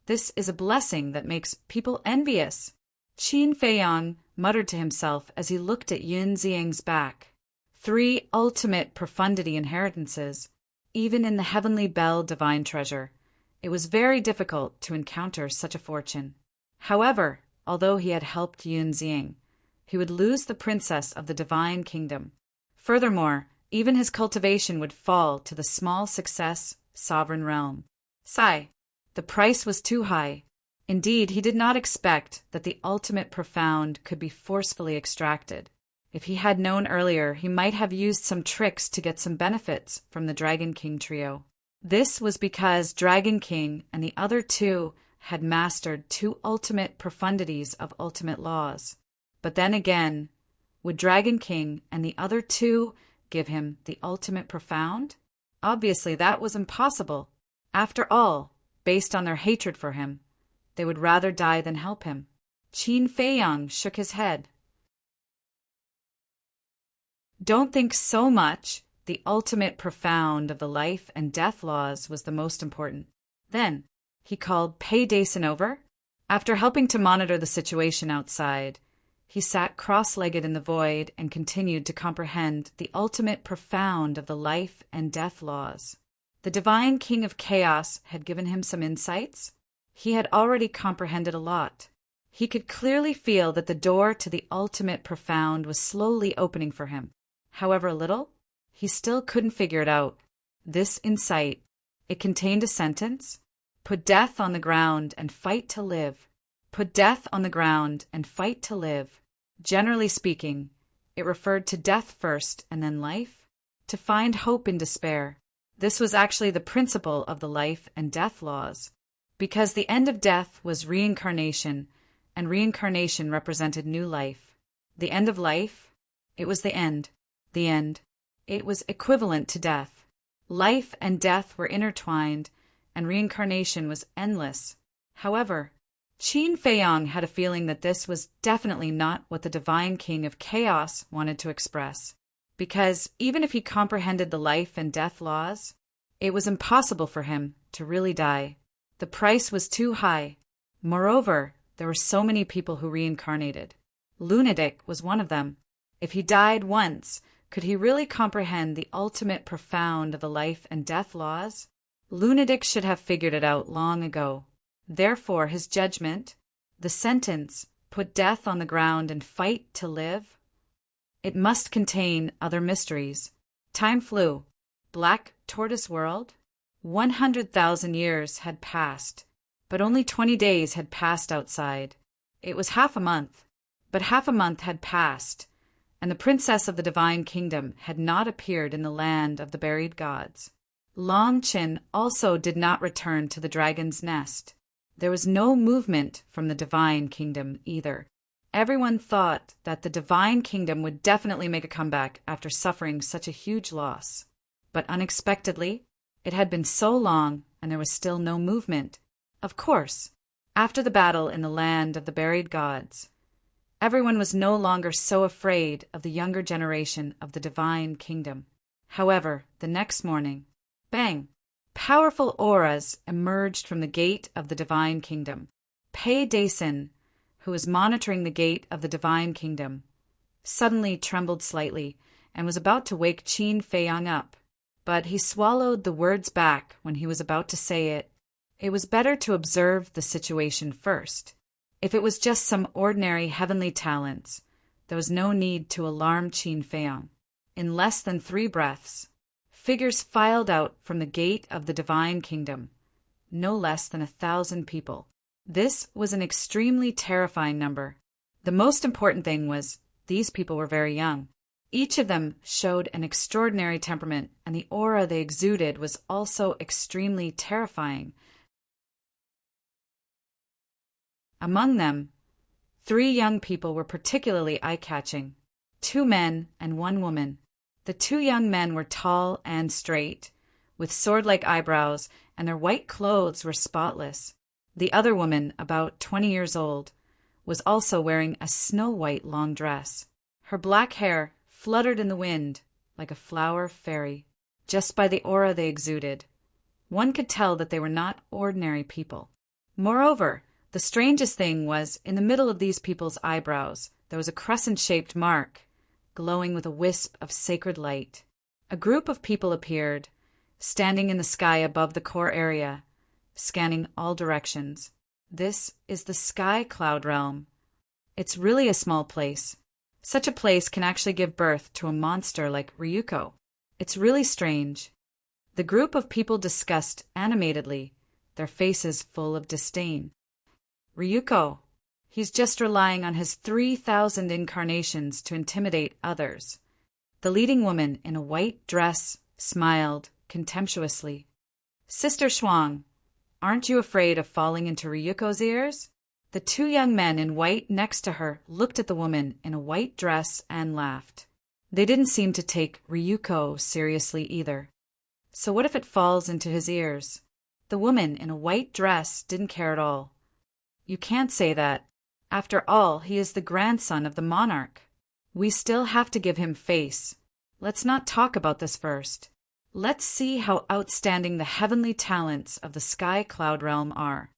this is a blessing that makes people envious. Qin Feiyong muttered to himself as he looked at Yunziang's back. 3 ultimate profundity inheritances. Even in the heavenly bell divine treasure, it was very difficult to encounter such a fortune. However, although he had helped Yunziang, he would lose the princess of the divine kingdom. Furthermore, even his cultivation would fall to the small success sovereign realm. Sigh. The price was too high. Indeed, he did not expect that the ultimate profound could be forcefully extracted. If he had known earlier, he might have used some tricks to get some benefits from the Dragon King trio. This was because Dragon King and the other 2 had mastered 2 ultimate profundities of ultimate laws. But then again, would Dragon King and the other 2 give him the ultimate profound? Obviously, that was impossible. After all, based on their hatred for him, they would rather die than help him. Qin Feiyong shook his head. Don't think so much. The ultimate profound of the life and death laws was the most important. Then, he called Pei Dason over. After helping to monitor the situation outside, he sat cross-legged in the void and continued to comprehend the ultimate profound of the life and death laws. The divine king of chaos had given him some insights. He had already comprehended a lot. He could clearly feel that the door to the ultimate profound was slowly opening for him. However little, he still couldn't figure it out. This insight, it contained a sentence: put death on the ground and fight to live. Put death on the ground and fight to live. Generally speaking, it referred to death first and then life, to find hope in despair. This was actually the principle of the life and death laws, because the end of death was reincarnation, and reincarnation represented new life. The end of life, it was the end. The end, it was equivalent to death. Life and death were intertwined, and reincarnation was endless. However, Qin Feiyong had a feeling that this was definitely not what the divine king of chaos wanted to express, because even if he comprehended the life and death laws, it was impossible for him to really die. The price was too high. Moreover, there were so many people who reincarnated. Lunatic was one of them. If he died once, could he really comprehend the ultimate profound of the life and death laws? Lunatic should have figured it out long ago. Therefore, his judgment, the sentence, put death on the ground and fight to live, it must contain other mysteries. Time flew. Black Tortoise World? 100,000 years had passed, but only 20 days had passed outside. It was half a month, but half a month had passed, and the princess of the divine kingdom had not appeared in the land of the buried gods. Long Qin also did not return to the dragon's nest. There was no movement from the divine kingdom either. Everyone thought that the divine kingdom would definitely make a comeback after suffering such a huge loss. But unexpectedly, it had been so long and there was still no movement. Of course, after the battle in the land of the buried gods, everyone was no longer so afraid of the younger generation of the divine kingdom. However, the next morning, bang! Powerful auras emerged from the gate of the divine kingdom. Pei Dason, who was monitoring the gate of the divine kingdom, suddenly trembled slightly and was about to wake Qin Feiyong up. But he swallowed the words back when he was about to say it. It was better to observe the situation first. If it was just some ordinary heavenly talents, there was no need to alarm Qin Feiyong. In less than 3 breaths, figures filed out from the gate of the divine kingdom, no less than 1,000 people. This was an extremely terrifying number. The most important thing was these people were very young. Each of them showed an extraordinary temperament, and the aura they exuded was also extremely terrifying. Among them, 3 young people were particularly eye-catching, 2 men and 1 woman. The 2 young men were tall and straight, with sword-like eyebrows, and their white clothes were spotless. The other woman, about 20 years old, was also wearing a snow-white long dress. Her black hair fluttered in the wind like a flower fairy. Just by the aura they exuded, one could tell that they were not ordinary people. Moreover, the strangest thing was, in the middle of these people's eyebrows, there was a crescent-shaped mark, glowing with a wisp of sacred light. A group of people appeared, standing in the sky above the core area, scanning all directions. This is the Sky Cloud Realm. It's really a small place. Such a place can actually give birth to a monster like Ryuko. It's really strange. The group of people discussed animatedly, their faces full of disdain. Ryuko, he's just relying on his 3,000 incarnations to intimidate others. The leading woman in a white dress smiled contemptuously. Sister Shuang, aren't you afraid of falling into Ryuko's ears? The 2 young men in white next to her looked at the woman in a white dress and laughed. They didn't seem to take Ryuko seriously either. So what if it falls into his ears? The woman in a white dress didn't care at all. You can't say that. After all, he is the grandson of the monarch. We still have to give him face. Let's not talk about this first. Let's see how outstanding the heavenly talents of the Sky Cloud Realm are.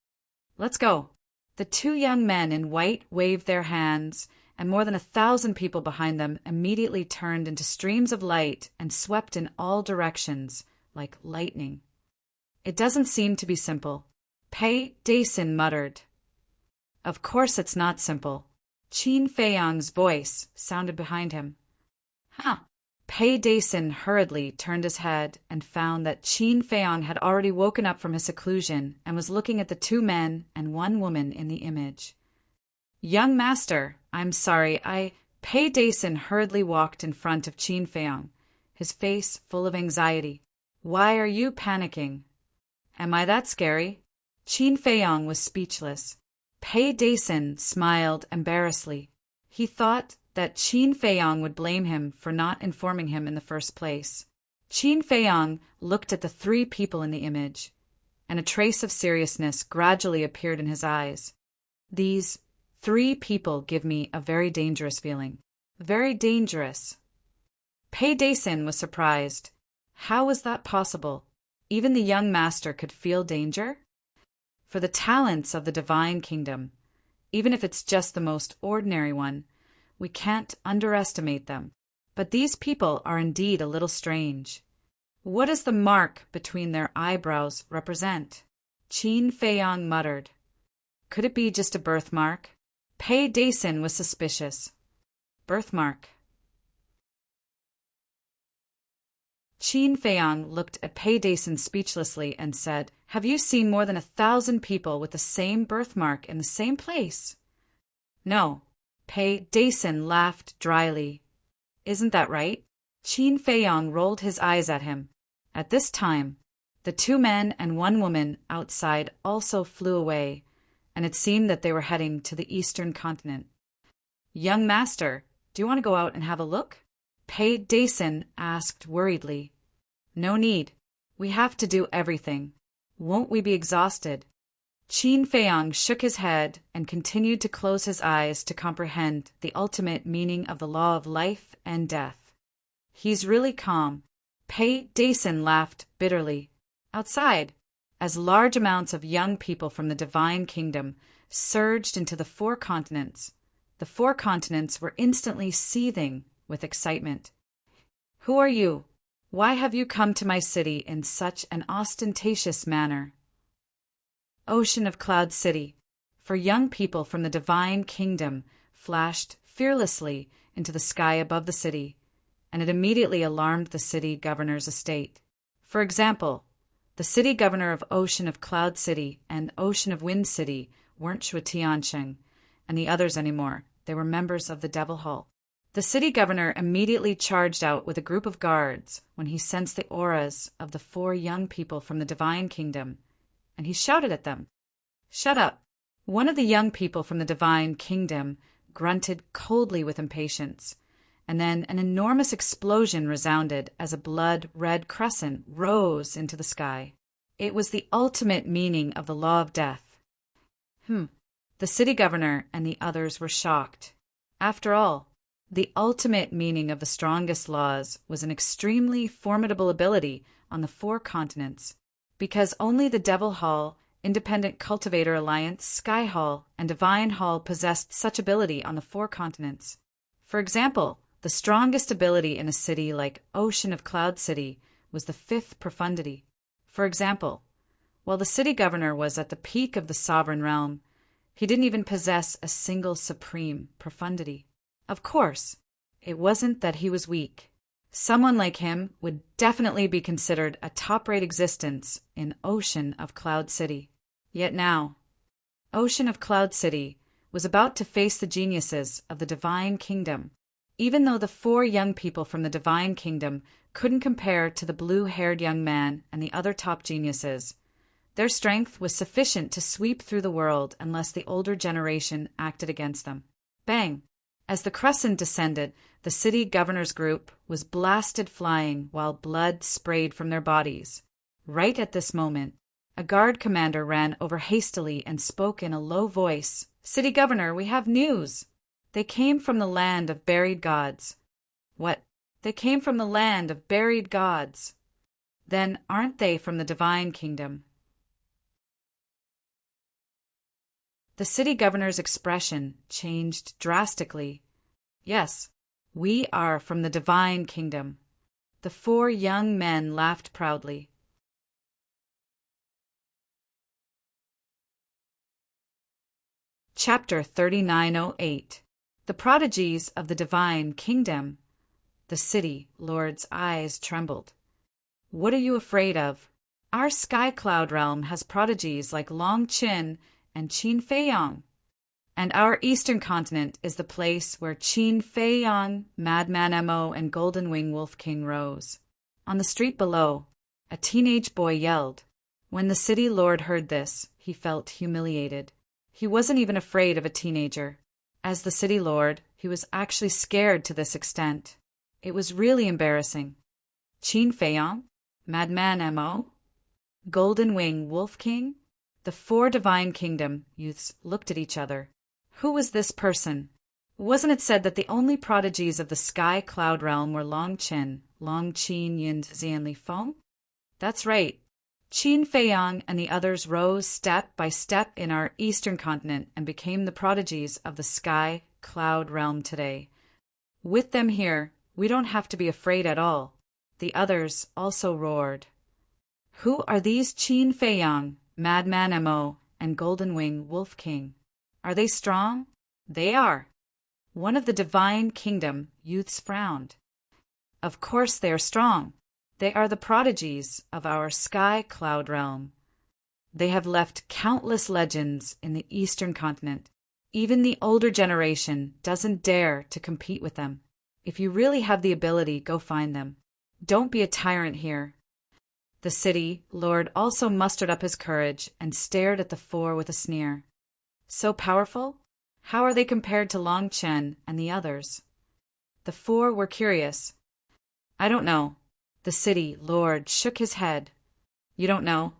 Let's go. The 2 young men in white waved their hands, and more than 1,000 people behind them immediately turned into streams of light and swept in all directions like lightning. It doesn't seem to be simple. Pei Daisen muttered. Of course it's not simple. Qin Feiyang's voice sounded behind him. Huh. Pei Daisen hurriedly turned his head and found that Qin Feiyang had already woken up from his seclusion and was looking at the 2 men and 1 woman in the image. Young master, I'm sorry, Pei Daisen hurriedly walked in front of Qin Feiyang, his face full of anxiety. Why are you panicking? Am I that scary? Qin Feiyang was speechless. Pei Daisen smiled embarrassedly. He thought that Qin Feiyang would blame him for not informing him in the first place. Qin Feiyang looked at the 3 people in the image, and a trace of seriousness gradually appeared in his eyes. These 3 people give me a very dangerous feeling. Very dangerous. Pei Daisen was surprised. How was that possible? Even the young master could feel danger? For the talents of the divine kingdom, even if it's just the most ordinary one, we can't underestimate them. But these people are indeed a little strange. What does the mark between their eyebrows represent? Qin Feiyang muttered. Could it be just a birthmark? Pei Daisen was suspicious. Birthmark. Qin Feiyang looked at Pei Daisen speechlessly and said, Have you seen more than 1,000 people with the same birthmark in the same place? No. Pei Daisen laughed dryly. Isn't that right? Qin Feiyang rolled his eyes at him. At this time, the 2 men and 1 woman outside also flew away, and it seemed that they were heading to the eastern continent. Young master, do you want to go out and have a look? Pei Daisen asked worriedly. No need. We have to do everything. Won't we be exhausted? Qin Feiyang shook his head and continued to close his eyes to comprehend the ultimate meaning of the law of life and death. He's really calm. Pei Daisen laughed bitterly. Outside, as large amounts of young people from the divine kingdom surged into the 4 continents, the 4 continents were instantly seething with excitement. Who are you? Why have you come to my city in such an ostentatious manner? Ocean of Cloud City, for young people from the divine kingdom flashed fearlessly into the sky above the city, and it immediately alarmed the city governor's estate. For example, the city governor of Ocean of Cloud City and Ocean of Wind City weren't Shui Tiansheng and the others anymore. They were members of the Devil Hall. The city governor immediately charged out with a group of guards when he sensed the auras of the 4 young people from the divine kingdom, and he shouted at them, "Shut up!" One of the young people from the divine kingdom grunted coldly with impatience, and then an enormous explosion resounded as a blood-red crescent rose into the sky. It was the ultimate meaning of the law of death. The city governor and the others were shocked. After all, the ultimate meaning of the strongest laws was an extremely formidable ability on the 4 continents, because only the Devil Hall, Independent Cultivator Alliance, Sky Hall, and Divine Hall possessed such ability on the 4 continents. For example, the strongest ability in a city like Ocean of Cloud City was the 5th profundity. For example, while the city governor was at the peak of the sovereign realm, he didn't even possess a single supreme profundity. Of course, it wasn't that he was weak. Someone like him would definitely be considered a top-rate existence in Ocean of Cloud City. Yet now, Ocean of Cloud City was about to face the geniuses of the Divine Kingdom, even though the 4 young people from the Divine Kingdom couldn't compare to the blue-haired young man and the other top geniuses. Their strength was sufficient to sweep through the world unless the older generation acted against them. Bang! As the crescent descended, the city governor's group was blasted flying while blood sprayed from their bodies. Right at this moment, a guard commander ran over hastily and spoke in a low voice. "City governor, we have news. They came from the land of buried gods." "What? They came from the land of buried gods. Then aren't they from the divine kingdom?" The city governor's expression changed drastically. "Yes, we are from the divine kingdom." The 4 young men laughed proudly. Chapter 3908. The Prodigies of the Divine Kingdom. The city lord's eyes trembled. "What are you afraid of? Our sky cloud realm has prodigies like Long Chin and Qin Feiyang. And our eastern continent is the place where Qin Feiyang, Madman Mo, and Golden Wing Wolf King rose." On the street below, a teenage boy yelled. When the city lord heard this, he felt humiliated. He wasn't even afraid of a teenager. As the city lord, he was actually scared to this extent. It was really embarrassing. Qin Feiyang, Madman Mo, Golden Wing Wolf King? The 4 Divine Kingdom youths looked at each other. Who was this person? Wasn't it said that the only prodigies of the sky cloud realm were Long Qin, Yin, Xian Li Feng? That's right. Qin Feiyang and the others rose step by step in our eastern continent and became the prodigies of the sky cloud realm today. With them here, we don't have to be afraid at all. The others also roared. Who are these Qin Feiyang, Madman Mo, and Golden Wing Wolf King? Are they strong? They are. One of the divine kingdom youths frowned. Of course they are strong. They are the prodigies of our sky cloud realm. They have left countless legends in the eastern continent. Even the older generation doesn't dare to compete with them. If you really have the ability, go find them. Don't be a tyrant here. The city lord also mustered up his courage and stared at the 4 with a sneer. So powerful? How are they compared to Long Chen and the others? The 4 were curious. I don't know. The city lord shook his head. You don't know?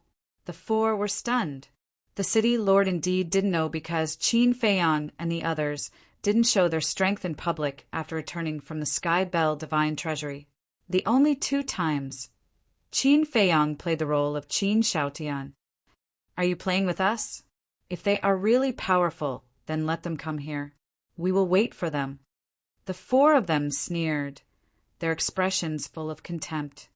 The 4 were stunned. The city lord indeed didn't know because Qin Feiyang and the others didn't show their strength in public after returning from the Sky Bell Divine Treasury. The only 2 times Qin Feiyang played the role of Qin Xiaotian. Are you playing with us? If they are really powerful, then let them come here. We will wait for them. The 4 of them sneered, their expressions full of contempt.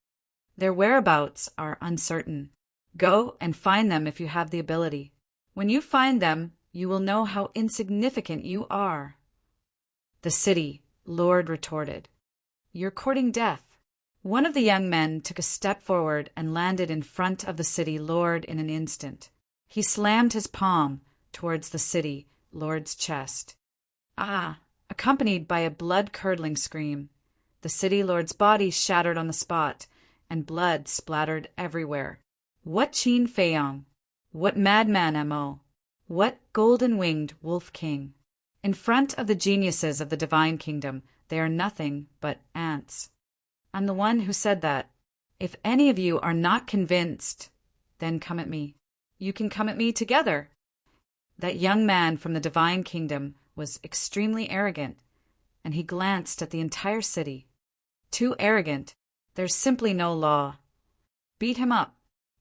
Their whereabouts are uncertain. Go and find them if you have the ability. When you find them, you will know how insignificant you are. The city lord retorted. You're courting death. One of the young men took a step forward and landed in front of the city lord in an instant. He slammed his palm towards the city lord's chest. Ah, accompanied by a blood-curdling scream. The city lord's body shattered on the spot, and blood splattered everywhere. What Qin Feiyong? What madman Mo? What golden-winged wolf king? In front of the geniuses of the divine kingdom, they are nothing but ants. I'm the one who said that. If any of you are not convinced, then come at me. You can come at me together. That young man from the divine kingdom was extremely arrogant, and he glanced at the entire city. Too arrogant. There's simply no law. Beat him up.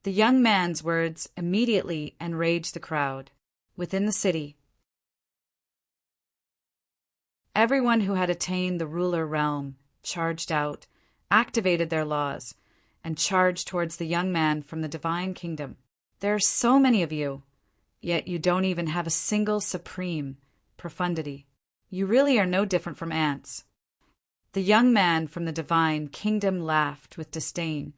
The young man's words immediately enraged the crowd. Within the city, everyone who had attained the ruler realm charged out, activated their laws, and charged towards the young man from the divine kingdom. There are so many of you, yet you don't even have a single supreme profundity. You really are no different from ants. The young man from the divine kingdom laughed with disdain,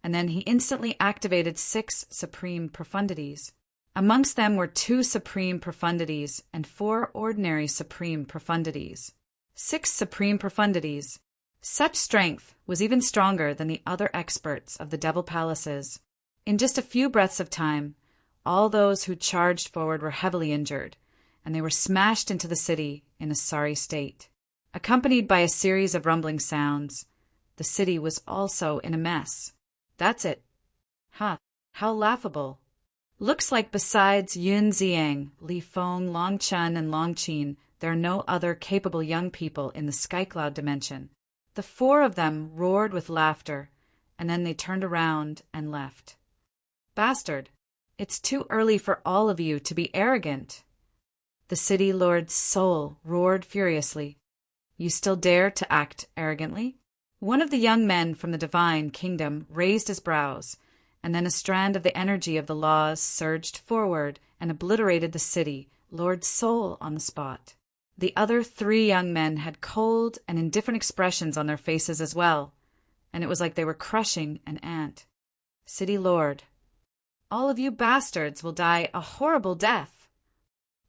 and then he instantly activated 6 supreme profundities. Amongst them were 2 supreme profundities and 4 ordinary supreme profundities. 6 supreme profundities. Such strength was even stronger than the other experts of the devil palaces. In just a few breaths of time, all those who charged forward were heavily injured, and they were smashed into the city in a sorry state. Accompanied by a series of rumbling sounds, the city was also in a mess. That's it. Huh, how laughable. Looks like besides Yun Ziang, Li Feng, Long Chen, and Long Qin, there are no other capable young people in the Sky Cloud dimension. The 4 of them roared with laughter, and then they turned around and left. Bastard, it's too early for all of you to be arrogant. The city lord's soul roared furiously. You still dare to act arrogantly? One of the young men from the divine kingdom raised his brows, and then a strand of the energy of the laws surged forward and obliterated the city, Lord's soul on the spot. The other 3 young men had cold and indifferent expressions on their faces as well, and it was like they were crushing an ant. City Lord, all of you bastards will die a horrible death.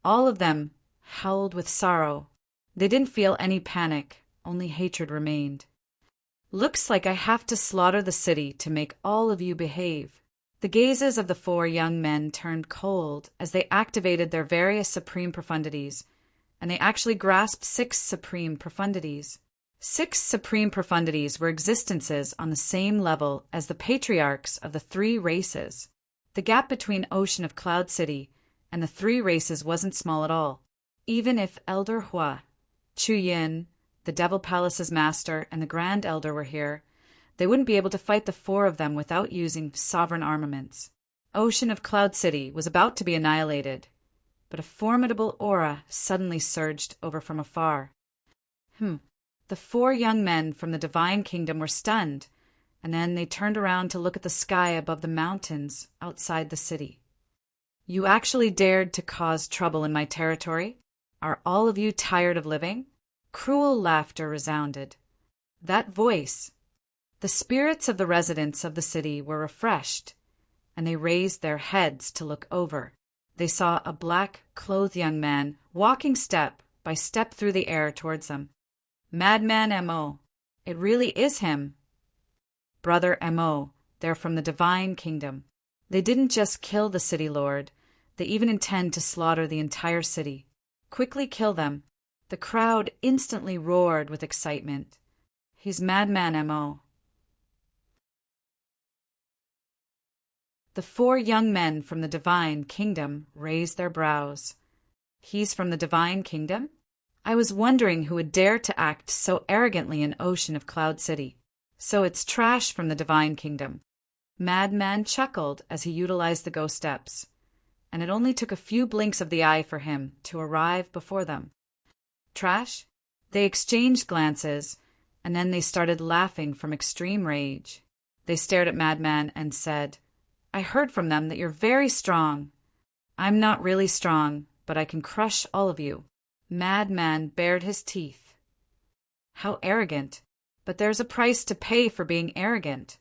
All of them howled with sorrow. They didn't feel any panic, only hatred remained. Looks like I have to slaughter the city to make all of you behave. The gazes of the 4 young men turned cold as they activated their various supreme profundities, and they actually grasped 6 supreme profundities. 6 supreme profundities were existences on the same level as the patriarchs of the 3 races. The gap between Ocean of Cloud City and the 3 races wasn't small at all. Even if Elder Hua, Chu Yin, the Devil Palace's master, and the Grand Elder were here, they wouldn't be able to fight the 4 of them without using sovereign armaments. Ocean of Cloud City was about to be annihilated, but a formidable aura suddenly surged over from afar. The 4 young men from the divine kingdom were stunned, and then they turned around to look at the sky above the mountains outside the city. You actually dared to cause trouble in my territory? Are all of you tired of living? Cruel laughter resounded. That voice. The spirits of the residents of the city were refreshed, and they raised their heads to look over. They saw a black-clothed young man walking step by step through the air towards them. Madman Mo. It really is him. Brother Mo, they're from the divine kingdom. They didn't just kill the city lord, they even intend to slaughter the entire city. Quickly kill them. The crowd instantly roared with excitement. He's Madman Mo. The 4 young men from the divine kingdom raised their brows. He's from the divine kingdom? I was wondering who would dare to act so arrogantly in Ocean of Cloud City. So it's trash from the divine kingdom. Madman chuckled as he utilized the ghost steps, and it only took a few blinks of the eye for him to arrive before them. Trash? They exchanged glances, and then they started laughing from extreme rage. They stared at Madman and said, I heard from them that you're very strong. I'm not really strong, but I can crush all of you. Madman bared his teeth. How arrogant. But there's a price to pay for being arrogant.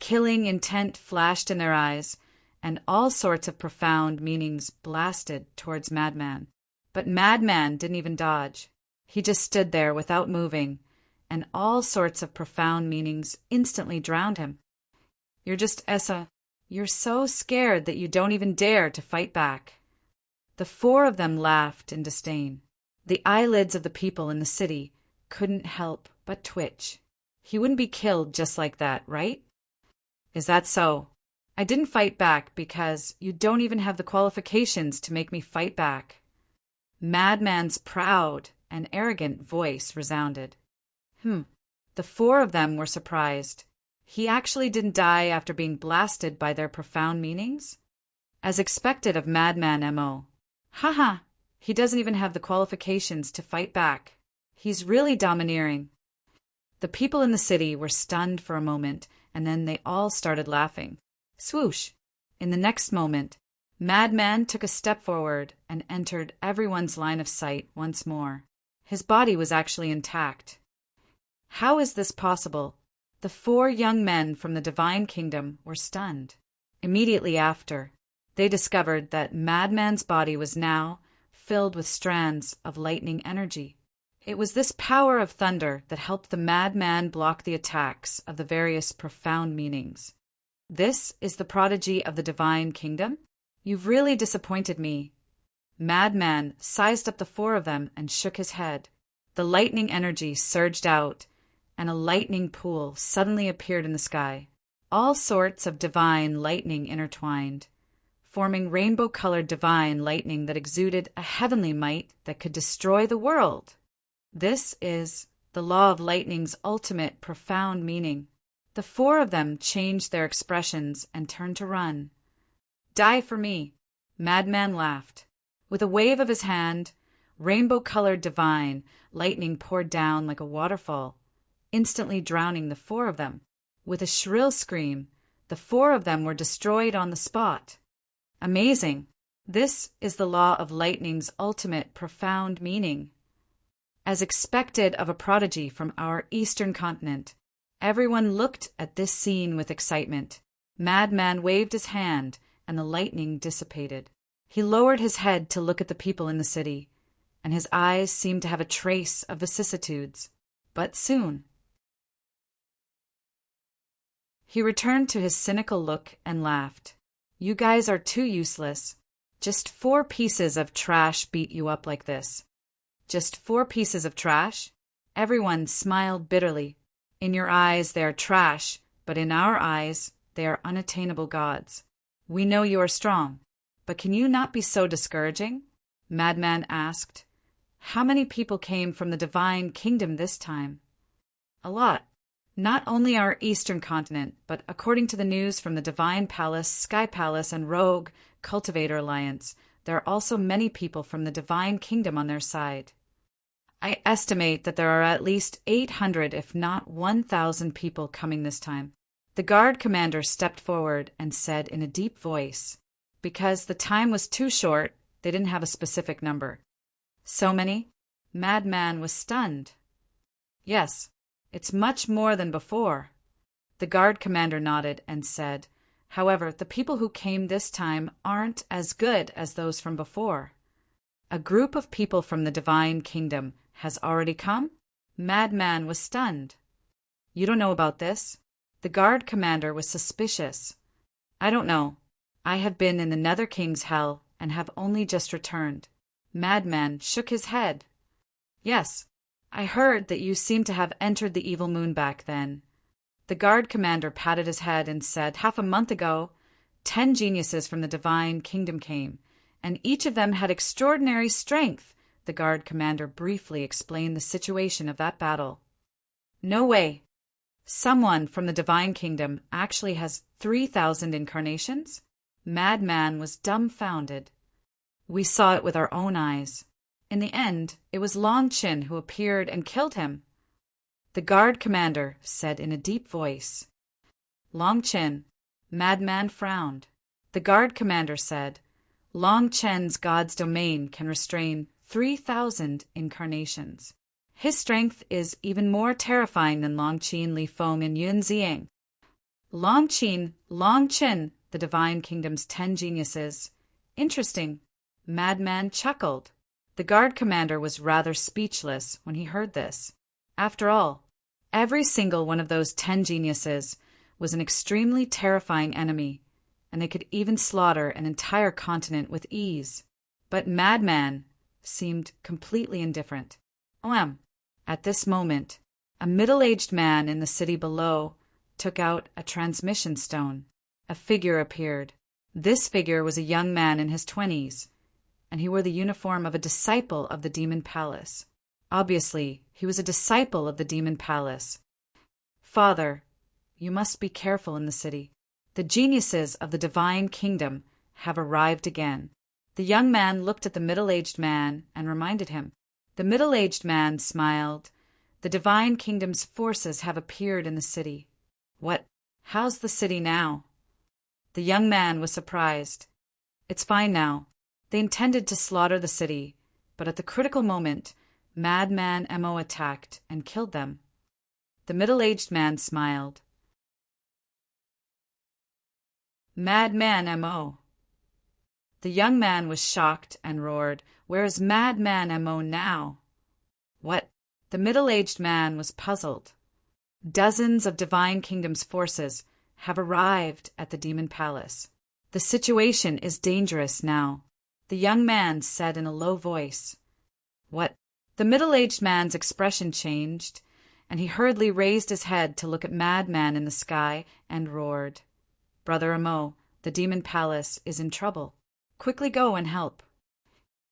Killing intent flashed in their eyes, and all sorts of profound meanings blasted towards Madman. But Madman didn't even dodge. He just stood there without moving, and all sorts of profound meanings instantly drowned him. You're so scared that you don't even dare to fight back. The four of them laughed in disdain. The eyelids of the people in the city couldn't help but twitch. He wouldn't be killed just like that, right? Is that so? I didn't fight back because you don't even have the qualifications to make me fight back. Madman's proud and arrogant voice resounded. The four of them were surprised. He actually didn't die after being blasted by their profound meanings? As expected of Madman M.O. Haha, he doesn't even have the qualifications to fight back. He's really domineering. The people in the city were stunned for a moment, and then they all started laughing. Swoosh! In the next moment, Madman took a step forward and entered everyone's line of sight once more. His body was actually intact. How is this possible? The four young men from the divine kingdom were stunned. Immediately after, they discovered that Madman's body was now filled with strands of lightning energy. It was this power of thunder that helped the madman block the attacks of the various profound meanings. This is the prodigy of the divine kingdom? You've really disappointed me. Madman sized up the four of them and shook his head. The lightning energy surged out, and a lightning pool suddenly appeared in the sky. All sorts of divine lightning intertwined, forming rainbow-colored divine lightning that exuded a heavenly might that could destroy the world. This is the law of lightning's ultimate profound meaning. The four of them changed their expressions and turned to run. Die for me, Madman laughed. With a wave of his hand, rainbow-colored divine lightning poured down like a waterfall, instantly drowning the four of them. With a shrill scream, the four of them were destroyed on the spot. Amazing! This is the law of lightning's ultimate profound meaning. As expected of a prodigy from our eastern continent, everyone looked at this scene with excitement. Madman waved his hand, and the lightning dissipated. He lowered his head to look at the people in the city, and his eyes seemed to have a trace of vicissitudes. But soon he returned to his cynical look and laughed. You guys are too useless. Just 4 pieces of trash beat you up like this. Just 4 pieces of trash? Everyone smiled bitterly. In your eyes they are trash, but in our eyes they are unattainable gods. We know you are strong, but can you not be so discouraging? Madman asked. How many people came from the divine kingdom this time? A lot. Not only our eastern continent, but according to the news from the Divine Palace, Sky Palace, and Rogue Cultivator Alliance, there are also many people from the divine kingdom on their side. I estimate that there are at least 800, if not 1,000 people coming this time. The guard commander stepped forward and said in a deep voice, because the time was too short, they didn't have a specific number. So many? Madman was stunned. Yes, it's much more than before. The guard commander nodded and said, however, the people who came this time aren't as good as those from before. A group of people from the divine kingdom has already come? Madman was stunned. You don't know about this? The guard commander was suspicious. I don't know. I have been in the Nether King's hell and have only just returned. Madman shook his head. Yes, I heard that you seem to have entered the evil moon back then. The guard commander patted his head and said, half a month ago, 10 geniuses from the divine kingdom came, and each of them had extraordinary strength. The guard commander briefly explained the situation of that battle. No way. Someone from the divine kingdom actually has 3,000 incarnations? Madman was dumbfounded. We saw it with our own eyes. In the end, it was Long Chin who appeared and killed him. The guard commander said in a deep voice. Long Chin. Madman frowned. The guard commander said, Long Chen's god's domain can restrain 3,000 incarnations. His strength is even more terrifying than Long Qin, Li Feng, and Yun Ziang. Long Qin, the divine kingdom's 10 geniuses. Interesting. Madman chuckled. The guard commander was rather speechless when he heard this. After all, every single one of those 10 geniuses was an extremely terrifying enemy, and they could even slaughter an entire continent with ease. But Madman seemed completely indifferent. At this moment, a middle-aged man in the city below took out a transmission stone. A figure appeared. This figure was a young man in his 20s, and he wore the uniform of a disciple of the Demon Palace. Obviously, he was a disciple of the Demon Palace. "Father, you must be careful in the city. The geniuses of the Divine Kingdom have arrived again." The young man looked at the middle-aged man and reminded him. The middle-aged man smiled. "The Divine Kingdom's forces have appeared in the city." "What? How's the city now?" The young man was surprised. "It's fine now. They intended to slaughter the city, but at the critical moment, Madman Mo attacked and killed them." The middle-aged man smiled. "Madman Mo." The young man was shocked and roared, "Where is Madman Mo now?" "What?" The middle-aged man was puzzled. "Dozens of Divine Kingdom's forces have arrived at the Demon Palace. The situation is dangerous now," the young man said in a low voice. "What?" The middle-aged man's expression changed, and he hurriedly raised his head to look at Madman in the sky and roared, "Brother Amo, the Demon Palace is in trouble. Quickly go and help."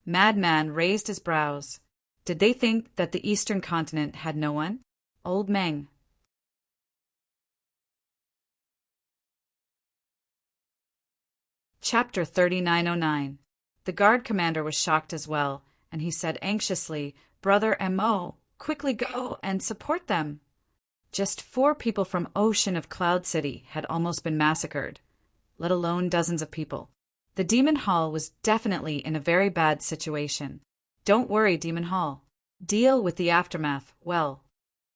Madman raised his brows. Did they think that the Eastern continent had no one? Old Meng. Chapter 3909. The guard commander was shocked as well, and he said anxiously, "Brother Mo, quickly go and support them." Just 4 people from Ocean of Cloud City had almost been massacred, let alone dozens of people. The Demon Hall was definitely in a very bad situation. Don't worry, Demon Hall. Deal with the aftermath well.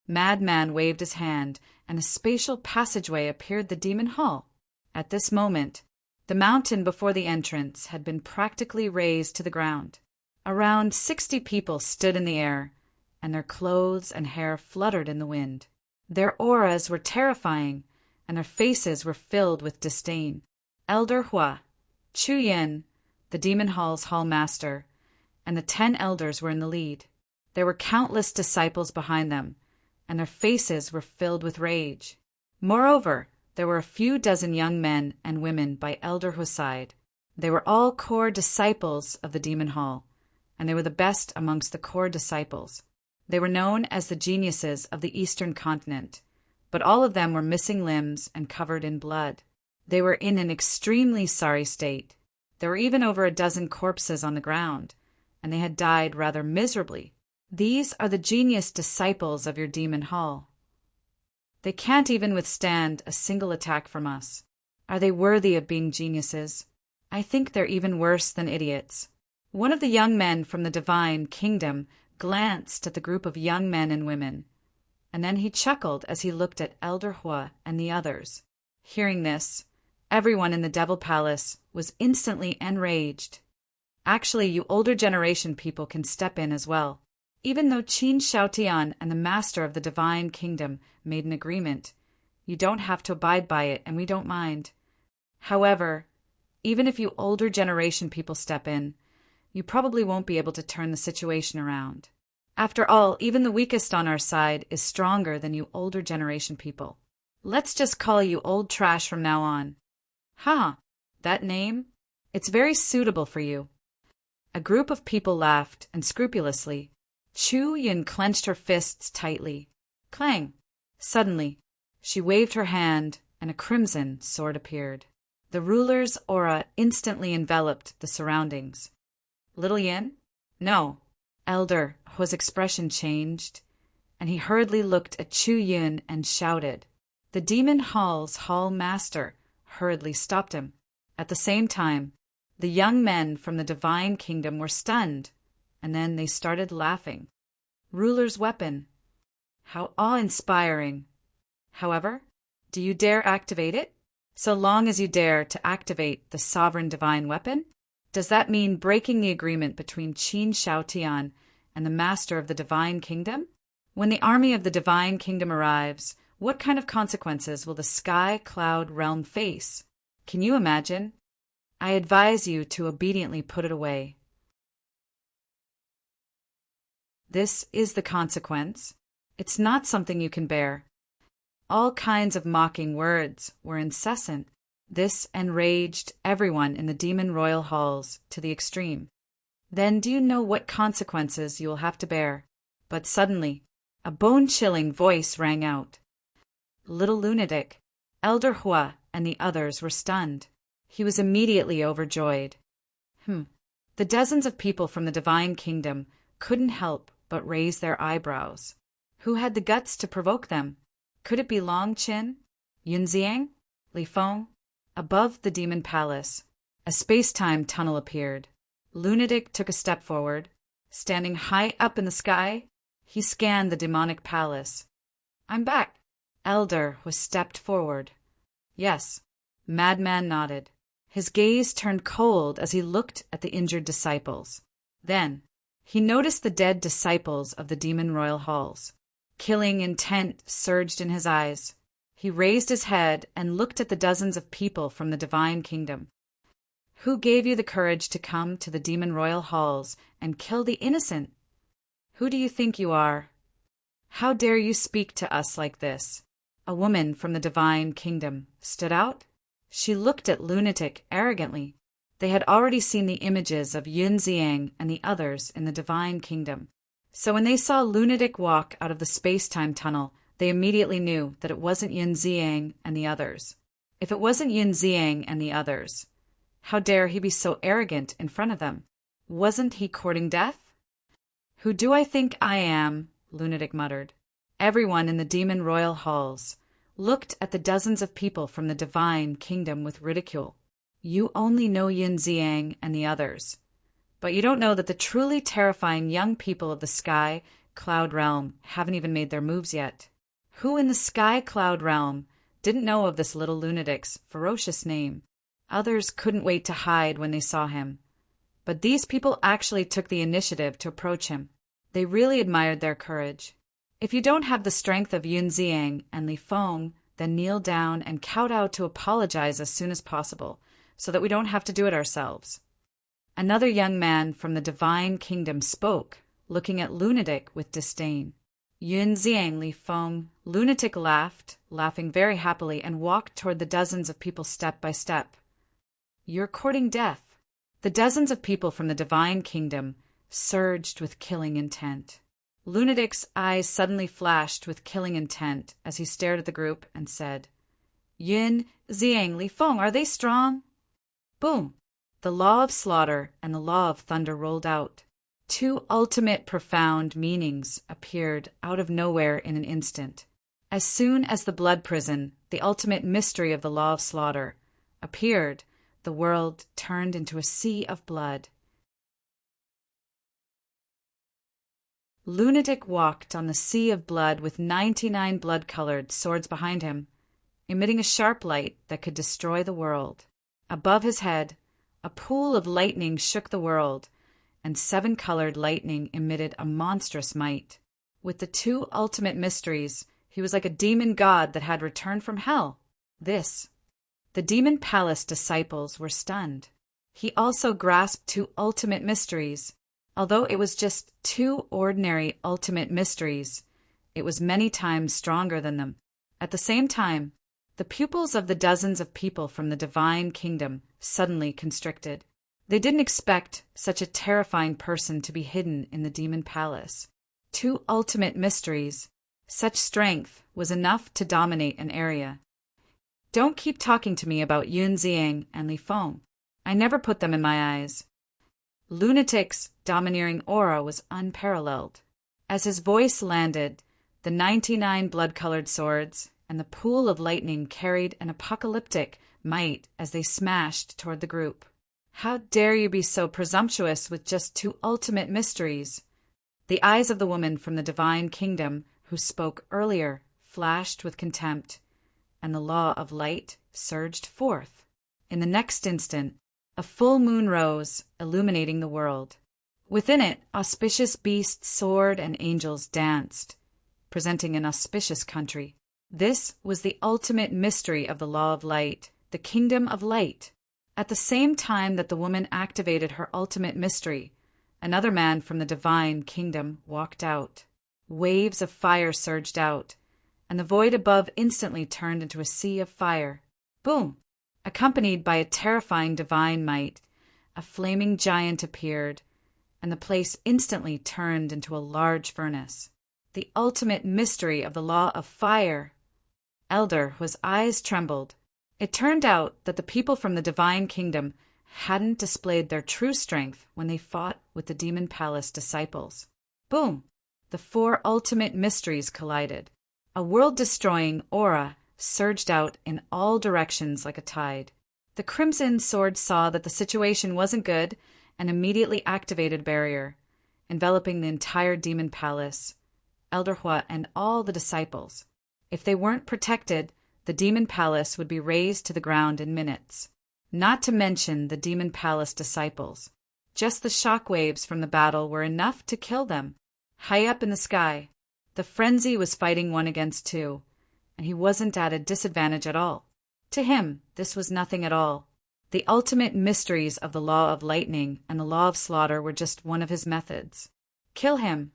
Madman waved his hand, and a spatial passageway appeared the Demon Hall. At this moment, the mountain before the entrance had been practically razed to the ground. Around 60 people stood in the air, and their clothes and hair fluttered in the wind. Their auras were terrifying, and their faces were filled with disdain. Elder Hua, Chu Yin, the Demon Hall's hall master, and the 10 elders were in the lead. There were countless disciples behind them, and their faces were filled with rage. Moreover, there were a few dozen young men and women by Elder Hua's side. They were all core disciples of the Demon Hall, and they were the best amongst the core disciples. They were known as the geniuses of the Eastern continent, but all of them were missing limbs and covered in blood. They were in an extremely sorry state. There were even over a dozen corpses on the ground, and they had died rather miserably. These are the genius disciples of your Demon Hall. They can't even withstand a single attack from us. Are they worthy of being geniuses? I think they're even worse than idiots. One of the young men from the Divine Kingdom glanced at the group of young men and women, and then he chuckled as he looked at Elder Hua and the others. Hearing this, everyone in the Devil Palace was instantly enraged. Actually, you older generation people can step in as well. Even though Qin Shaotian and the Master of the Divine Kingdom made an agreement, you don't have to abide by it, and we don't mind. However, even if you older generation people step in, you probably won't be able to turn the situation around. After all, even the weakest on our side is stronger than you older generation people. Let's just call you old trash from now on. That name? It's very suitable for you. A group of people laughed, and scrupulously, Chu Yin clenched her fists tightly. Clang! Suddenly, she waved her hand, and a crimson sword appeared. The ruler's aura instantly enveloped the surroundings. Little Yin? No. Elder Hua's expression changed, and he hurriedly looked at Chu Yin and shouted. The Demon Hall's hall master hurriedly stopped him. At the same time, the young men from the Divine Kingdom were stunned, and then they started laughing. Ruler's weapon. How awe-inspiring. However, do you dare activate it? So long as you dare to activate the sovereign divine weapon, Does that mean breaking the agreement between Qin Shaotian and the master of the Divine Kingdom? When the army of the Divine Kingdom arrives, what kind of consequences will the Sky Cloud Realm face? Can you imagine? I advise you to obediently put it away. This is the consequence. It's not something you can bear. All kinds of mocking words were incessant. This enraged everyone in the demon royal halls to the extreme. Then do you know what consequences you will have to bear? But suddenly, a bone-chilling voice rang out. Little lunatic, Elder Hua and the others were stunned. He was immediately overjoyed. The dozens of people from the Divine Kingdom couldn't help but raise their eyebrows. Who had the guts to provoke them? Could it be Long Qin? Yunziang? Li Feng? Above the demon palace, a space-time tunnel appeared. Lunatic took a step forward. Standing high up in the sky, he scanned the demonic palace. I'm back. Elder was stepped forward. Yes. Madman nodded. His gaze turned cold as he looked at the injured disciples. Then, he noticed the dead disciples of the demon royal halls. Killing intent surged in his eyes. He raised his head and looked at the dozens of people from the Divine Kingdom. Who gave you the courage to come to the demon royal halls and kill the innocent? Who do you think you are? How dare you speak to us like this? A woman from the Divine Kingdom stood out. She looked at Lunatic arrogantly. They had already seen the images of Yunziang and the others in the Divine Kingdom. So when they saw Lunatic walk out of the space-time tunnel, they immediately knew that it wasn't Yunziang and the others. If it wasn't Yunziang and the others, how dare he be so arrogant in front of them? Wasn't he courting death? Who do I think I am? Lunatic muttered. Everyone in the demon royal halls looked at the dozens of people from the Divine Kingdom with ridicule. You only know Yunziang and the others, but you don't know that the truly terrifying young people of the Sky Cloud Realm haven't even made their moves yet. Who in the Sky Cloud Realm didn't know of this little lunatic's ferocious name? Others couldn't wait to hide when they saw him. But these people actually took the initiative to approach him. They really admired their courage. If you don't have the strength of Yunziang and Li Feng, then kneel down and kowtow to apologize as soon as possible, so that we don't have to do it ourselves. Another young man from the Divine Kingdom spoke, looking at Lunatic with disdain. Yunziang, Li Feng, Lunatic laughed, laughing very happily, and walked toward the dozens of people step by step. You're courting death. The dozens of people from the Divine Kingdom surged with killing intent. Lunatic's eyes suddenly flashed with killing intent as he stared at the group and said, Yun, Ziang, Li Feng, are they strong? Boom! The law of slaughter and the law of thunder rolled out. Two ultimate profound meanings appeared out of nowhere in an instant. As soon as the blood prison, the ultimate mystery of the law of slaughter, appeared, the world turned into a sea of blood. Lunatic walked on the sea of blood with 99 blood-colored swords behind him, emitting a sharp light that could destroy the world. Above his head, a pool of lightning shook the world, and 7-colored lightning emitted a monstrous might. With the two ultimate mysteries, he was like a demon god that had returned from hell. The demon palace disciples were stunned. He also grasped two ultimate mysteries. Although it was just two ordinary ultimate mysteries, it was many times stronger than them. At the same time, the pupils of the dozens of people from the Divine Kingdom suddenly constricted. They didn't expect such a terrifying person to be hidden in the demon palace. Two ultimate mysteries. Such strength was enough to dominate an area. Don't keep talking to me about Yunziang and Li Feng. I never put them in my eyes. Lunatic's domineering aura was unparalleled. As his voice landed, the 99 blood-colored swords and the pool of lightning carried an apocalyptic might as they smashed toward the group. How dare you be so presumptuous with just two ultimate mysteries? The eyes of the woman from the Divine Kingdom, who spoke earlier, flashed with contempt, and the law of light surged forth. In the next instant, A full moon rose, illuminating the world. Within it, auspicious beasts soared and angels danced, presenting an auspicious country. This was the ultimate mystery of the law of light, the kingdom of light. At the same time that the woman activated her ultimate mystery, another man from the divine kingdom walked out. Waves of fire surged out, and the void above instantly turned into a sea of fire. Boom! Accompanied by a terrifying divine might, a flaming giant appeared, and the place instantly turned into a large furnace. The ultimate mystery of the law of fire. Elder, whose eyes trembled. It turned out that the people from the divine kingdom hadn't displayed their true strength when they fought with the demon palace disciples. Boom! The four ultimate mysteries collided. A world-destroying aura surged out in all directions like a tide. The Crimson Sword saw that the situation wasn't good and immediately activated a barrier, enveloping the entire demon palace, Elder Hua and all the disciples. If they weren't protected, the demon palace would be razed to the ground in minutes. Not to mention the demon palace disciples. Just the shock waves from the battle were enough to kill them. High up in the sky, the frenzy was fighting 1 against 2, and he wasn't at a disadvantage at all. To him, this was nothing at all. The ultimate mysteries of the law of lightning and the law of slaughter were just one of his methods. Kill him.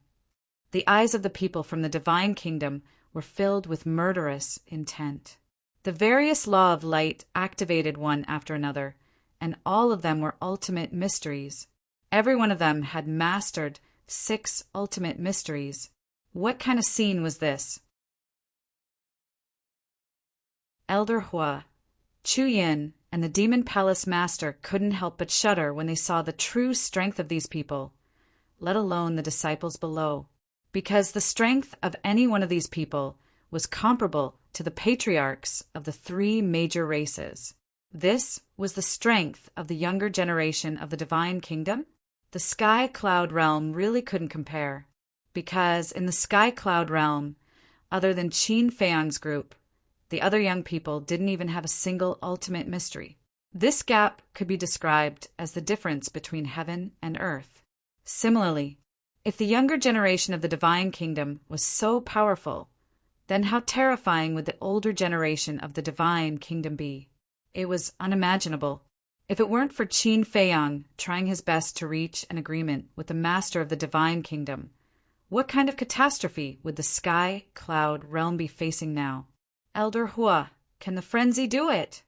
The eyes of the people from the divine kingdom were filled with murderous intent. The various law of light activated one after another, and all of them were ultimate mysteries. Every one of them had mastered 6 ultimate mysteries. What kind of scene was this? Elder Hua, Chu Yin, and the Demon Palace Master couldn't help but shudder when they saw the true strength of these people, let alone the disciples below, because the strength of any one of these people was comparable to the patriarchs of the 3 major races. This was the strength of the younger generation of the divine kingdom. The Sky Cloud realm really couldn't compare, because in the Sky Cloud realm, other than Qin Feiyang's group, the other young people didn't even have a single ultimate mystery. This gap could be described as the difference between heaven and earth. Similarly, if the younger generation of the divine kingdom was so powerful, then how terrifying would the older generation of the divine kingdom be? It was unimaginable. If it weren't for Qin Feiyang trying his best to reach an agreement with the master of the divine kingdom, what kind of catastrophe would the Sky Cloud realm be facing now? Elder Hua, can the frenzy do it?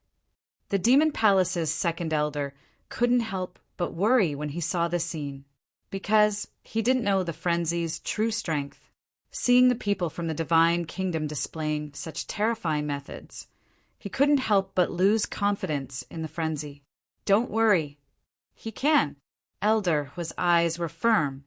The Demon Palace's second elder couldn't help but worry when he saw this scene, because he didn't know the frenzy's true strength. Seeing the people from the divine kingdom displaying such terrifying methods, he couldn't help but lose confidence in the frenzy. Don't worry. He can. Elder, whose eyes were firm.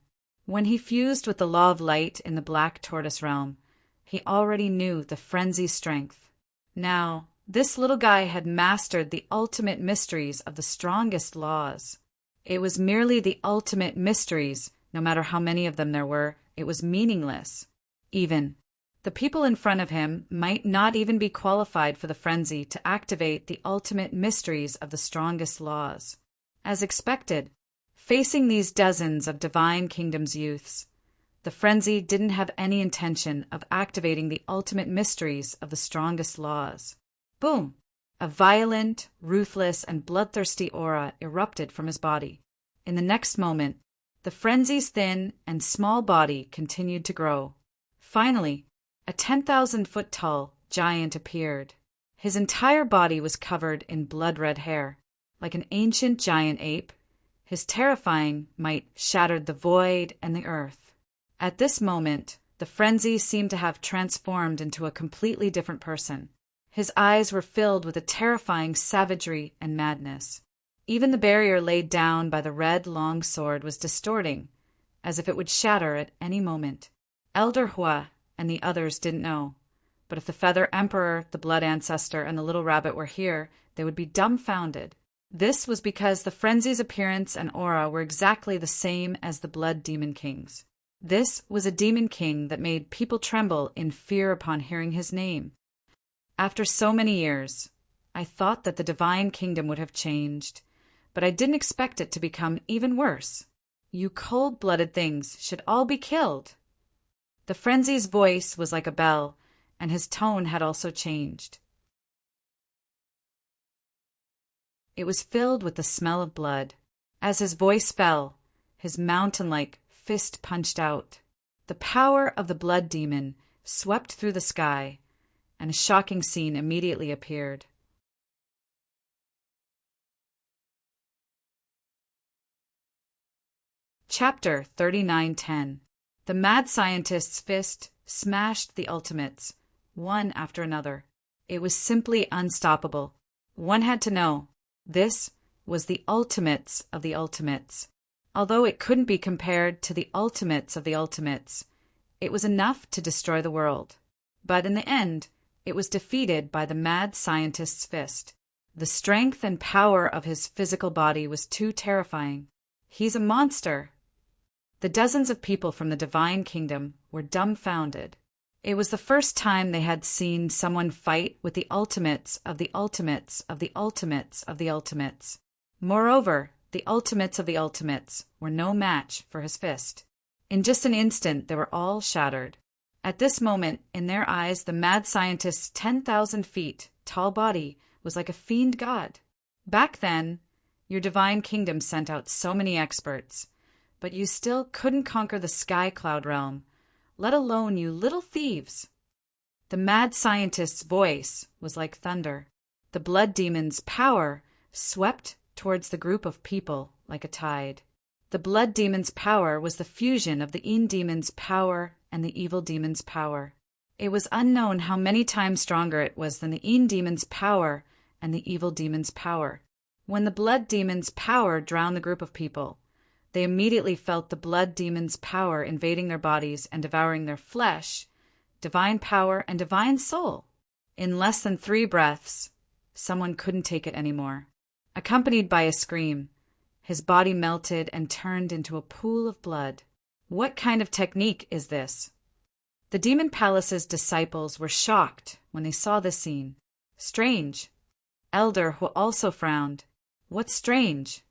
When he fused with the law of light in the Black Tortoise realm, he already knew the frenzy's strength. Now, this little guy had mastered the ultimate mysteries of the strongest laws. It was merely the ultimate mysteries, no matter how many of them there were, it was meaningless. Even the people in front of him might not even be qualified for the frenzy to activate the ultimate mysteries of the strongest laws. As expected, facing these dozens of divine kingdom's youths, the frenzy didn't have any intention of activating the ultimate mysteries of the strongest laws. Boom! A violent, ruthless, and bloodthirsty aura erupted from his body. In the next moment, the frenzy's thin and small body continued to grow. Finally, a 10,000-foot-tall giant appeared. His entire body was covered in blood-red hair. Like an ancient giant ape, his terrifying might shattered the void and the earth. At this moment, the frenzy seemed to have transformed into a completely different person. His eyes were filled with a terrifying savagery and madness. Even the barrier laid down by the red long sword was distorting, as if it would shatter at any moment. Elder Hua and the others didn't know, but if the Feather Emperor, the Blood Ancestor, and the Little Rabbit were here, they would be dumbfounded. This was because the frenzy's appearance and aura were exactly the same as the Blood Demon King's. This was a demon king that made people tremble in fear upon hearing his name. After so many years, I thought that the divine kingdom would have changed, but I didn't expect it to become even worse. You cold-blooded things should all be killed." The frenzy's voice was like a bell, and his tone had also changed. It was filled with the smell of blood. As his voice fell, his mountain-like fist punched out. The power of the blood demon swept through the sky, and a shocking scene immediately appeared. Chapter 39:10. The mad scientist's fist smashed the ultimates, one after another. It was simply unstoppable. One had to know, this was the ultimates of the ultimates. Although it couldn't be compared to the ultimates of the ultimates, it was enough to destroy the world. But in the end, it was defeated by the mad scientist's fist. The strength and power of his physical body was too terrifying. "He's a monster." The dozens of people from the divine kingdom were dumbfounded. It was the first time they had seen someone fight with the ultimates of the ultimates of the ultimates of the ultimates. Moreover, the ultimates of the ultimates were no match for his fist. In just an instant, they were all shattered. At this moment, in their eyes, the mad scientist's 10,000 feet tall body was like a fiend god. Back then, your divine kingdom sent out so many experts, but you still couldn't conquer the sky cloud realm, let alone you little thieves. The mad scientist's voice was like thunder. The blood demon's power swept towards the group of people like a tide. The blood demon's power was the fusion of the Een demon's power and the evil demon's power. It was unknown how many times stronger it was than the Een demon's power and the evil demon's power. When the blood demon's power drowned the group of people, they immediately felt the blood demon's power invading their bodies and devouring their flesh, divine power, and divine soul. In less than 3 breaths, someone couldn't take it anymore. Accompanied by a scream, his body melted and turned into a pool of blood. What kind of technique is this? The Demon Palace's disciples were shocked when they saw this scene. Strange. Elder who also frowned. What's strange?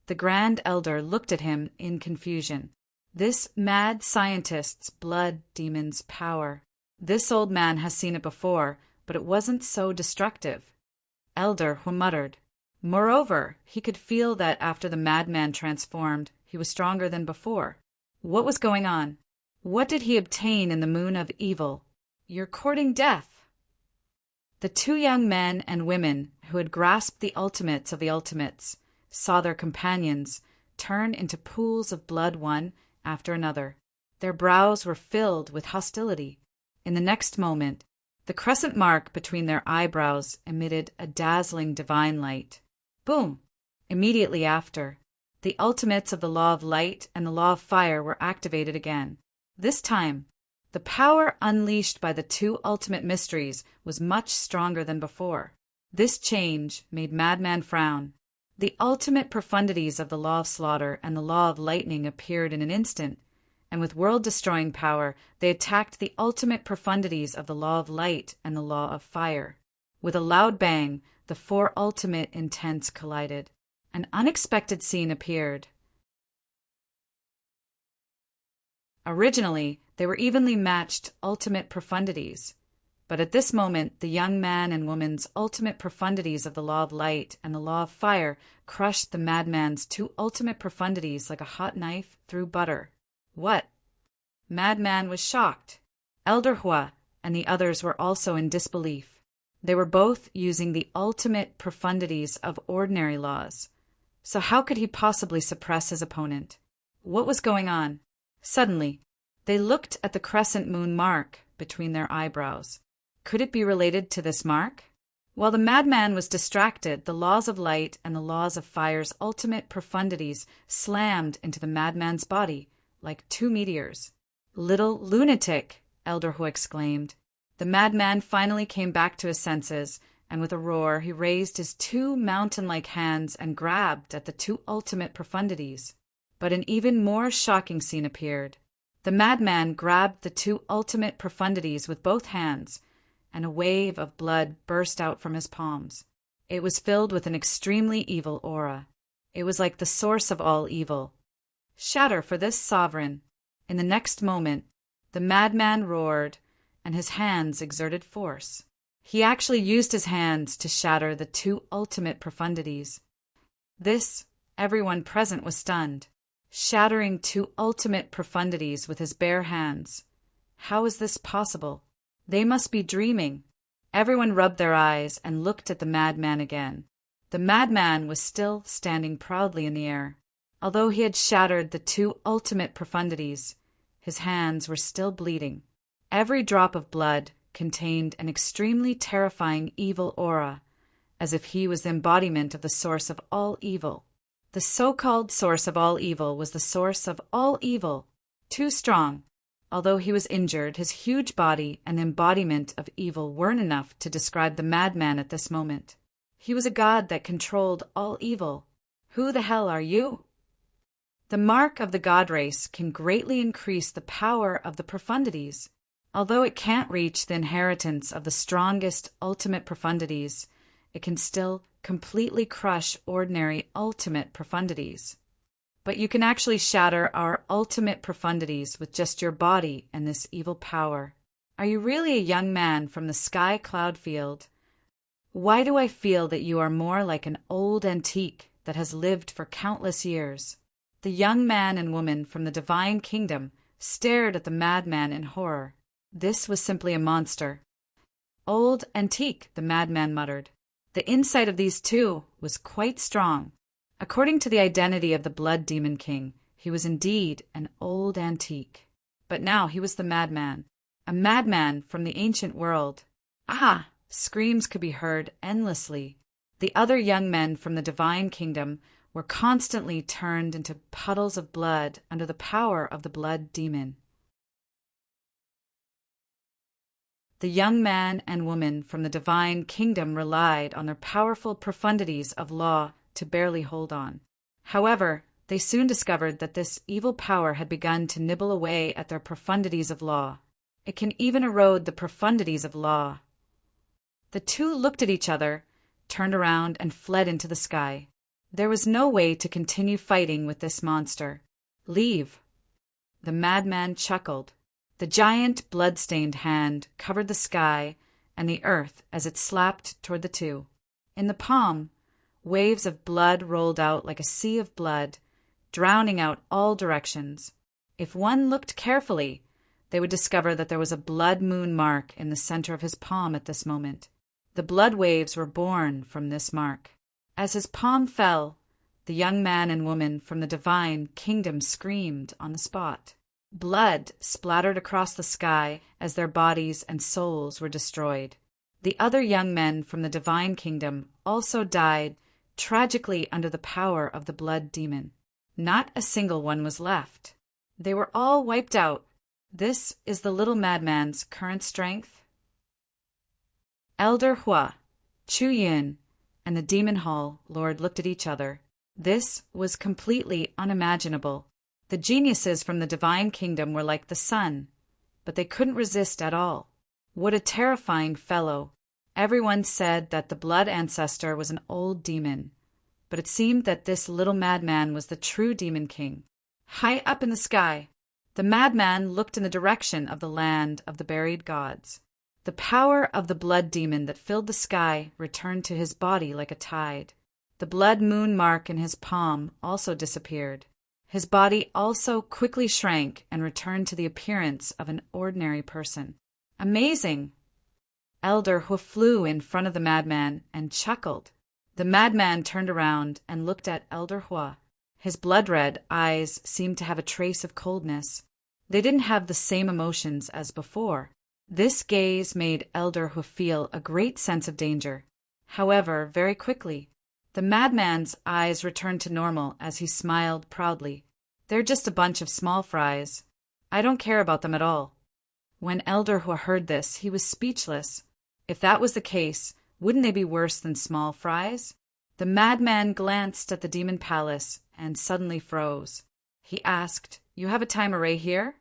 The Grand Elder looked at him in confusion. This mad scientist's blood demon's power. This old man has seen it before, but it wasn't so destructive. Elder who muttered. Moreover, he could feel that after the madman transformed, he was stronger than before. What was going on? What did he obtain in the moon of evil? You're courting death. The 2 young men and women who had grasped the ultimates of the ultimates saw their companions turn into pools of blood one after another. Their brows were filled with hostility. In the next moment, the crescent mark between their eyebrows emitted a dazzling divine light. Boom! Immediately after, the ultimates of the law of light and the law of fire were activated again. This time, the power unleashed by the 2 ultimate mysteries was much stronger than before. This change made Madman frown. The ultimate profundities of the law of slaughter and the law of lightning appeared in an instant, and with world-destroying power, they attacked the ultimate profundities of the law of light and the law of fire. With a loud bang, the 4 ultimate intents collided. An unexpected scene appeared. Originally, they were evenly matched ultimate profundities, but at this moment the young man and woman's ultimate profundities of the law of light and the law of fire crushed the madman's 2 ultimate profundities like a hot knife through butter. What? Madman was shocked. Elder Hua and the others were also in disbelief. They were both using the ultimate profundities of ordinary laws. So how could he possibly suppress his opponent? What was going on? Suddenly, they looked at the crescent moon mark between their eyebrows. Could it be related to this mark? While the madman was distracted, the laws of light and the laws of fire's ultimate profundities slammed into the madman's body like 2 meteors. "Little lunatic!" Elder Hu exclaimed. The madman finally came back to his senses, and with a roar he raised his 2 mountain-like hands and grabbed at the 2 ultimate profundities. But an even more shocking scene appeared. The madman grabbed the 2 ultimate profundities with both hands, and a wave of blood burst out from his palms. It was filled with an extremely evil aura. It was like the source of all evil. Shatter for this sovereign. In the next moment, the madman roared, and his hands exerted force. He actually used his hands to shatter the two ultimate profundities. This, everyone present was stunned. Shattering two ultimate profundities with his bare hands. How is this possible? They must be dreaming. Everyone rubbed their eyes and looked at the madman again. The madman was still standing proudly in the air. Although he had shattered the two ultimate profundities, his hands were still bleeding. Every drop of blood contained an extremely terrifying evil aura, as if he was the embodiment of the source of all evil. The so-called source of all evil was the source of all evil, too strong. Although he was injured, his huge body and the embodiment of evil weren't enough to describe the madman at this moment. He was a god that controlled all evil. Who the hell are you? The mark of the god race can greatly increase the power of the profundities. Although it can't reach the inheritance of the strongest ultimate profundities, it can still completely crush ordinary ultimate profundities. But you can actually shatter our ultimate profundities with just your body and this evil power. Are you really a young man from the sky cloud field? Why do I feel that you are more like an old antique that has lived for countless years? The young man and woman from the divine kingdom stared at the madman in horror. This was simply a monster. Old antique, the madman muttered. The insight of these two was quite strong. According to the identity of the Blood Demon King, he was indeed an old antique. But now he was the madman, a madman from the ancient world. Ah! Screams could be heard endlessly. The other young men from the divine kingdom were constantly turned into puddles of blood under the power of the blood demon. The young man and woman from the divine kingdom relied on their powerful profundities of law to barely hold on. However, they soon discovered that this evil power had begun to nibble away at their profundities of law. It can even erode the profundities of law. The two looked at each other, turned around, and fled into the sky. There was no way to continue fighting with this monster. Leave. The madman chuckled. The giant blood-stained hand covered the sky and the earth as it slapped toward the two. In the palm, waves of blood rolled out like a sea of blood, drowning out all directions. If one looked carefully, they would discover that there was a blood moon mark in the center of his palm at this moment. The blood waves were born from this mark. As his palm fell, the young man and woman from the divine kingdom screamed on the spot. Blood splattered across the sky as their bodies and souls were destroyed. The other young men from the divine kingdom also died tragically under the power of the blood demon. Not a single one was left. They were all wiped out. This is the little madman's current strength. Elder Hua, Chu Yin, and the Demon Hall Lord looked at each other. This was completely unimaginable. The geniuses from the divine kingdom were like the sun, but they couldn't resist at all. What a terrifying fellow. Everyone said that the blood ancestor was an old demon, but it seemed that this little madman was the true demon king. High up in the sky, the madman looked in the direction of the land of the buried gods. The power of the blood demon that filled the sky returned to his body like a tide. The blood moon mark in his palm also disappeared. His body also quickly shrank and returned to the appearance of an ordinary person. Amazing! Elder Hua flew in front of the madman and chuckled. The madman turned around and looked at Elder Hua. His blood-red eyes seemed to have a trace of coldness. They didn't have the same emotions as before. This gaze made Elder Hua feel a great sense of danger. However, very quickly, the madman's eyes returned to normal as he smiled proudly. They're just a bunch of small fries. I don't care about them at all. When Elder Hua heard this, he was speechless. If that was the case, wouldn't they be worse than small fries? The madman glanced at the demon palace and suddenly froze. He asked, "You have a time array here?"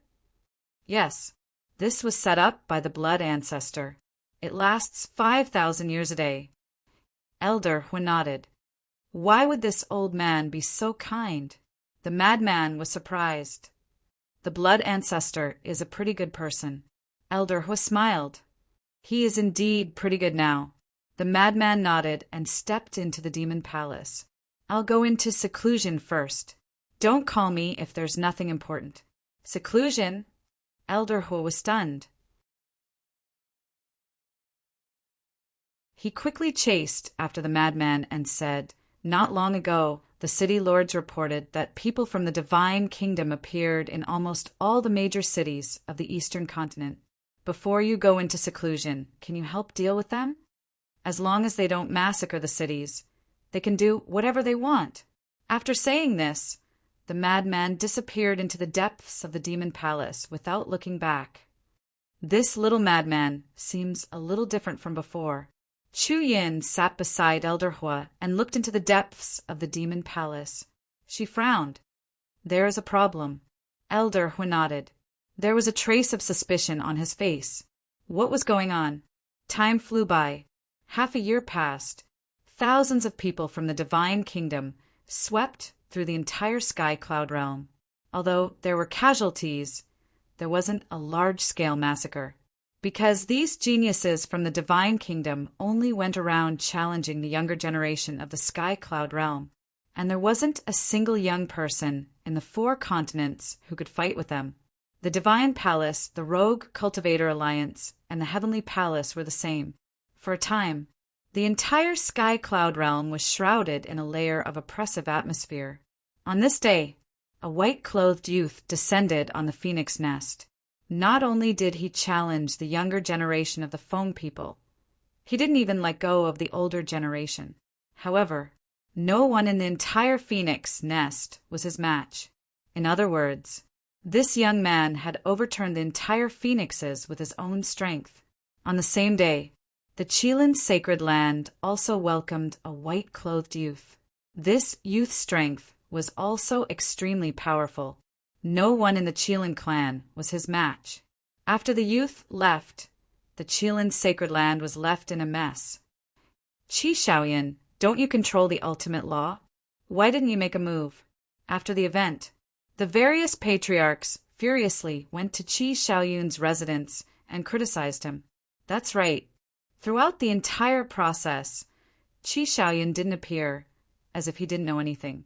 "Yes. This was set up by the blood ancestor. It lasts 5,000 years a day." Elder Hua nodded. Why would this old man be so kind? The madman was surprised. The blood ancestor is a pretty good person. Elder Hu smiled. He is indeed pretty good now. The madman nodded and stepped into the demon palace. I'll go into seclusion first. Don't call me if there's nothing important. Seclusion? Elder Hu was stunned. He quickly chased after the madman and said, "Not long ago, the city lords reported that people from the divine kingdom appeared in almost all the major cities of the eastern continent. Before you go into seclusion, can you help deal with them? As long as they don't massacre the cities, they can do whatever they want." After saying this, the madman disappeared into the depths of the demon palace without looking back. This little madman seems a little different from before. Chu Yin sat beside Elder Hua and looked into the depths of the demon palace. She frowned. "There is a problem." Elder Hua nodded. There was a trace of suspicion on his face. What was going on? Time flew by. Half a year passed. Thousands of people from the divine kingdom swept through the entire sky cloud realm. Although there were casualties, there wasn't a large-scale massacre. Because these geniuses from the divine kingdom only went around challenging the younger generation of the sky cloud realm, and there wasn't a single young person in the 4 continents who could fight with them. The divine palace, the rogue cultivator alliance, and the heavenly palace were the same. For a time, the entire sky cloud realm was shrouded in a layer of oppressive atmosphere. On this day, a white-clothed youth descended on the phoenix nest. Not only did he challenge the younger generation of the Feng people, he didn't even let go of the older generation. However, no one in the entire phoenix nest was his match. In other words, this young man had overturned the entire phoenixes with his own strength. On the same day, the Qilin sacred land also welcomed a white-clothed youth. This youth's strength was also extremely powerful. No one in the Qilin clan was his match. After the youth left, the Qilin sacred land was left in a mess. "Qi Shaoyan, don't you control the ultimate law? Why didn't you make a move?" After the event, the various patriarchs furiously went to Qi Shaoyun's residence and criticized him. That's right. Throughout the entire process, Qi Shaoyun didn't appear, as if he didn't know anything.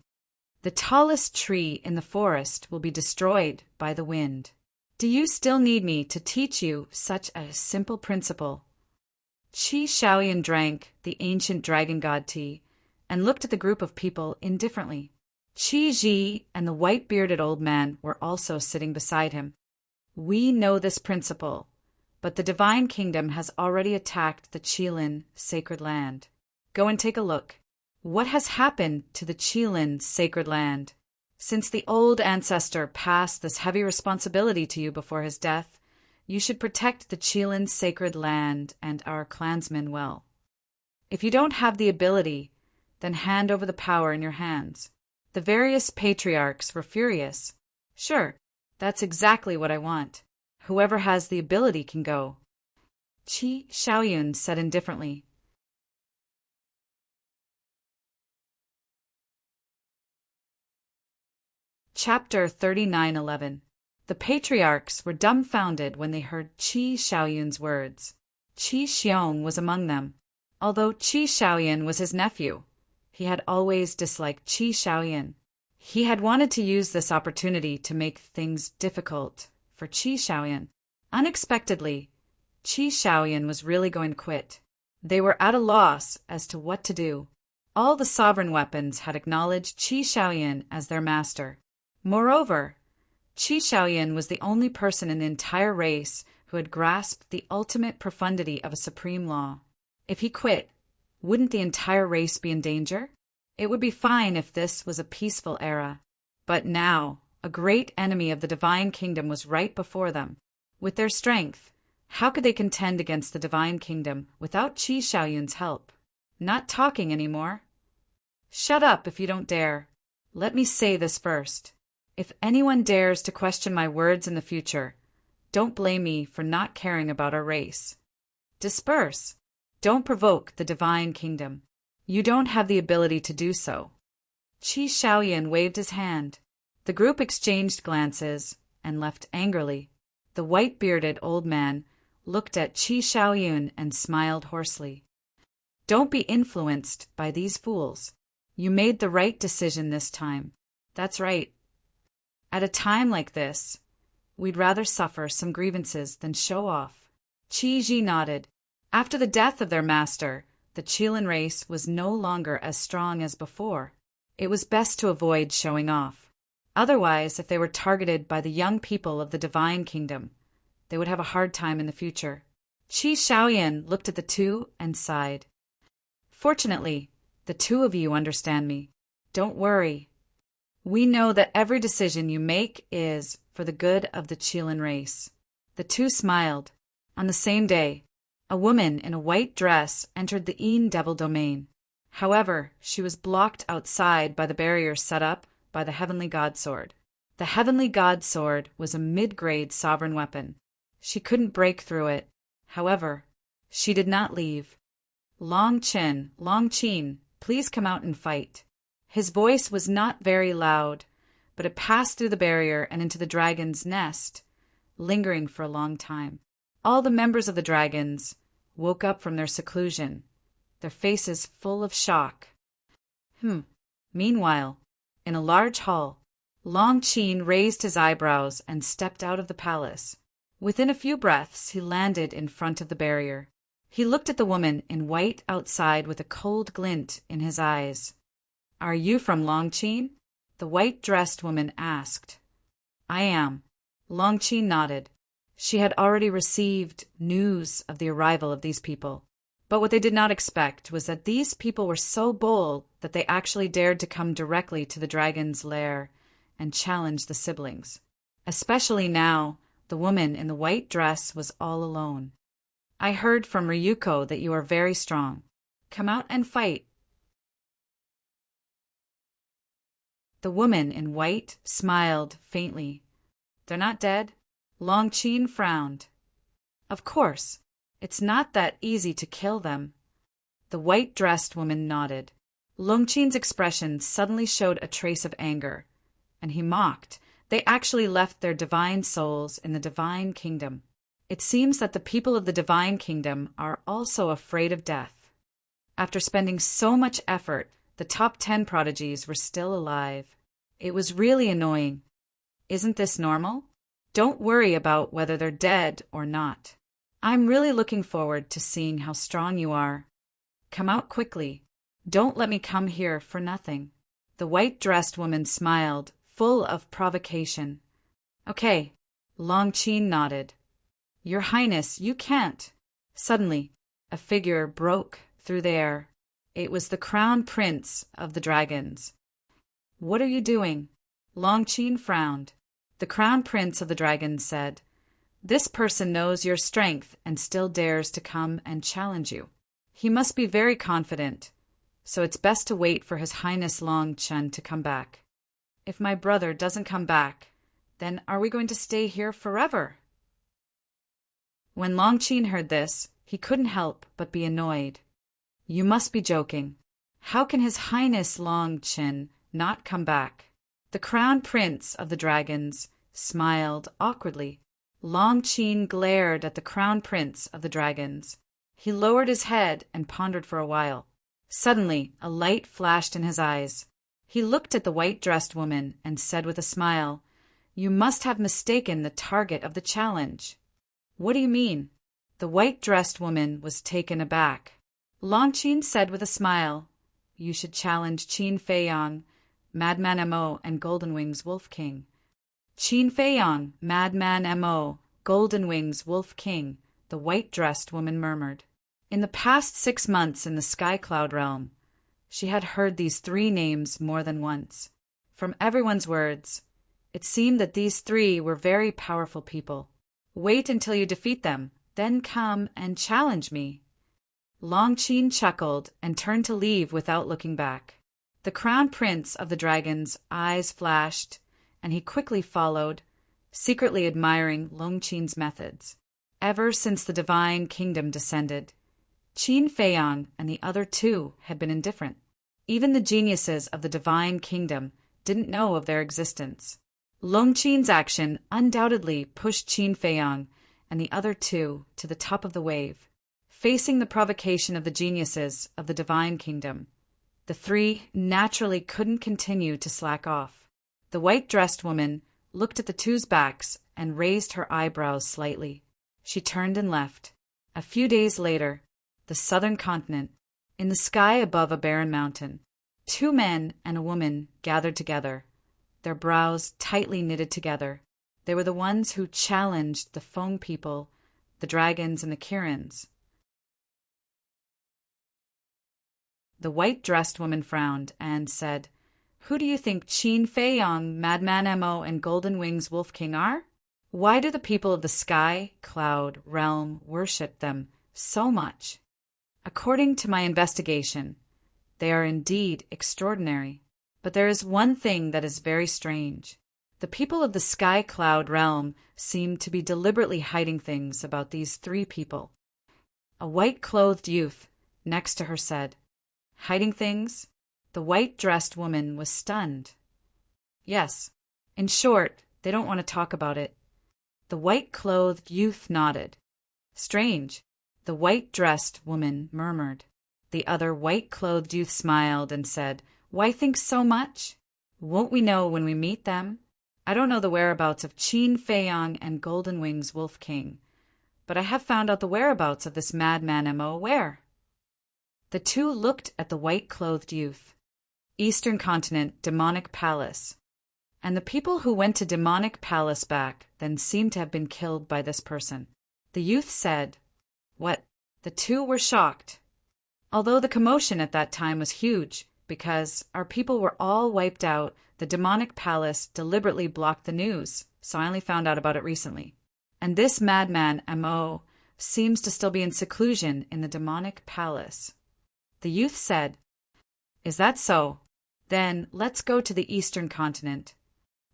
The tallest tree in the forest will be destroyed by the wind. Do you still need me to teach you such a simple principle? Qi Shaoyan drank the ancient dragon god tea and looked at the group of people indifferently. Qi Ji and the white-bearded old man were also sitting beside him. "We know this principle, but the divine kingdom has already attacked the Qilin sacred land. Go and take a look. What has happened to the Qilin sacred land? Since the old ancestor passed this heavy responsibility to you before his death, you should protect the Qilin sacred land and our clansmen well. If you don't have the ability, then hand over the power in your hands." The various patriarchs were furious. "Sure, that's exactly what I want. Whoever has the ability can go." Qi Shaoyun said indifferently. Chapter 39:11. The patriarchs were dumbfounded when they heard Qi Shaoyun's words. Qi Xiong was among them. Although Qi Shaoyun was his nephew, he had always disliked Qi Shaoyun. He had wanted to use this opportunity to make things difficult for Qi Shaoyun. Unexpectedly, Qi Shaoyun was really going to quit. They were at a loss as to what to do. All the sovereign weapons had acknowledged Qi Shaoyun as their master. Moreover, Qi Shaoyun was the only person in the entire race who had grasped the ultimate profundity of a supreme law. If he quit, wouldn't the entire race be in danger? It would be fine if this was a peaceful era. But now, a great enemy of the divine kingdom was right before them. With their strength, how could they contend against the divine kingdom without Qi Shaoyun's help? Not talking anymore. Shut up if you don't dare. Let me say this first. If anyone dares to question my words in the future, don't blame me for not caring about our race. Disperse. Don't provoke the divine kingdom. You don't have the ability to do so. Qi Shaoyan waved his hand. The group exchanged glances and left angrily. The white-bearded old man looked at Qi Shaoyun and smiled hoarsely. Don't be influenced by these fools. You made the right decision this time. That's right. At a time like this, we'd rather suffer some grievances than show off. Qi Ji nodded. After the death of their master, the Qilin race was no longer as strong as before. It was best to avoid showing off. Otherwise, if they were targeted by the young people of the Divine Kingdom, they would have a hard time in the future. Qi Shaoyan looked at the two and sighed. Fortunately, the two of you understand me. Don't worry. We know that every decision you make is for the good of the Qilin race. The two smiled. On the same day, a woman in a white dress entered the Yin Devil domain. However, she was blocked outside by the barrier set up by the Heavenly God Sword. The Heavenly God Sword was a mid-grade sovereign weapon. She couldn't break through it. However, she did not leave. Long Qin, please come out and fight. His voice was not very loud, but it passed through the barrier and into the dragon's nest, lingering for a long time. All the members of the dragons woke up from their seclusion, their faces full of shock. Meanwhile, in a large hall, Long Qin raised his eyebrows and stepped out of the palace. Within a few breaths, he landed in front of the barrier. He looked at the woman in white outside with a cold glint in his eyes. Are you from Long Qin? The white-dressed woman asked. I am. Long Qin nodded. She had already received news of the arrival of these people. But what they did not expect was that these people were so bold that they actually dared to come directly to the dragon's lair and challenge the siblings. Especially now, the woman in the white dress was all alone. I heard from Ryuko that you are very strong. Come out and fight. The woman in white smiled faintly. They're not dead? Long Qin frowned. Of course. It's not that easy to kill them. The white-dressed woman nodded. Long Qin's expression suddenly showed a trace of anger, and he mocked. They actually left their divine souls in the Divine Kingdom. It seems that the people of the Divine Kingdom are also afraid of death. After spending so much effort, the top 10 prodigies were still alive. It was really annoying. Isn't this normal? Don't worry about whether they're dead or not. I'm really looking forward to seeing how strong you are. Come out quickly. Don't let me come here for nothing. The white-dressed woman smiled, full of provocation. Okay. Long Qin nodded. Your Highness, you can't. Suddenly, a figure broke through the air. It was the Crown Prince of the Dragons. What are you doing? Long Qin frowned. The Crown Prince of the Dragons said, This person knows your strength and still dares to come and challenge you. He must be very confident, so it's best to wait for His Highness Long Chen to come back. If my brother doesn't come back, then are we going to stay here forever? When Long Qin heard this, he couldn't help but be annoyed. You must be joking. How can His Highness Long Chen not come back? The Crown Prince of the Dragons smiled awkwardly. Long Qin glared at the Crown Prince of the Dragons. He lowered his head and pondered for a while. Suddenly, a light flashed in his eyes. He looked at the white-dressed woman and said with a smile, You must have mistaken the target of the challenge. What do you mean? The white-dressed woman was taken aback. Long Qin said with a smile, You should challenge Qin Feiyang, Madman Mo, and Golden Wings Wolf King. Qin Feiyang, Madman Mo, Golden Wings Wolf King, the white-dressed woman murmured. In the past 6 months in the Sky Cloud realm, she had heard these 3 names more than once. From everyone's words, it seemed that these 3 were very powerful people. Wait until you defeat them, then come and challenge me. Long Qin chuckled and turned to leave without looking back. The Crown Prince of the Dragons' eyes flashed, and he quickly followed, secretly admiring Long Qin's methods. Ever since the Divine Kingdom descended, Qin Feiyang and the other two had been indifferent. Even the geniuses of the divine kingdom didn't know of their existence. Long Qin's action undoubtedly pushed Qin Feiyang and the other two to the top of the wave. Facing the provocation of the geniuses of the divine kingdom, the three naturally couldn't continue to slack off. The white-dressed woman looked at the two's backs and raised her eyebrows slightly. She turned and left. A few days later, the southern continent, in the sky above a barren mountain, two men and a woman gathered together, their brows tightly knitted together. They were the ones who challenged the Feng people, the dragons and the Kirins. The white-dressed woman frowned and said, "Who do you think Qin Feiyang, Madman Mo, and Golden Wings Wolf King are? Why do the people of the sky, cloud, realm worship them so much? According to my investigation, they are indeed extraordinary. But there is one thing that is very strange. The people of the sky cloud realm seem to be deliberately hiding things about these three people." A white-clothed youth next to her said, "Hiding things?" The white-dressed woman was stunned. "Yes. In short, they don't want to talk about it." The white-clothed youth nodded. "Strange," the white-dressed woman murmured. The other white-clothed youth smiled and said, "Why think so much? Won't we know when we meet them? I don't know the whereabouts of Qin Feiyang and Golden Wings Wolf King, but I have found out the whereabouts of this madman Mo. Where?" The two looked at the white-clothed youth. "Eastern Continent, Demonic Palace." And the people who went to Demonic Palace back then seemed to have been killed by this person. The youth said, "What?" The two were shocked. Although the commotion at that time was huge, because our people were all wiped out, the Demonic Palace deliberately blocked the news, so I only found out about it recently. And this madman Mo seems to still be in seclusion in the Demonic Palace. The youth said, "Is that so? Then let's go to the Eastern Continent."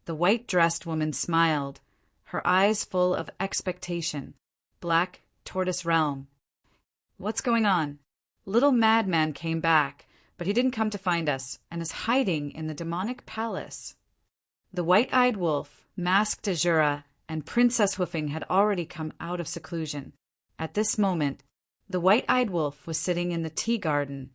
The white-dressed woman smiled, her eyes full of expectation. "Black Tortoise Realm." "What's going on?" "Little Madman came back, but he didn't come to find us, and is hiding in the Demonic Palace." The white-eyed wolf, masked Azura, and Princess Hoofing had already come out of seclusion. At this moment, the white-eyed wolf was sitting in the tea garden,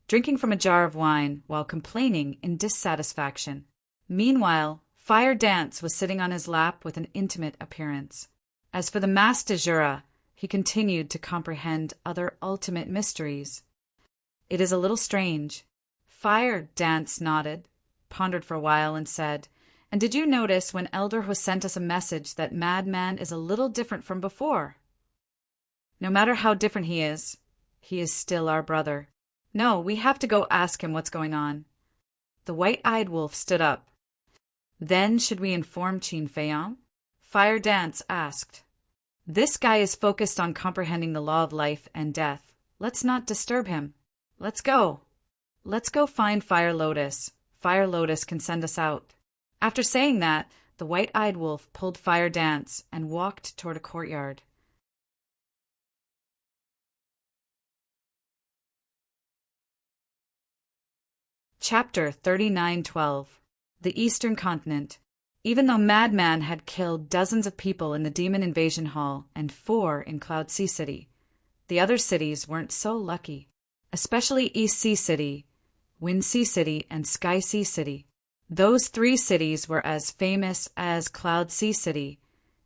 drinking from a jar of wine while complaining in dissatisfaction. Meanwhile, Fire Dance was sitting on his lap with an intimate appearance. As for the masked Azura, he continued to comprehend other ultimate mysteries. "It is a little strange." Fire Dance nodded, pondered for a while, and said, "And did you notice when Elder Ho sent us a message that Madman is a little different from before? No matter how different he is still our brother. No, we have to go ask him what's going on." The white-eyed wolf stood up. "Then should we inform Qin Feiyang?" Fire Dance asked. "This guy is focused on comprehending the law of life and death. Let's not disturb him. Let's go. Let's go find Fire Lotus. Fire Lotus can send us out." After saying that, the white-eyed wolf pulled Fire Dance and walked toward a courtyard. Chapter 39:12. The Eastern Continent. Even though Madman had killed dozens of people in the Demon Invasion Hall and 4 in Cloud Sea City, the other cities weren't so lucky. Especially East Sea City, Wind Sea City, and Sky Sea City. Those 3 cities were as famous as Cloud Sea City,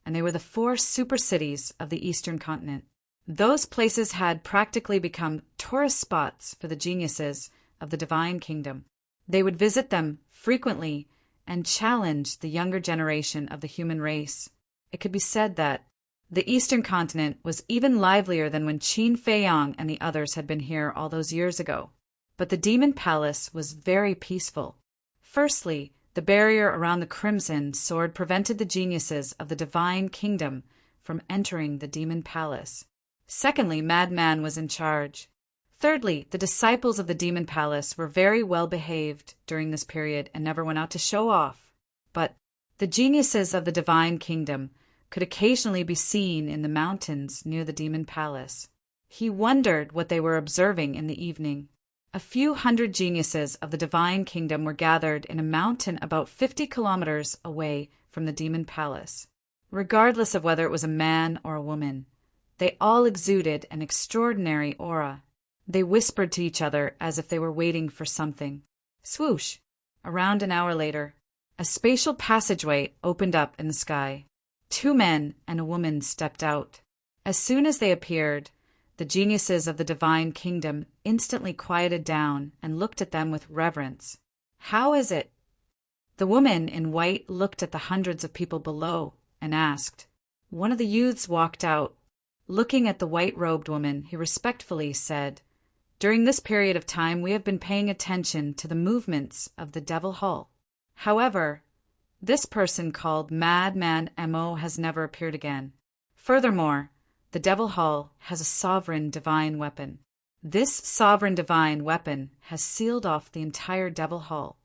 and they were the 4 super cities of the Eastern Continent. Those places had practically become tourist spots for the geniuses of the Divine Kingdom. They would visit them frequently and challenge the younger generation of the human race. It could be said that the Eastern Continent was even livelier than when Qin Feiyang and the others had been here all those years ago. But the Demon Palace was very peaceful. Firstly, the barrier around the Crimson Sword prevented the geniuses of the Divine Kingdom from entering the Demon Palace. Secondly, Madman was in charge. Thirdly, the disciples of the Demon Palace were very well behaved during this period and never went out to show off. But the geniuses of the Divine Kingdom could occasionally be seen in the mountains near the Demon Palace. He wondered what they were observing in the evening. A few hundred geniuses of the divine kingdom were gathered in a mountain about 50 kilometers away from the demon palace. Regardless of whether it was a man or a woman, they all exuded an extraordinary aura. They whispered to each other as if they were waiting for something. Swoosh! Around an hour later, a spatial passageway opened up in the sky. 2 men and a woman stepped out. As soon as they appeared, the geniuses of the divine kingdom instantly quieted down and looked at them with reverence. How is it? The woman in white looked at the hundreds of people below and asked. One of the youths walked out. Looking at the white-robed woman, he respectfully said, "During this period of time, we have been paying attention to the movements of the Devil Hall. However, this person called Madman M.O. has never appeared again. Furthermore, the Devil Hall has a sovereign divine weapon. This sovereign divine weapon has sealed off the entire Devil Hall."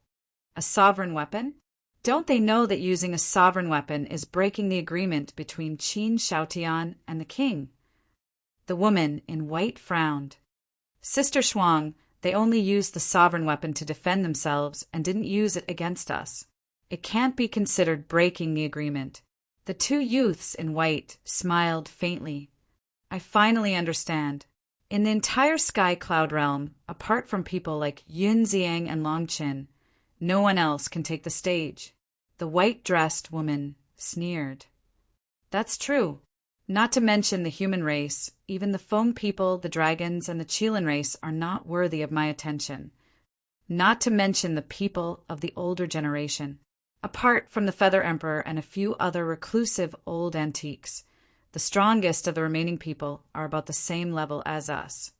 A sovereign weapon? Don't they know that using a sovereign weapon is breaking the agreement between Qin Shaotian and the king? The woman in white frowned. Sister Shuang, they only used the sovereign weapon to defend themselves and didn't use it against us. It can't be considered breaking the agreement. The 2 youths in white smiled faintly. I finally understand. In the entire sky cloud realm, apart from people like Yun Ziang and Long Qin, no one else can take the stage. The white-dressed woman sneered. That's true. Not to mention the human race, even the Feng people, the dragons, and the Qilin race are not worthy of my attention. Not to mention the people of the older generation. Apart from the Feather Emperor and a few other reclusive old antiques, the strongest of the remaining people are about the same level as us.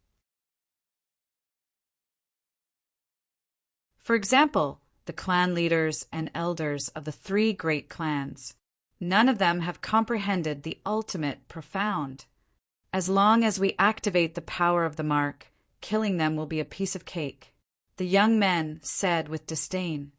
For example, the clan leaders and elders of the 3 great clans. None of them have comprehended the ultimate profound. As long as we activate the power of the mark, killing them will be a piece of cake. The young men said with disdain.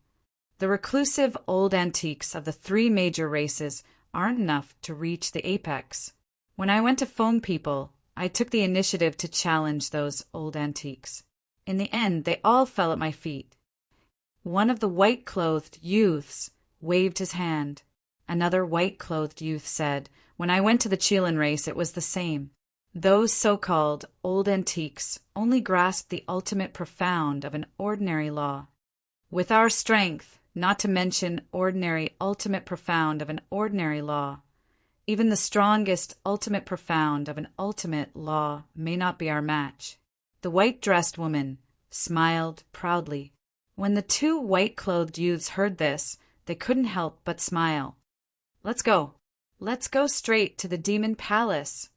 The reclusive old antiques of the 3 major races aren't enough to reach the apex. When I went to Feng people, I took the initiative to challenge those old antiques. In the end, they all fell at my feet. One of the white-clothed youths waved his hand. Another white-clothed youth said, "When I went to the Qilin race, it was the same. Those so-called old antiques only grasped the ultimate profound of an ordinary law. With our strength, not to mention ordinary ultimate profound of an ordinary law, even the strongest ultimate profound of an ultimate law may not be our match." The white-dressed woman smiled proudly. When the 2 white-clothed youths heard this, they couldn't help but smile. Let's go. Let's go straight to the demon palace.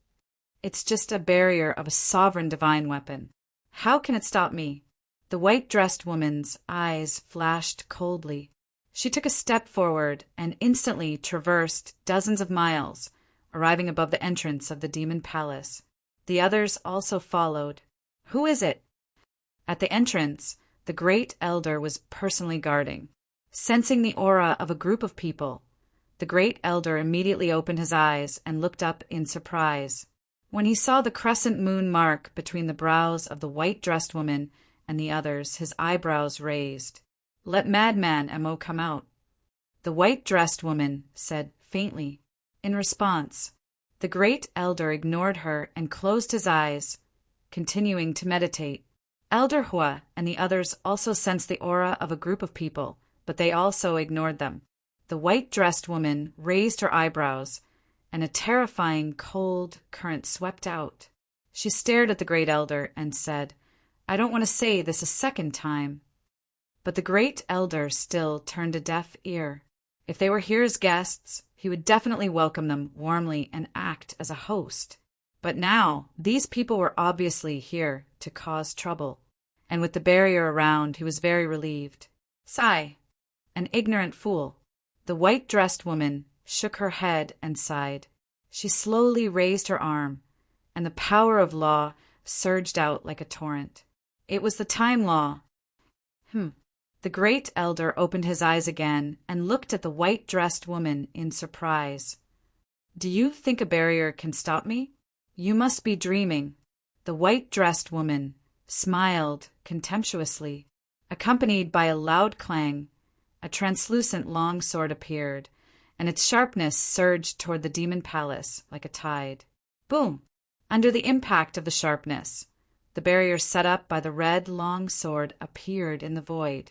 It's just a barrier of a sovereign divine weapon. How can it stop me? The white-dressed woman's eyes flashed coldly. She took a step forward and instantly traversed dozens of miles, arriving above the entrance of the demon palace. The others also followed. Who is it? At the entrance, the great elder was personally guarding. Sensing the aura of a group of people, the great elder immediately opened his eyes and looked up in surprise. When he saw the crescent moon mark between the brows of the white-dressed woman and the others, his eyebrows raised. Let Madman M.O. come out. The white-dressed woman said faintly. In response, the great elder ignored her and closed his eyes, continuing to meditate. Elder Hua and the others also sensed the aura of a group of people, but they also ignored them. The white-dressed woman raised her eyebrows, and a terrifying cold current swept out. She stared at the great elder and said, "I don't want to say this a second time." But the great elder still turned a deaf ear. If they were here as guests, he would definitely welcome them warmly and act as a host. But now, these people were obviously here to cause trouble, and with the barrier around, he was very relieved. Sigh, an ignorant fool. The white-dressed woman shook her head and sighed. She slowly raised her arm, and the power of law surged out like a torrent. It was the time law. The great elder opened his eyes again and looked at the white-dressed woman in surprise. Do you think a barrier can stop me? You must be dreaming. The white-dressed woman smiled contemptuously. Accompanied by a loud clang, a translucent long sword appeared, and its sharpness surged toward the demon palace like a tide. Boom! Under the impact of the sharpness, the barrier set up by the red long sword appeared in the void.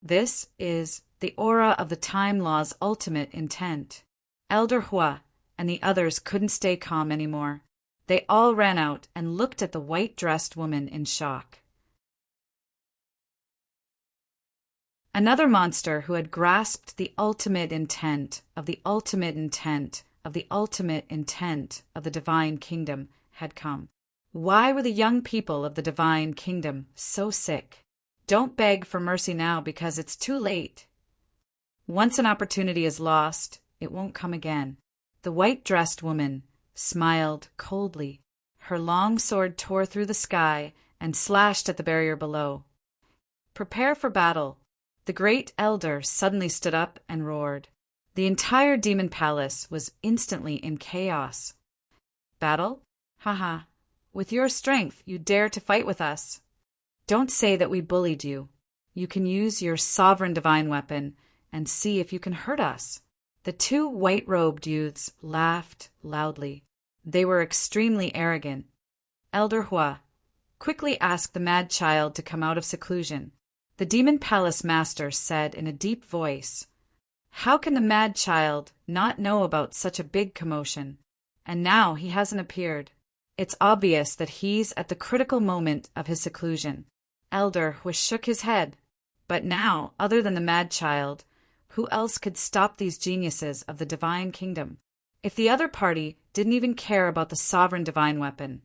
This is the aura of the Time Law's ultimate intent. Elder Hua and the others couldn't stay calm anymore. They all ran out and looked at the white-dressed woman in shock. Another monster who had grasped the ultimate intent of the ultimate intent of the ultimate intent of the divine kingdom had come. Why were the young people of the divine kingdom so sick? Don't beg for mercy now because it's too late. Once an opportunity is lost, it won't come again. The white-dressed woman smiled coldly. Her long sword tore through the sky and slashed at the barrier below. Prepare for battle. The great elder suddenly stood up and roared. The entire demon palace was instantly in chaos. Battle? Haha. With your strength, you dare to fight with us. Don't say that we bullied you. You can use your sovereign divine weapon and see if you can hurt us. The two white-robed youths laughed loudly. They were extremely arrogant. Elder Hua quickly asked the mad child to come out of seclusion. The demon palace master said in a deep voice, "How can the mad child not know about such a big commotion? And now he hasn't appeared. It's obvious that he's at the critical moment of his seclusion." Elder Hua shook his head. But now, other than the mad child, who else could stop these geniuses of the divine kingdom? If the other party didn't even care about the sovereign divine weapon,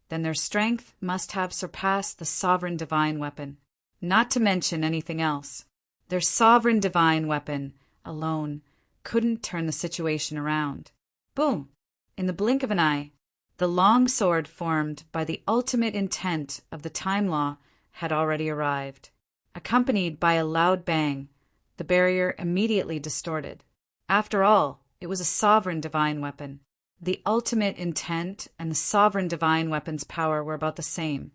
then their strength must have surpassed the sovereign divine weapon. Not to mention anything else. Their sovereign divine weapon alone couldn't turn the situation around. Boom! In the blink of an eye, the long sword formed by the ultimate intent of the Time Law had already arrived. Accompanied by a loud bang, the barrier immediately distorted. After all, it was a sovereign divine weapon. The ultimate intent and the sovereign divine weapon's power were about the same,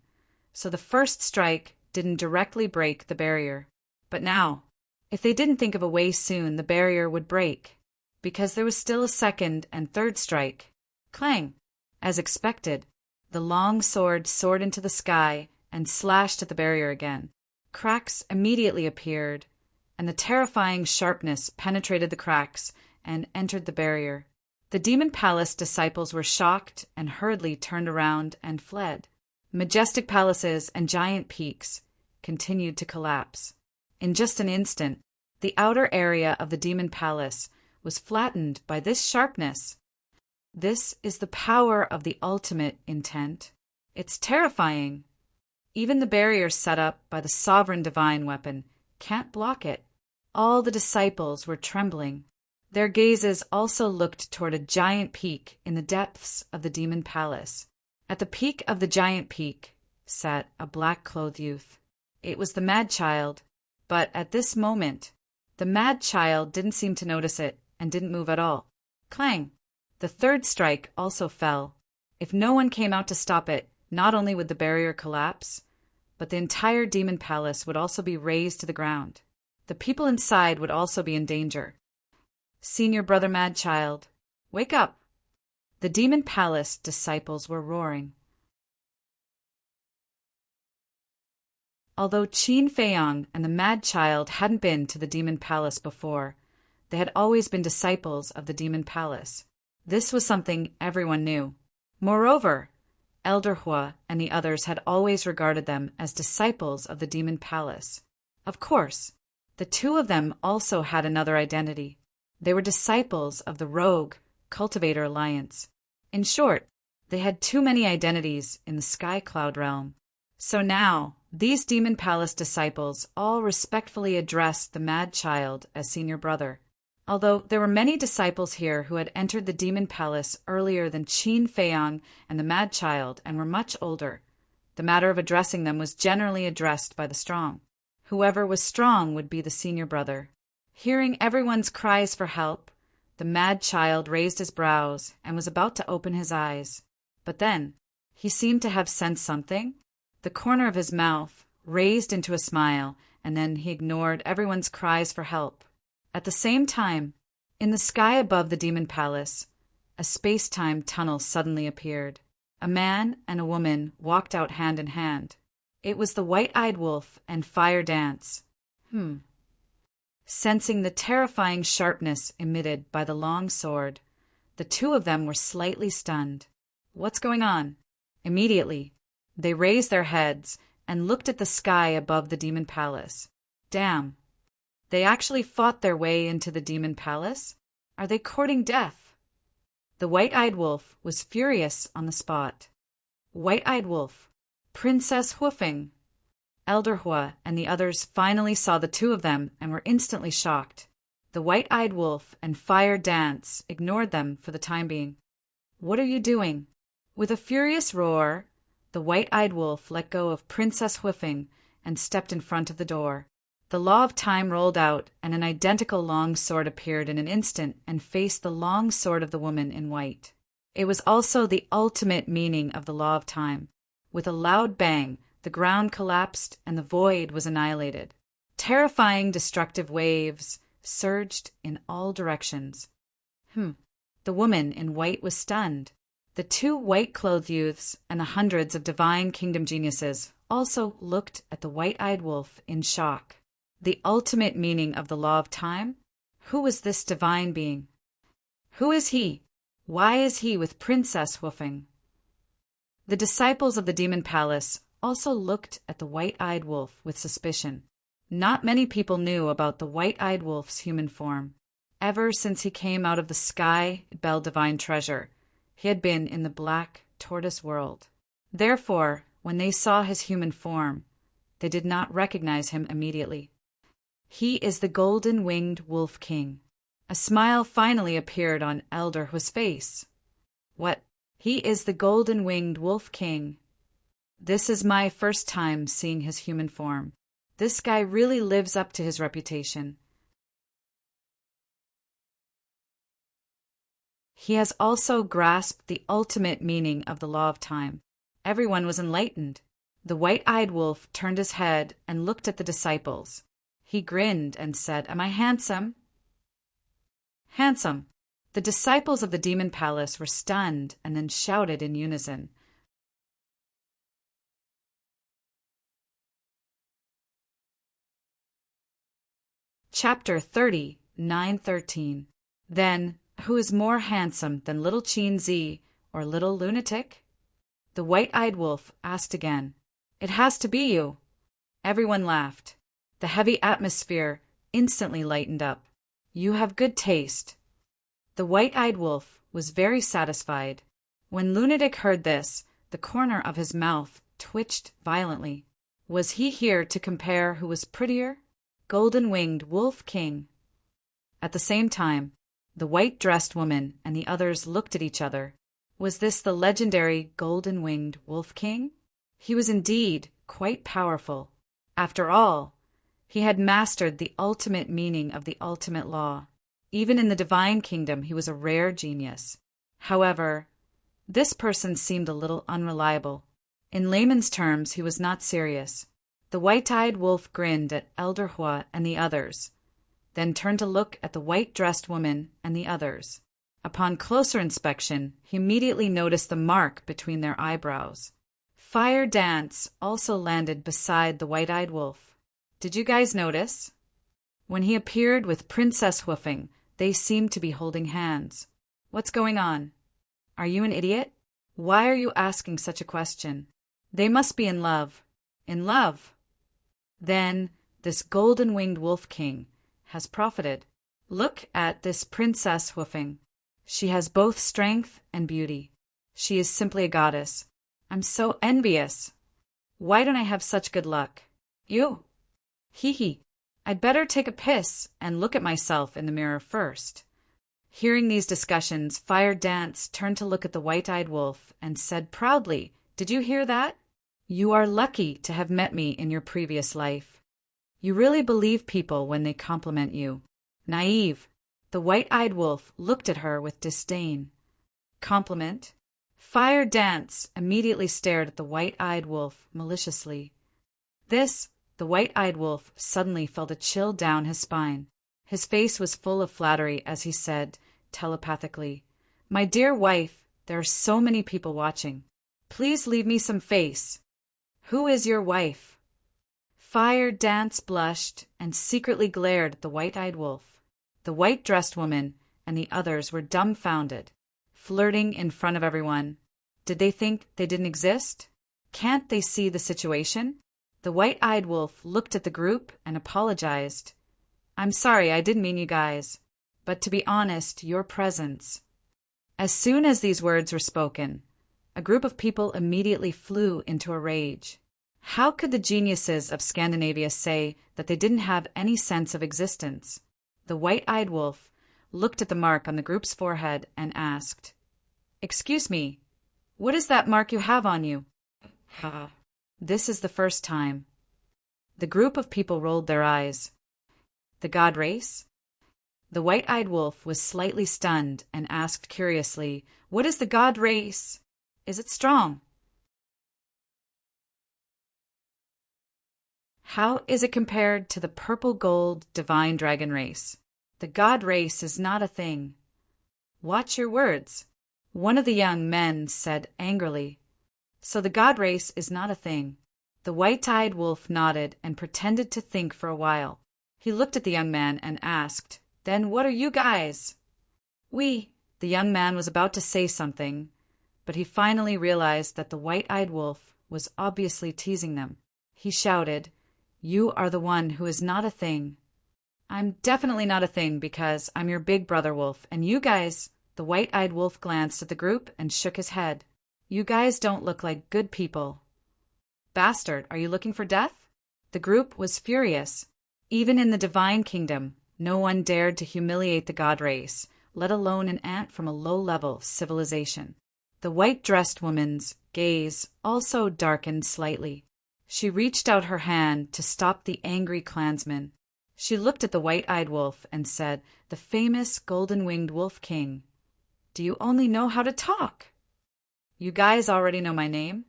so the first strike didn't directly break the barrier. But now, if they didn't think of a way soon, the barrier would break, because there was still a second and third strike. Clang! As expected, the long sword soared into the sky and slashed at the barrier again. Cracks immediately appeared, and the terrifying sharpness penetrated the cracks and entered the barrier. The demon palace disciples were shocked and hurriedly turned around and fled. Majestic palaces and giant peaks continued to collapse. In just an instant, the outer area of the demon palace was flattened by this sharpness. This is the power of the ultimate intent. It's terrifying. Even the barrier set up by the sovereign divine weapon can't block it. All the disciples were trembling. Their gazes also looked toward a giant peak in the depths of the demon palace. At the peak of the giant peak sat a black-clothed youth. It was the mad child, but at this moment, the mad child didn't seem to notice it and didn't move at all. Clang! The third strike also fell. If no one came out to stop it, not only would the barrier collapse, but the entire demon palace would also be razed to the ground. The people inside would also be in danger. Senior brother mad child, wake up! The demon palace disciples were roaring. Although Qin Feiyang and the mad child hadn't been to the demon palace before, they had always been disciples of the demon palace. This was something everyone knew. Moreover, Elder Hua and the others had always regarded them as disciples of the demon palace. Of course, the two of them also had another identity. They were disciples of the Rogue Cultivator Alliance. In short, they had too many identities in the Sky Cloud realm. So now, these demon palace disciples all respectfully addressed the mad child as senior brother. Although there were many disciples here who had entered the demon palace earlier than Qin Feiyang and the mad child and were much older, the matter of addressing them was generally addressed by the strong. Whoever was strong would be the senior brother. Hearing everyone's cries for help, the mad child raised his brows and was about to open his eyes. But then, He seemed to have sensed something. The corner of his mouth raised into a smile, and then he ignored everyone's cries for help. At the same time, in the sky above the demon palace, a space-time tunnel suddenly appeared. A man and a woman walked out hand in hand. It was the white-eyed wolf and Fire Dance. Sensing the terrifying sharpness emitted by the long sword, the two of them were slightly stunned. What's going on? Immediately, they raised their heads and looked at the sky above the demon palace. Damn. They actually fought their way into the demon palace? Are they courting death? The white-eyed wolf was furious on the spot. White-eyed wolf, Princess Hoofing. Elder Hua and the others finally saw the two of them and were instantly shocked. The white-eyed wolf and Fire Dance ignored them for the time being. What are you doing? With a furious roar, the white-eyed wolf let go of Princess Hoofing and stepped in front of the door. The law of time rolled out, and an identical long sword appeared in an instant and faced the long sword of the woman in white. It was also the ultimate meaning of the law of time. With a loud bang, the ground collapsed and the void was annihilated. Terrifying, destructive waves surged in all directions. The woman in white was stunned. The two white-clothed youths and the hundreds of divine kingdom geniuses also looked at the white-eyed wolf in shock. The ultimate meaning of the law of time? Who was this divine being? Who is he? Why is he with Princess Hoofing? The disciples of the demon palace also looked at the white-eyed wolf with suspicion. Not many people knew about the white-eyed wolf's human form. Ever since he came out of the sky Bell Divine Treasure, he had been in the black tortoise world. Therefore, when they saw his human form, they did not recognize him immediately. He is the golden-winged wolf king. A smile finally appeared on Elder Hua's face. What? He is the golden-winged wolf king. This is my first time seeing his human form. This guy really lives up to his reputation. He has also grasped the ultimate meaning of the law of time. Everyone was enlightened. The white-eyed wolf turned his head and looked at the disciples. He grinned and said, "Am I handsome?" Handsome. The disciples of the demon palace were stunned and then shouted in unison. Chapter 30, 913. Then, who is more handsome than little Qin Zi or little lunatic? The white-eyed wolf asked again. It has to be you. Everyone laughed. The heavy atmosphere instantly lightened up. You have good taste. The white-eyed wolf was very satisfied. When Lunatic heard this, the corner of his mouth twitched violently. Was he here to compare who was prettier? Golden-winged Wolf King. At the same time, the white-dressed woman and the others looked at each other. Was this the legendary golden-winged Wolf King? He was indeed quite powerful. After all, he had mastered the ultimate meaning of the ultimate law. Even in the divine kingdom, he was a rare genius. However, this person seemed a little unreliable. In layman's terms, he was not serious. The white-eyed wolf grinned at Elder Hua and the others, then turned to look at the white-dressed woman and the others. Upon closer inspection, he immediately noticed the mark between their eyebrows. Fire Dance also landed beside the white-eyed wolf. Did you guys notice? When he appeared with Princess Hoofing, they seemed to be holding hands. What's going on? Are you an idiot? Why are you asking such a question? They must be in love. In love? Then this golden-winged wolf king has profited. Look at this Princess Hoofing. She has both strength and beauty. She is simply a goddess. I'm so envious. Why don't I have such good luck? You. Hee hee. I'd better take a piss and look at myself in the mirror first. Hearing these discussions, Fire Dance turned to look at the white-eyed wolf and said proudly, "Did you hear that? You are lucky to have met me in your previous life. You really believe people when they compliment you. Naive." The white-eyed wolf looked at her with disdain. Compliment? Fire Dance immediately stared at the white-eyed wolf maliciously. The white-eyed wolf suddenly felt a chill down his spine. His face was full of flattery as he said, telepathically, "My dear wife, there are so many people watching. Please leave me some face. Who is your wife?" Fire Dance blushed and secretly glared at the white-eyed wolf. The white-dressed woman and the others were dumbfounded. Flirting in front of everyone. Did they think they didn't exist? Can't they see the situation? The white-eyed wolf looked at the group and apologized. "I'm sorry, I didn't mean you guys. But to be honest, your presence." As soon as these words were spoken, a group of people immediately flew into a rage. How could the geniuses of Scandinavia say that they didn't have any sense of existence? The white-eyed wolf looked at the mark on the group's forehead and asked, "Excuse me, what is that mark you have on you?" This is the first time. The group of people rolled their eyes. The god race? The white-eyed wolf was slightly stunned and asked curiously, "What is the god race? Is it strong? How is it compared to the purple-gold divine dragon race? The god race is not a thing." "Watch your words," one of the young men said angrily. "So the god race is not a thing." The white-eyed wolf nodded and pretended to think for a while. He looked at the young man and asked, "Then what are you guys?" "We—" The young man was about to say something, but he finally realized that the white-eyed wolf was obviously teasing them. He shouted, "You are the one who is not a thing." "I'm definitely not a thing because I'm your big brother wolf, and you guys—" The white-eyed wolf glanced at the group and shook his head. "You guys don't look like good people." "Bastard, are you looking for death?" The group was furious. Even in the divine kingdom, no one dared to humiliate the god race, let alone an ant from a low-level civilization. The white-dressed woman's gaze also darkened slightly. She reached out her hand to stop the angry clansman. She looked at the white-eyed wolf and said, "The famous golden-winged wolf king. Do you only know how to talk? You guys already know my name?"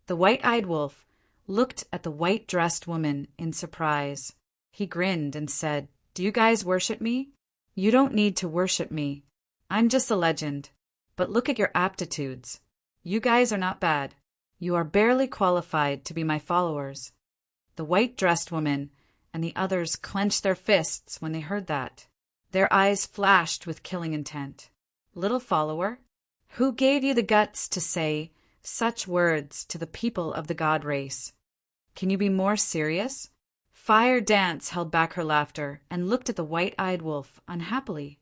The white-eyed wolf looked at the white-dressed woman in surprise. He grinned and said, "Do you guys worship me? You don't need to worship me. I'm just a legend. But look at your aptitudes. You guys are not bad. You are barely qualified to be my followers." The white-dressed woman and the others clenched their fists when they heard that. Their eyes flashed with killing intent. "Little follower, who gave you the guts to say such words to the people of the god race? Can you be more serious?" Fire Dance held back her laughter and looked at the white-eyed wolf unhappily.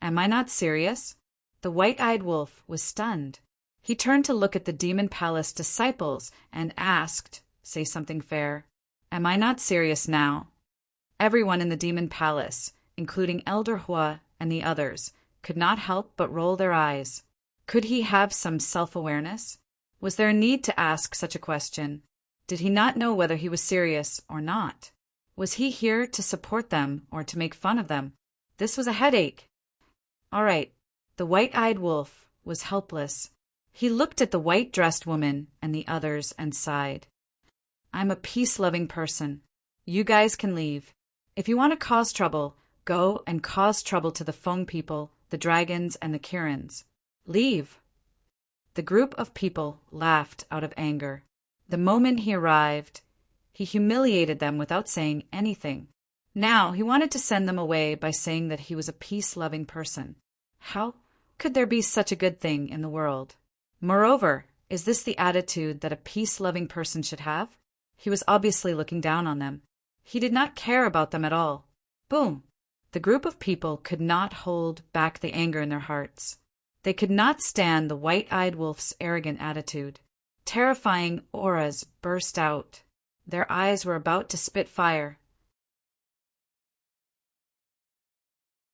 "Am I not serious?" The white-eyed wolf was stunned. He turned to look at the Demon Palace disciples and asked, "Say something fair. Am I not serious now?" Everyone in the Demon Palace, including Elder Hua and the others, could not help but roll their eyes. Could he have some self-awareness? Was there a need to ask such a question? Did he not know whether he was serious or not? Was he here to support them or to make fun of them? This was a headache. All right, the white-eyed wolf was helpless. He looked at the white-dressed woman and the others and sighed. "I'm a peace-loving person. You guys can leave. If you want to cause trouble, go and cause trouble to the Feng people, the dragons, and the Kirins. Leave." The group of people laughed out of anger. The moment he arrived, he humiliated them without saying anything. Now he wanted to send them away by saying that he was a peace-loving person. How could there be such a good thing in the world? Moreover, is this the attitude that a peace-loving person should have? He was obviously looking down on them. He did not care about them at all. Boom! The group of people could not hold back the anger in their hearts. They could not stand the white-eyed wolf's arrogant attitude. Terrifying auras burst out. Their eyes were about to spit fire.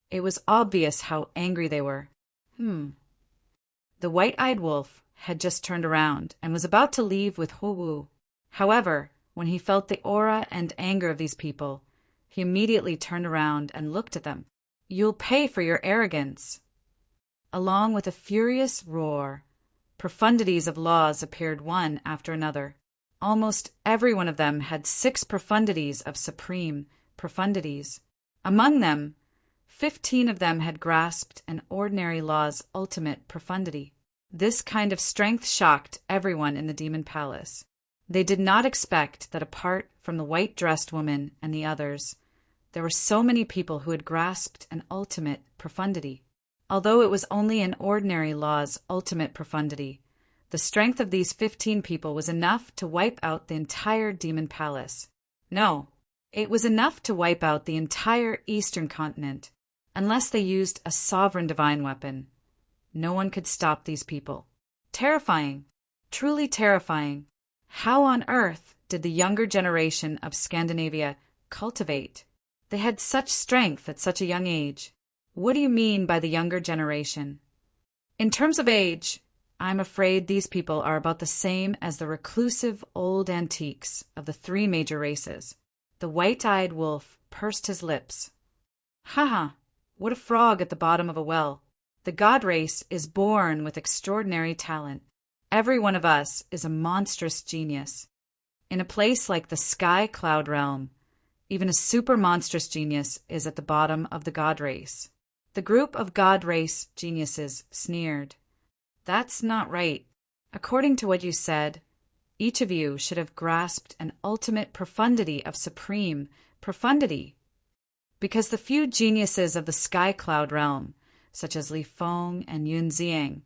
It was obvious how angry they were. The white-eyed wolf had just turned around and was about to leave with Hu. However, when he felt the aura and anger of these people, he immediately turned around and looked at them. "You'll pay for your arrogance." Along with a furious roar, profundities of laws appeared one after another. Almost every one of them had 6 profundities of supreme profundities. Among them, 15 of them had grasped an ordinary law's ultimate profundity. This kind of strength shocked everyone in the demon palace. They did not expect that apart from the white-dressed woman and the others, there were so many people who had grasped an ultimate profundity. Although it was only an ordinary law's ultimate profundity, the strength of these 15 people was enough to wipe out the entire demon palace. No, it was enough to wipe out the entire eastern continent, unless they used a sovereign divine weapon. No one could stop these people. Terrifying, truly terrifying. How on earth did the younger generation of Scandinavia cultivate? They had such strength at such a young age. What do you mean by the younger generation? In terms of age, I'm afraid these people are about the same as the reclusive old antiques of the 3 major races. The white-eyed wolf pursed his lips. Ha! What a frog at the bottom of a well. The god race is born with extraordinary talent. Every one of us is a monstrous genius. In a place like the sky cloud realm, even a super monstrous genius is at the bottom of the god race. The group of god race geniuses sneered. That's not right. According to what you said, each of you should have grasped an ultimate profundity of supreme profundity. Because the few geniuses of the sky cloud realm, such as Li Feng and Yun Ziang,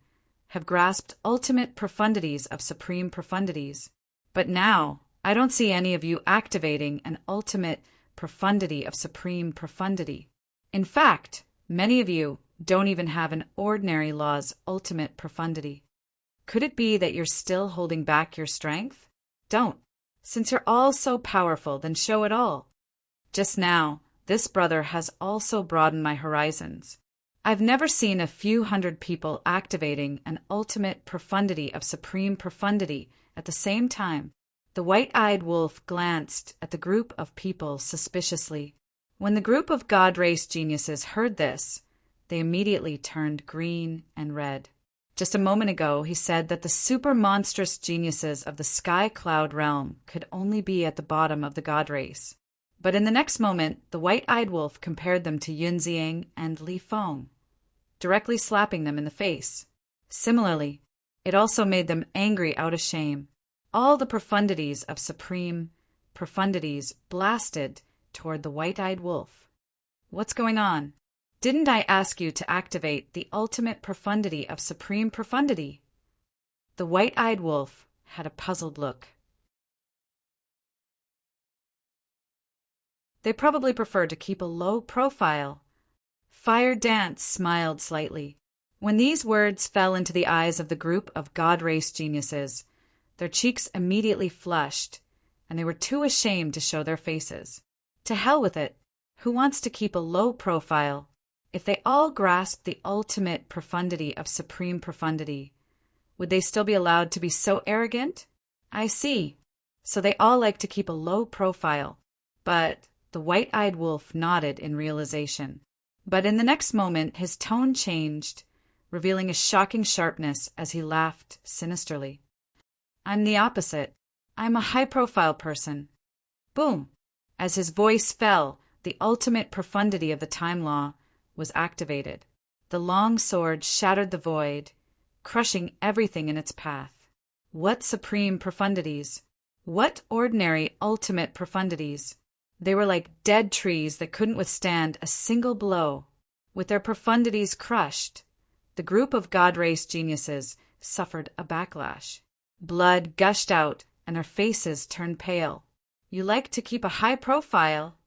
have grasped ultimate profundities of supreme profundities. But now, I don't see any of you activating an ultimate profundity of supreme profundity. In fact, many of you don't even have an ordinary law's ultimate profundity. Could it be that you're still holding back your strength? Don't. Since you're all so powerful, then show it all. Just now, this brother has also broadened my horizons. I've never seen a few hundred people activating an ultimate profundity of supreme profundity at the same time. The white-eyed wolf glanced at the group of people suspiciously. When the group of god race geniuses heard this, they immediately turned green and red. Just a moment ago, he said that the super monstrous geniuses of the sky cloud realm could only be at the bottom of the god race. But in the next moment, the white-eyed wolf compared them to Yun Ziang and Li Feng, directly slapping them in the face. Similarly, it also made them angry out of shame. All the profundities of supreme profundities blasted toward the white-eyed wolf. What's going on? Didn't I ask you to activate the ultimate profundity of supreme profundity? The white-eyed wolf had a puzzled look. They probably prefer to keep a low profile. Fire Dance smiled slightly. When these words fell into the eyes of the group of god race geniuses, their cheeks immediately flushed, and they were too ashamed to show their faces. To hell with it. Who wants to keep a low profile? If they all grasped the ultimate profundity of supreme profundity, would they still be allowed to be so arrogant? I see. So they all like to keep a low profile. But the white-eyed wolf nodded in realization. But in the next moment, his tone changed, revealing a shocking sharpness as he laughed sinisterly. I'm the opposite. I'm a high-profile person. Boom! As his voice fell, the ultimate profundity of the time law was activated. The long sword shattered the void, crushing everything in its path. What supreme profundities! What ordinary ultimate profundities! They were like dead trees that couldn't withstand a single blow. With their profundities crushed, the group of god race geniuses suffered a backlash. Blood gushed out, and their faces turned pale. You like to keep a high profile?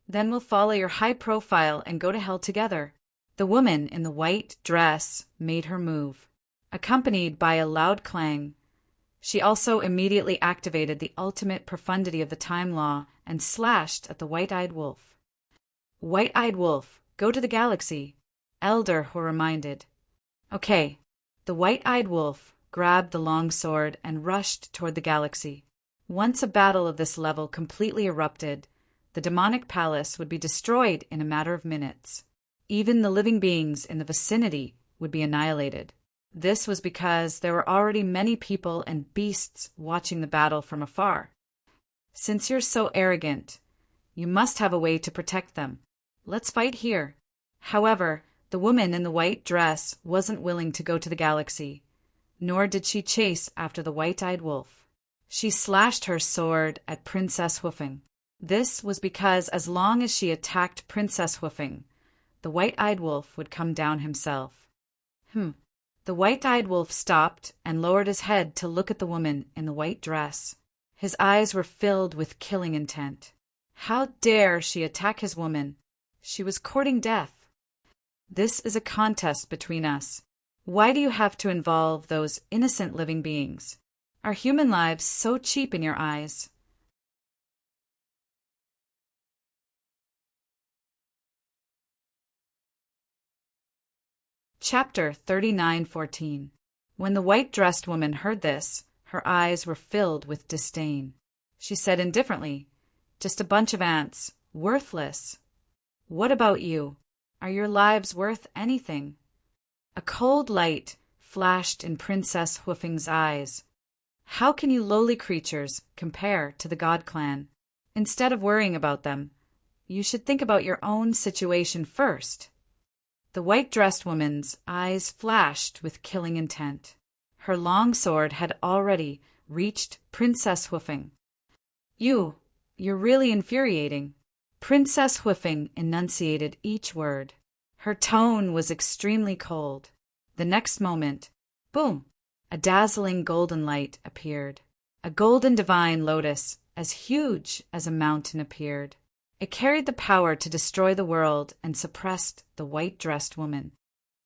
Then we'll follow your high profile and go to hell together. The woman in the white dress made her move, accompanied by a loud clang. She also immediately activated the ultimate profundity of the time law and slashed at the white-eyed wolf. White-eyed wolf, go to the galaxy, Elder were reminded. Okay, the white-eyed wolf grabbed the long sword and rushed toward the galaxy. Once a battle of this level completely erupted, the demonic palace would be destroyed in a matter of minutes. Even the living beings in the vicinity would be annihilated. This was because there were already many people and beasts watching the battle from afar. Since you're so arrogant, you must have a way to protect them. Let's fight here. However, the woman in the white dress wasn't willing to go to the galaxy, nor did she chase after the white-eyed wolf. She slashed her sword at Princess Hoofing. This was because as long as she attacked Princess Hoofing, the white-eyed wolf would come down himself. The white-eyed wolf stopped and lowered his head to look at the woman in the white dress. His eyes were filled with killing intent. How dare she attack his woman? She was courting death. This is a contest between us. Why do you have to involve those innocent living beings? Are human lives so cheap in your eyes? Chapter 39:14. When the white-dressed woman heard this, her eyes were filled with disdain. She said indifferently, "Just a bunch of ants. Worthless. What about you? Are your lives worth anything?" A cold light flashed in Princess Hoofing's eyes. "How can you lowly creatures compare to the God Clan? Instead of worrying about them, you should think about your own situation first." The white-dressed woman's eyes flashed with killing intent. Her long sword had already reached Princess Hoofing. You're really infuriating." Princess Hoofing enunciated each word. Her tone was extremely cold. The next moment, boom, a dazzling golden light appeared. A golden divine lotus, as huge as a mountain, appeared. It carried the power to destroy the world and suppressed the white-dressed woman.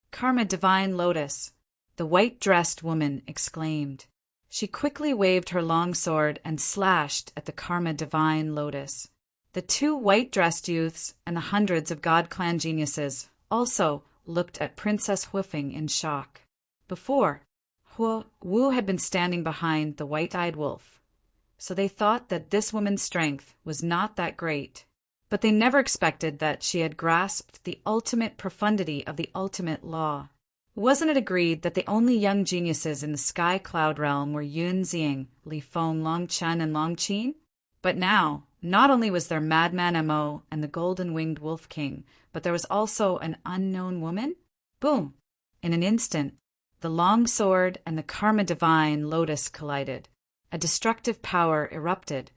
"Karma divine lotus," the white-dressed woman exclaimed. She quickly waved her long sword and slashed at the Karma divine lotus. The two white-dressed youths and the hundreds of God Clan geniuses also looked at Princess Hoofing in shock. Before, Wu had been standing behind the white-eyed wolf, so they thought that this woman's strength was not that great. But they never expected that she had grasped the ultimate profundity of the ultimate law. Wasn't it agreed that the only young geniuses in the Sky Cloud realm were Yun Xiang, Li Feng, Long Chen, and Long Qin? But now, not only was there Madman Mo and the Golden-Winged Wolf King, but there was also an unknown woman? Boom! In an instant, the long sword and the Karma Divine Lotus collided. A destructive power erupted.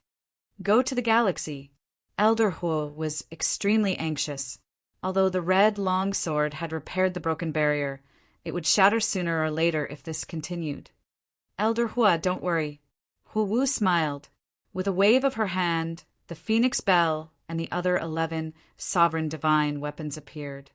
Go to the galaxy. Elder Huo was extremely anxious. Although the red long sword had repaired the broken barrier, it would shatter sooner or later if this continued. "Elder Hua, don't worry." Hu Wu smiled. With a wave of her hand, the Phoenix Bell and the other 11 sovereign divine weapons appeared.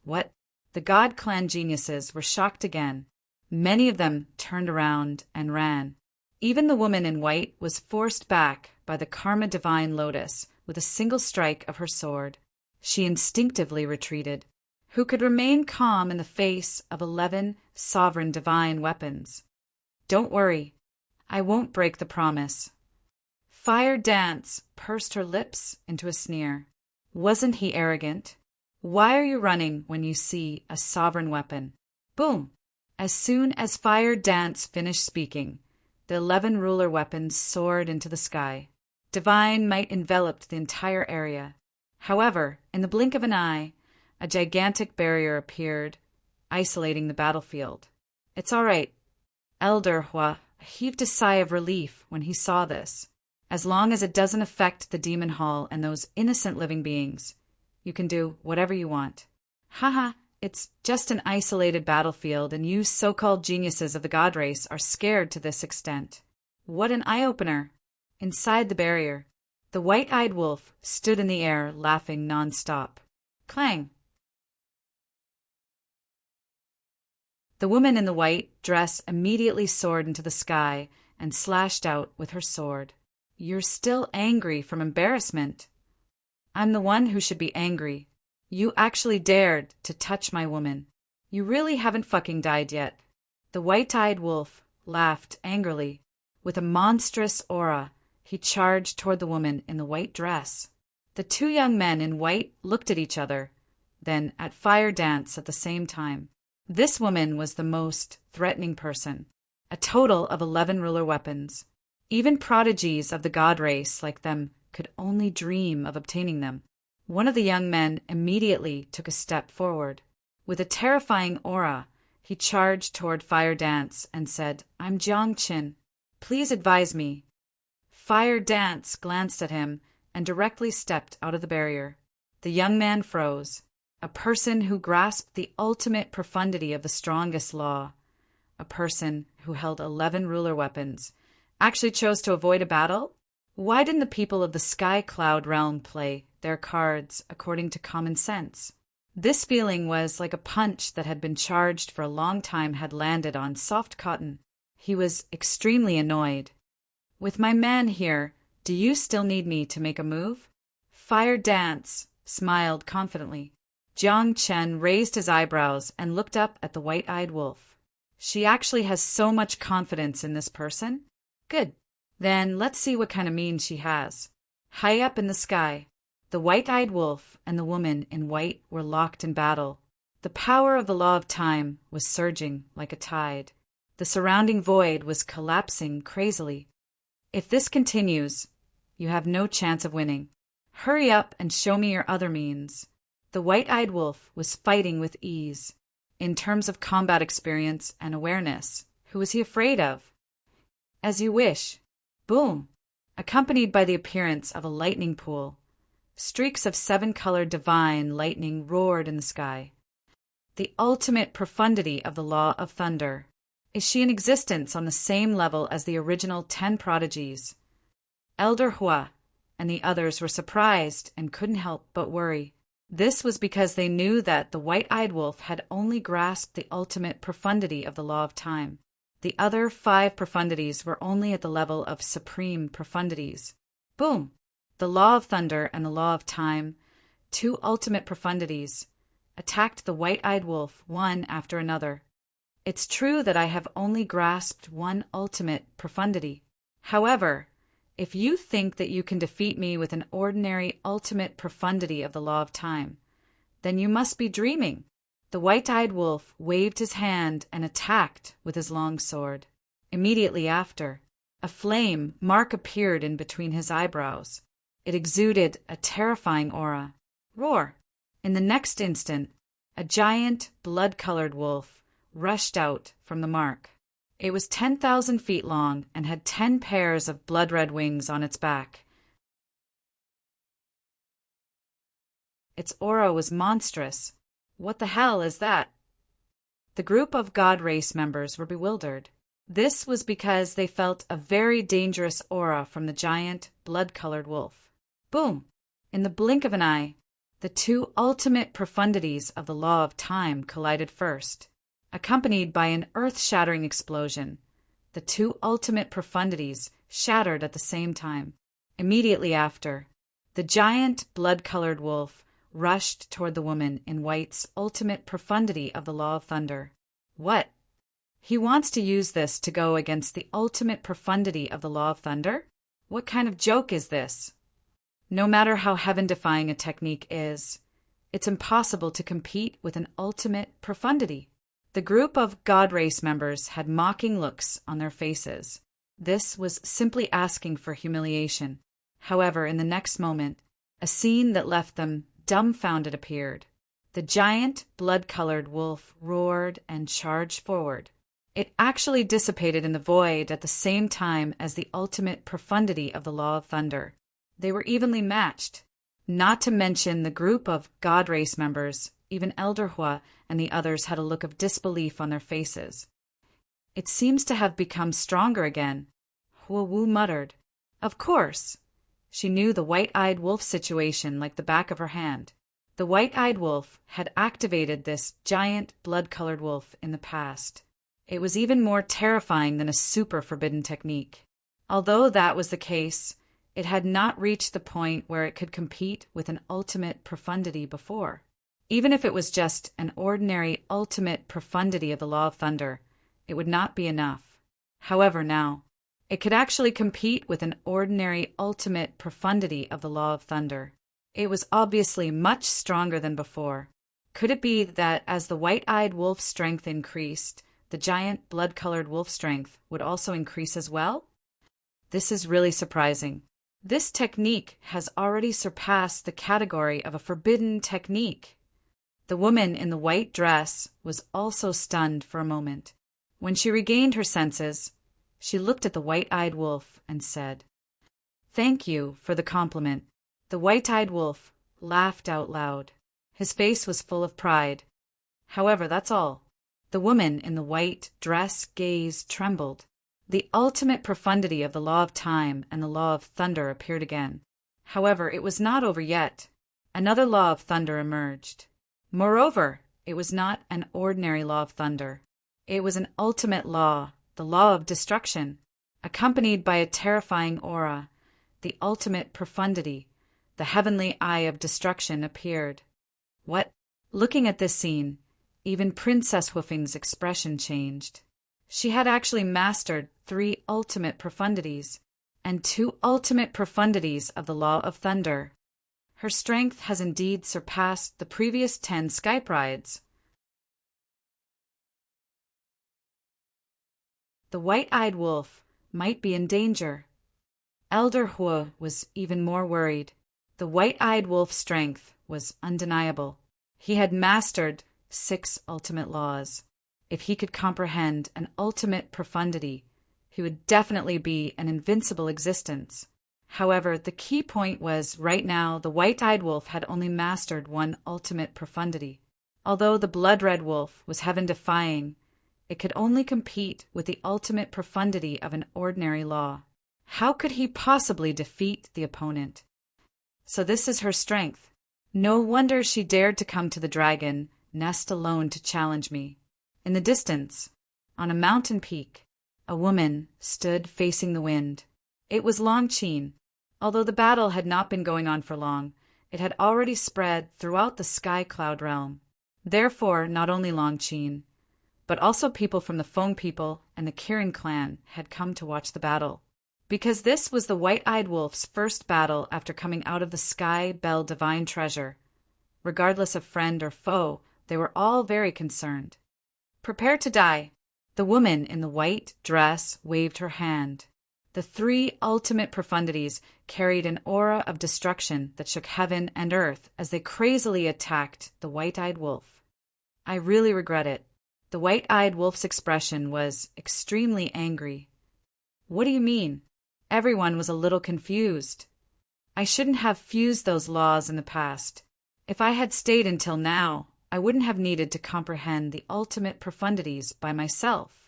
What? The God Clan geniuses were shocked again. Many of them turned around and ran. Even the woman in white was forced back by the Karma Divine Lotus with a single strike of her sword. She instinctively retreated. Who could remain calm in the face of 11 sovereign divine weapons? "Don't worry. I won't break the promise." Fire Dance pursed her lips into a sneer. Wasn't he arrogant? Why are you running when you see a sovereign weapon? Boom! As soon as Fire Dance finished speaking, the 11 ruler weapons soared into the sky. Divine might enveloped the entire area. However, in the blink of an eye, a gigantic barrier appeared, isolating the battlefield. "It's all right." Elder Hua heaved a sigh of relief when he saw this. "As long as it doesn't affect the demon hall and those innocent living beings, you can do whatever you want." "Haha, it's just an isolated battlefield, and you so-called geniuses of the god race are scared to this extent." What an eye-opener! Inside the barrier, the white-eyed wolf stood in the air, laughing non-stop. Clang! The woman in the white dress immediately soared into the sky and slashed out with her sword. "You're still angry from embarrassment." "I'm the one who should be angry. You actually dared to touch my woman. You really haven't fucking died yet." The white-eyed wolf laughed angrily. With a monstrous aura, he charged toward the woman in the white dress. The two young men in white looked at each other, then at Fire Dance at the same time. This woman was the most threatening person. A total of 11 ruler weapons. Even prodigies of the god race like them could only dream of obtaining them. One of the young men immediately took a step forward. With a terrifying aura, he charged toward Fire Dance and said, "I'm Jiang Qin. Please advise me." Fire Dance glanced at him and directly stepped out of the barrier. The young man froze. A person who grasped the ultimate profundity of the strongest law, a person who held 11 ruler weapons, actually chose to avoid a battle? Why didn't the people of the Sky Cloud realm play their cards according to common sense? This feeling was like a punch that had been charged for a long time had landed on soft cotton. He was extremely annoyed. "With my man here, do you still need me to make a move?" Fire Dance smiled confidently. Jiang Chen raised his eyebrows and looked up at the white-eyed wolf. She actually has so much confidence in this person? Good. Then let's see what kind of means she has. High up in the sky, the white-eyed wolf and the woman in white were locked in battle. The power of the law of time was surging like a tide. The surrounding void was collapsing crazily. If this continues, you have no chance of winning. Hurry up and show me your other means. The white-eyed wolf was fighting with ease. In terms of combat experience and awareness, who was he afraid of? As you wish. Boom! Accompanied by the appearance of a lightning pool. Streaks of 7-colored divine lightning roared in the sky. The ultimate profundity of the law of thunder. Is she in existence on the same level as the original 10 prodigies? Elder Hua and the others were surprised and couldn't help but worry. This was because they knew that the white-eyed wolf had only grasped the ultimate profundity of the law of time. The other 5 profundities were only at the level of supreme profundities. Boom! The law of thunder and the law of time, 2 ultimate profundities, attacked the white-eyed wolf one after another. It's true that I have only grasped one ultimate profundity. However, if you think that you can defeat me with an ordinary ultimate profundity of the law of time, then you must be dreaming. The white-eyed wolf waved his hand and attacked with his long sword. Immediately after, a flame mark appeared in between his eyebrows. It exuded a terrifying aura. Roar! In the next instant, a giant, blood-colored wolf rushed out from the mark. It was 10,000 feet long and had 10 pairs of blood-red wings on its back. Its aura was monstrous. What the hell is that? The group of God Race members were bewildered. This was because they felt a very dangerous aura from the giant, blood-colored wolf. Boom! In the blink of an eye, the 2 ultimate profundities of the law of time collided first. Accompanied by an earth-shattering explosion, the 2 ultimate profundities shattered at the same time. Immediately after, the giant, blood-colored wolf rushed toward the woman in white's ultimate profundity of the law of thunder. What? He wants to use this to go against the ultimate profundity of the law of thunder? What kind of joke is this? No matter how heaven-defying a technique is, it's impossible to compete with an ultimate profundity. The group of God Race members had mocking looks on their faces. This was simply asking for humiliation. However, in the next moment, a scene that left them dumbfounded appeared. The giant, blood-colored wolf roared and charged forward. It actually dissipated in the void at the same time as the ultimate profundity of the law of thunder. They were evenly matched. Not to mention the group of God Race members, even Elder Hua and the others had a look of disbelief on their faces. It seems to have become stronger again, Hua Wu muttered. Of course. She knew the white-eyed wolf situation like the back of her hand. The white-eyed wolf had activated this giant, blood-colored wolf in the past. It was even more terrifying than a super forbidden technique. Although that was the case, it had not reached the point where it could compete with an ultimate profundity before. Even if it was just an ordinary ultimate profundity of the law of thunder, it would not be enough. However, now, it could actually compete with an ordinary ultimate profundity of the law of thunder. It was obviously much stronger than before. Could it be that as the white-eyed wolf's strength increased, the giant blood-colored wolf strength would also increase as well? This is really surprising. This technique has already surpassed the category of a forbidden technique. The woman in the white dress was also stunned for a moment. When she regained her senses, she looked at the white-eyed wolf and said, "Thank you for the compliment." The white-eyed wolf laughed out loud. His face was full of pride. However, that's all. The woman in the white dress gaze trembled. The ultimate profundity of the law of time and the law of thunder appeared again. However, it was not over yet. Another law of thunder emerged. Moreover, it was not an ordinary law of thunder. It was an ultimate law, the law of destruction, accompanied by a terrifying aura. The ultimate profundity, the heavenly eye of destruction appeared. What? Looking at this scene, even Princess Hoofing's expression changed. She had actually mastered 3 ultimate profundities, and 2 ultimate profundities of the law of thunder. Her strength has indeed surpassed the previous 10 Skype rides. The white-eyed wolf might be in danger. Elder Hua was even more worried. The white-eyed wolf's strength was undeniable. He had mastered 6 ultimate laws. If he could comprehend an ultimate profundity, he would definitely be an invincible existence. However, the key point was, right now, the white-eyed wolf had only mastered 1 ultimate profundity. Although the blood-red wolf was heaven-defying, it could only compete with the ultimate profundity of an ordinary law. How could he possibly defeat the opponent? So this is her strength. No wonder she dared to come to the dragon nest alone to challenge me. In the distance, on a mountain peak, a woman stood facing the wind. It was Long Qin. Although the battle had not been going on for long, it had already spread throughout the sky cloud realm. Therefore, not only Long Qin, but also people from the Feng people and the Kirin clan had come to watch the battle. Because this was the white-eyed wolf's first battle after coming out of the Sky Bell Divine Treasure. Regardless of friend or foe, they were all very concerned. "Prepare to die." The woman in the white dress waved her hand. The 3 ultimate profundities carried an aura of destruction that shook heaven and earth as they crazily attacked the white-eyed wolf. I really regret it. The white-eyed wolf's expression was extremely angry. "What do you mean?" Everyone was a little confused. I shouldn't have fused those laws in the past. If I had stayed until now, I wouldn't have needed to comprehend the ultimate profundities by myself.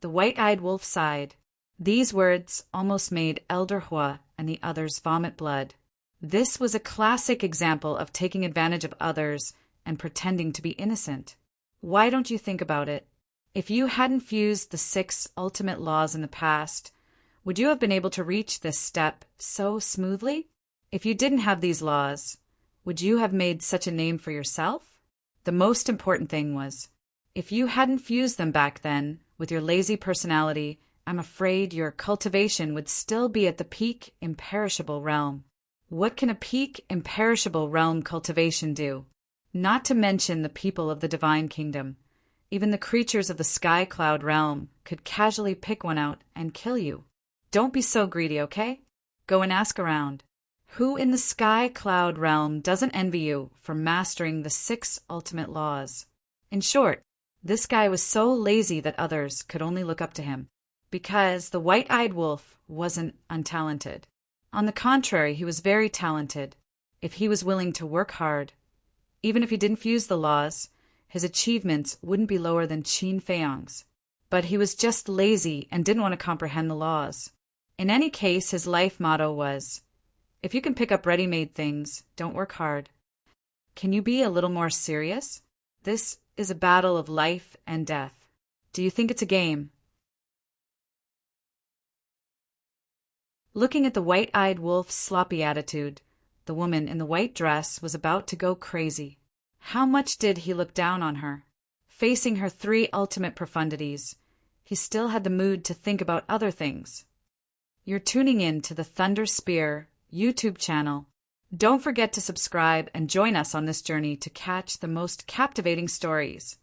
The white-eyed wolf sighed. These words almost made Elder Hua and the others vomit blood. This was a classic example of taking advantage of others and pretending to be innocent. Why don't you think about it? If you hadn't fused the 6 ultimate laws in the past, would you have been able to reach this step so smoothly? If you didn't have these laws, would you have made such a name for yourself? The most important thing was, if you hadn't fused them back then, with your lazy personality, I'm afraid your cultivation would still be at the peak imperishable realm. What can a peak imperishable realm cultivation do? Not to mention the people of the Divine Kingdom. Even the creatures of the Sky Cloud realm could casually pick one out and kill you. Don't be so greedy, okay? Go and ask around. Who in the Sky Cloud realm doesn't envy you for mastering the 6 ultimate laws? In short, this guy was so lazy that others could only look up to him. Because the white-eyed wolf wasn't untalented. On the contrary, he was very talented. If he was willing to work hard, even if he didn't fuse the laws, his achievements wouldn't be lower than Qin Feiyang's. But he was just lazy and didn't want to comprehend the laws. In any case, his life motto was, if you can pick up ready-made things, don't work hard. Can you be a little more serious? This is a battle of life and death. Do you think it's a game? Looking at the white-eyed wolf's sloppy attitude, the woman in the white dress was about to go crazy. How much did he look down on her? Facing her 3 ultimate profundities, he still had the mood to think about other things. You're tuning in to the Thunder Spear YouTube channel. Don't forget to subscribe and join us on this journey to catch the most captivating stories.